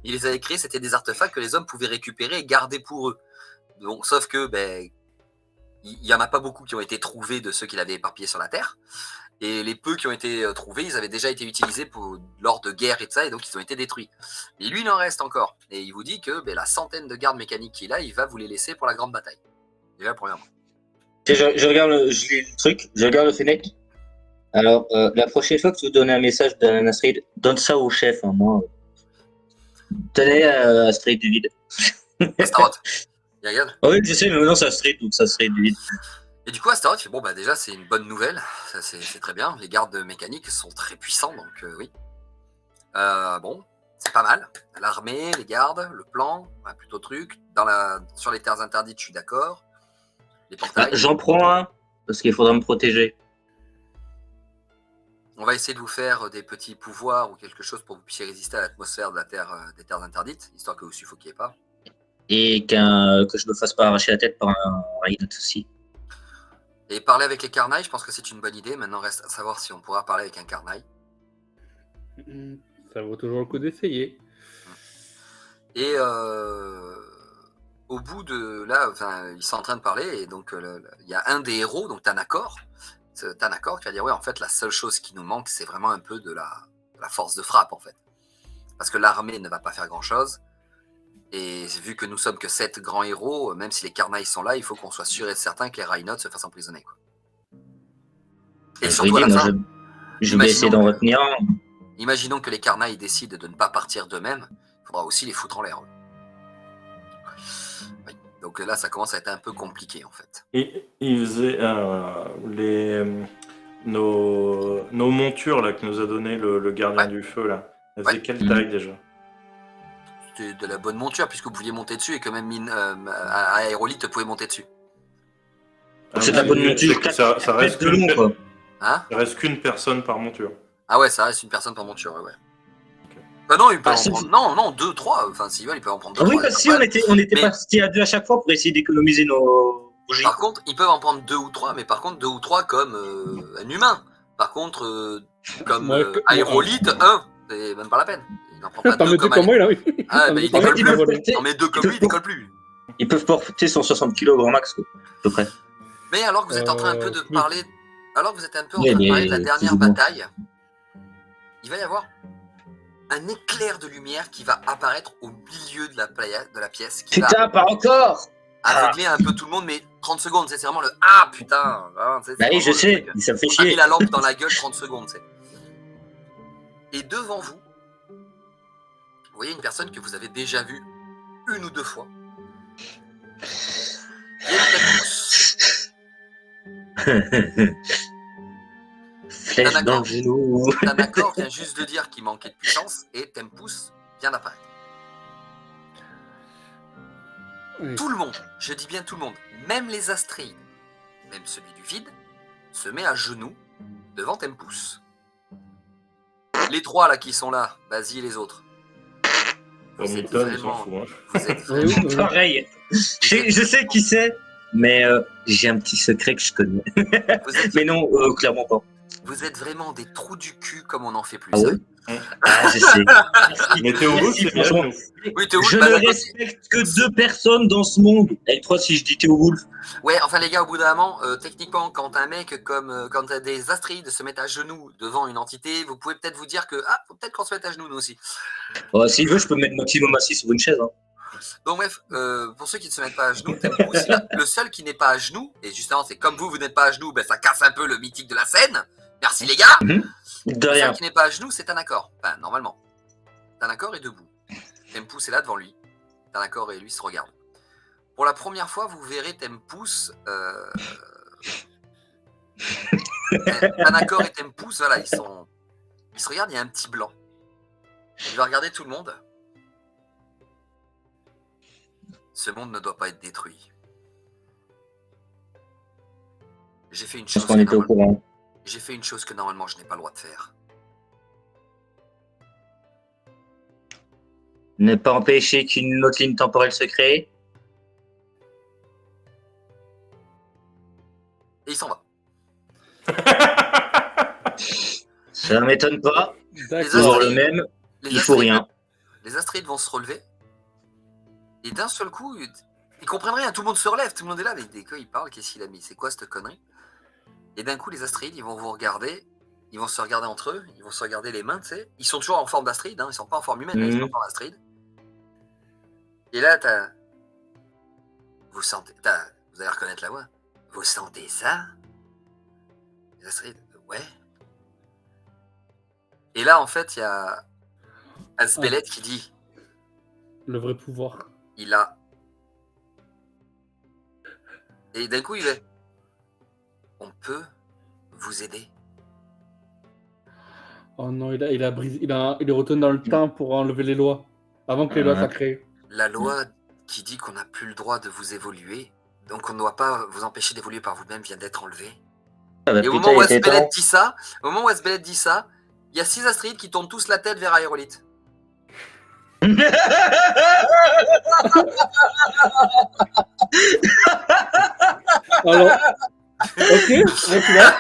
Il les avait créés, c'était des artefacts que les hommes pouvaient récupérer et garder pour eux. Donc, sauf que, il n'y en a pas beaucoup qui ont été trouvés de ceux qu'il avait éparpillés sur la Terre. Et les peu qui ont été trouvés, ils avaient déjà été utilisés lors de guerres et de ça, et donc ils ont été détruits. Mais lui, il en reste encore. Et il vous dit que la centaine de gardes mécaniques qu'il a, il va vous les laisser pour la grande bataille. Déjà, premièrement.
Je regarde je lis le truc, je regarde le Fennec. Alors, la prochaine fois que tu donnes un message d'un Astrid, donne ça au chef, hein, moi. Tenez, Astrid du vide.
Astaroth, il regarde.
Ah oui, je sais, mais maintenant c'est Astrid, donc ça Astrid du vide.
Et du coup, Astaroth, il fait, bon, déjà, c'est une bonne nouvelle. Ça, c'est très bien. Les gardes mécaniques sont très puissants, donc oui. Bon, c'est pas mal. L'armée, les gardes, le plan, plutôt truc. Sur les terres interdites, je suis d'accord. Les portails.
J'en prends un, parce qu'il faudra me protéger.
On va essayer de vous faire des petits pouvoirs ou quelque chose pour que vous puissiez résister à l'atmosphère des terres interdites, histoire que vous suffoquiez pas.
Et que je me fasse pas arracher la tête par un Rhinote aussi.
Et parler avec les Carnailles, je pense que c'est une bonne idée. Maintenant, reste à savoir si on pourra parler avec un Carnaille.
Ça vaut toujours le coup d'essayer.
Et au bout de là, enfin, ils sont en train de parler et donc il y a un des héros, donc Tanakor, qui va dire ouais, en fait, la seule chose qui nous manque, c'est vraiment un peu de la force de frappe en fait, parce que l'armée ne va pas faire grand chose. Et vu que nous sommes que 7 grands héros, même si les Carnailles sont là, il faut qu'on soit sûr et certain que les Rhinots se fassent emprisonner, quoi. Et surtout à la fin,
je vais essayer d'en retenir un.
imaginons que les Carnailles décident de ne pas partir d'eux-mêmes, il faudra aussi les foutre en l'air. Oui. Donc là, ça commence à être un peu compliqué en fait.
Et il faisait nos montures là que nous a donné le gardien du feu là. Elles faisaient quelle taille déjà?
C'était de la bonne monture puisque vous pouviez monter dessus et que même Aérolite pouvait monter dessus.
C'est de la bonne monture.
Ça reste
de long, quoi.
Hein?
Ça reste qu'une personne par monture.
Ah ouais, ça reste une personne par monture, ouais. Bah non, ils peuvent en prendre... Non, 2, 3. Enfin, s'ils veulent, ils peuvent en prendre 2, 3.
Oui, parce que si on était partis à 2 à chaque fois pour essayer d'économiser nos bougies.
Par contre, ils peuvent en prendre 2 ou 3, mais par contre, 2 ou 3 comme un humain. Par contre, comme Aérolite, 1. C'est même pas la peine. Il n'en prend pas 2 comme
moi, là, oui.
Ah, mais il décolle plus. Non, mais 2 comme lui, il décolle plus.
Ils peuvent porter 160 kg grand max, quoi, à peu près.
Mais alors que vous êtes en train un peu de parler... Alors que vous êtes un peu en train de parler de la dernière bataille, il va y avoir un éclair de lumière qui va apparaître au milieu de la pièce. Qui
putain, pas encore!
Aveugler un peu tout le monde, mais 30 secondes, c'est vraiment le « Ah, putain !»
Bah oui, je sais, ça me fait
chier. On a mis
chier.
la lampe dans la gueule 30 secondes, c'est. Et devant vous, vous voyez une personne que vous avez déjà vue 1 ou 2 fois. Il y a une
flèche dans le genou.
Tanakor vient juste de dire qu'il manquait de puissance et Tempus vient d'apparaître.
Oui.
Tout le monde, je dis bien tout le monde, même les Astréides, même celui du vide, se met à genoux devant Tempus. Les 3 là qui sont là, vas-y les autres. Vous êtes vraiment...
Pareil. Je sais qui c'est, mais j'ai un petit secret que je connais. Mais non, clairement pas.
Vous êtes vraiment des trous du cul comme on n'en fait plus.
Ah ouais? Ah, je sais.
Mais Théo, c'est bien.
Oui, Théo,
je ne respecte que 2 personnes dans ce monde. Et 3 si je dis Théo Wolf.
Ouais, enfin les gars, au bout d'un moment, techniquement, quand un mec comme quand des Astréides se mettent à genoux devant une entité, vous pouvez peut-être vous dire que faut peut-être qu'on se mette à genoux nous aussi.
S'il veut, je peux mettre maximum assis sur une chaise. Hein.
Donc bref, pour ceux qui ne se mettent pas à genoux, Tempus, le seul qui n'est pas à genoux, et justement c'est comme vous n'êtes pas à genoux, ben, ça casse un peu le mythique de la scène. Merci les gars.
De
le
rien.
seul qui n'est pas à genoux, c'est Tanakor. Enfin, normalement. Tanakor est debout. Tempus est là devant lui. Tanakor et lui se regardent. Pour la première fois, vous verrez Tempus... Tanakor et Tempus, voilà, ils se regardent, il y a un petit blanc. Il va regarder tout le monde. Ce monde ne doit pas être détruit. J'ai fait une chose.
Parce qu'on était au courant.
J'ai fait une chose que normalement je n'ai pas le droit de faire.
Ne pas empêcher qu'une autre ligne temporelle se crée.
Et il s'en va.
Ça ne m'étonne pas.
Les
Toujours le même. Il faut rien.
Les Astréides vont se relever. Et d'un seul coup, ils comprennent rien. Tout le monde se relève. Tout le monde est là. Mais dès qu'il parle, qu'est-ce qu'il a mis? C'est quoi cette connerie? Et d'un coup, les Astréides, ils vont vous regarder. Ils vont se regarder entre eux. Ils vont se regarder les mains, tu sais. Ils sont toujours en forme d'Astréide. Hein. Ils sont pas en forme humaine, mais ils sont en forme d'Astréide. Et là, vous sentez... Vous allez reconnaître la voix. Vous sentez ça? Les Astréides, ouais. Et là, en fait, il y a Asbelet qui dit...
Le vrai pouvoir.
Il a... Et d'un coup, il est... On peut vous aider.
Oh non, il est retourné dans le temps pour enlever les lois. Avant que les lois soient créées.
La loi qui dit qu'on n'a plus le droit de vous évoluer, donc on ne doit pas vous empêcher d'évoluer par vous-même, vient d'être enlevée. Et au moment où Asbelet dit ça, il y a 6 Astréides qui tournent tous la tête vers Aérolite.
Ok, moi tu l'as.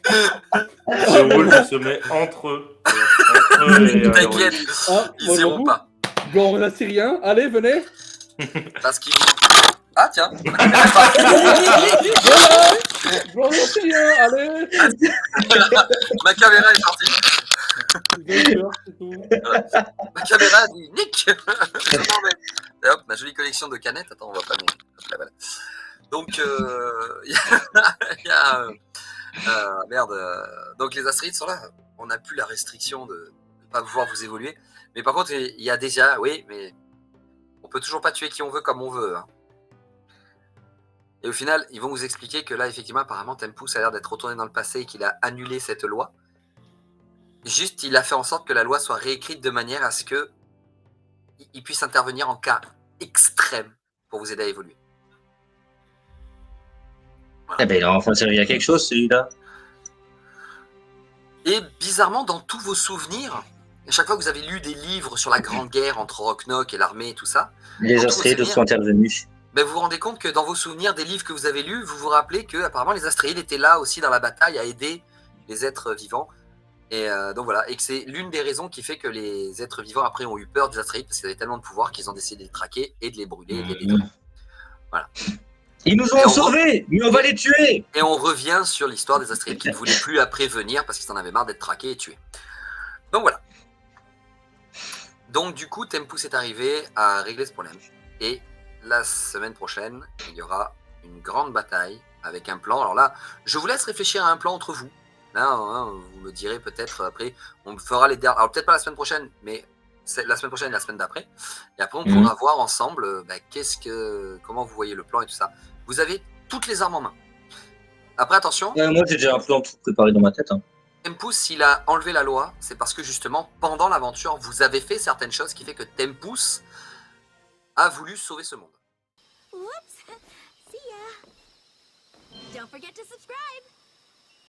Le wolf se met entre eux. Entre eux et
T'inquiète,
Ah,
ils
moi
iront
j'avoue.
pas.
Genre on a Syrien, allez venez.
Parce qu'ils. Ah tiens.
Voilà. Genre on a Syrien, allez.
Ma caméra est sortie.
Ils ont peur, c'est tout.
Ma caméra a dit Nick. Non mais. Et hop, ma jolie collection de canettes. Attends, on voit pas mais. Hop là, voilà. Donc il y a merde. Donc les astéroïdes sont là. On n'a plus la restriction de ne pas pouvoir vous évoluer. Mais par contre, il y a déjà, oui, mais on peut toujours pas tuer qui on veut comme on veut. Hein. Et au final, ils vont vous expliquer que là, effectivement, apparemment, Tempus a l'air d'être retourné dans le passé et qu'il a annulé cette loi. Juste, il a fait en sorte que la loi soit réécrite de manière à ce que il puisse intervenir en cas extrême pour vous aider à évoluer.
Eh ben, il a enfin servi à quelque chose, celui-là.
Et bizarrement, dans tous vos souvenirs, à chaque fois que vous avez lu des livres sur la Grande Guerre entre Rocknock et l'armée et tout ça,
Les
Dans
astéroïdes
tous vos
sont intervenus.
ben vous vous rendez compte que dans vos souvenirs des livres que vous avez lus, vous vous rappelez que apparemment les astéroïdes étaient là aussi dans la bataille à aider les êtres vivants. Et donc voilà, et que c'est l'une des raisons qui fait que les êtres vivants après ont eu peur des astéroïdes parce qu'ils avaient tellement de pouvoir qu'ils ont décidé de les traquer et de les brûler et de les détruire. Voilà.
Ils nous
Et
ont
on
sauvés, mais on va les tuer.
Et on revient sur l'histoire des astéroïdes qui ne voulaient plus après venir parce qu'ils en avaient marre d'être traqués et tués. Donc voilà. Donc du coup, Tempus est arrivé à régler ce problème. Et la semaine prochaine, il y aura une grande bataille avec un plan. Alors là, je vous laisse réfléchir à un plan entre vous. Là, hein, vous me direz peut-être après, on fera les derniers. Alors peut-être pas la semaine prochaine, mais c'est la semaine prochaine et la semaine d'après. Et après, on pourra voir ensemble comment vous voyez le plan et tout ça. Vous avez toutes les armes en main. Après, attention.
Moi, j'ai déjà un plan tout préparé dans ma tête. Hein.
Tempus, s'il a enlevé la loi, c'est parce que justement, pendant l'aventure, vous avez fait certaines choses qui fait que Tempus a voulu sauver ce monde.
Whoops. See ya. Don't forget to subscribe.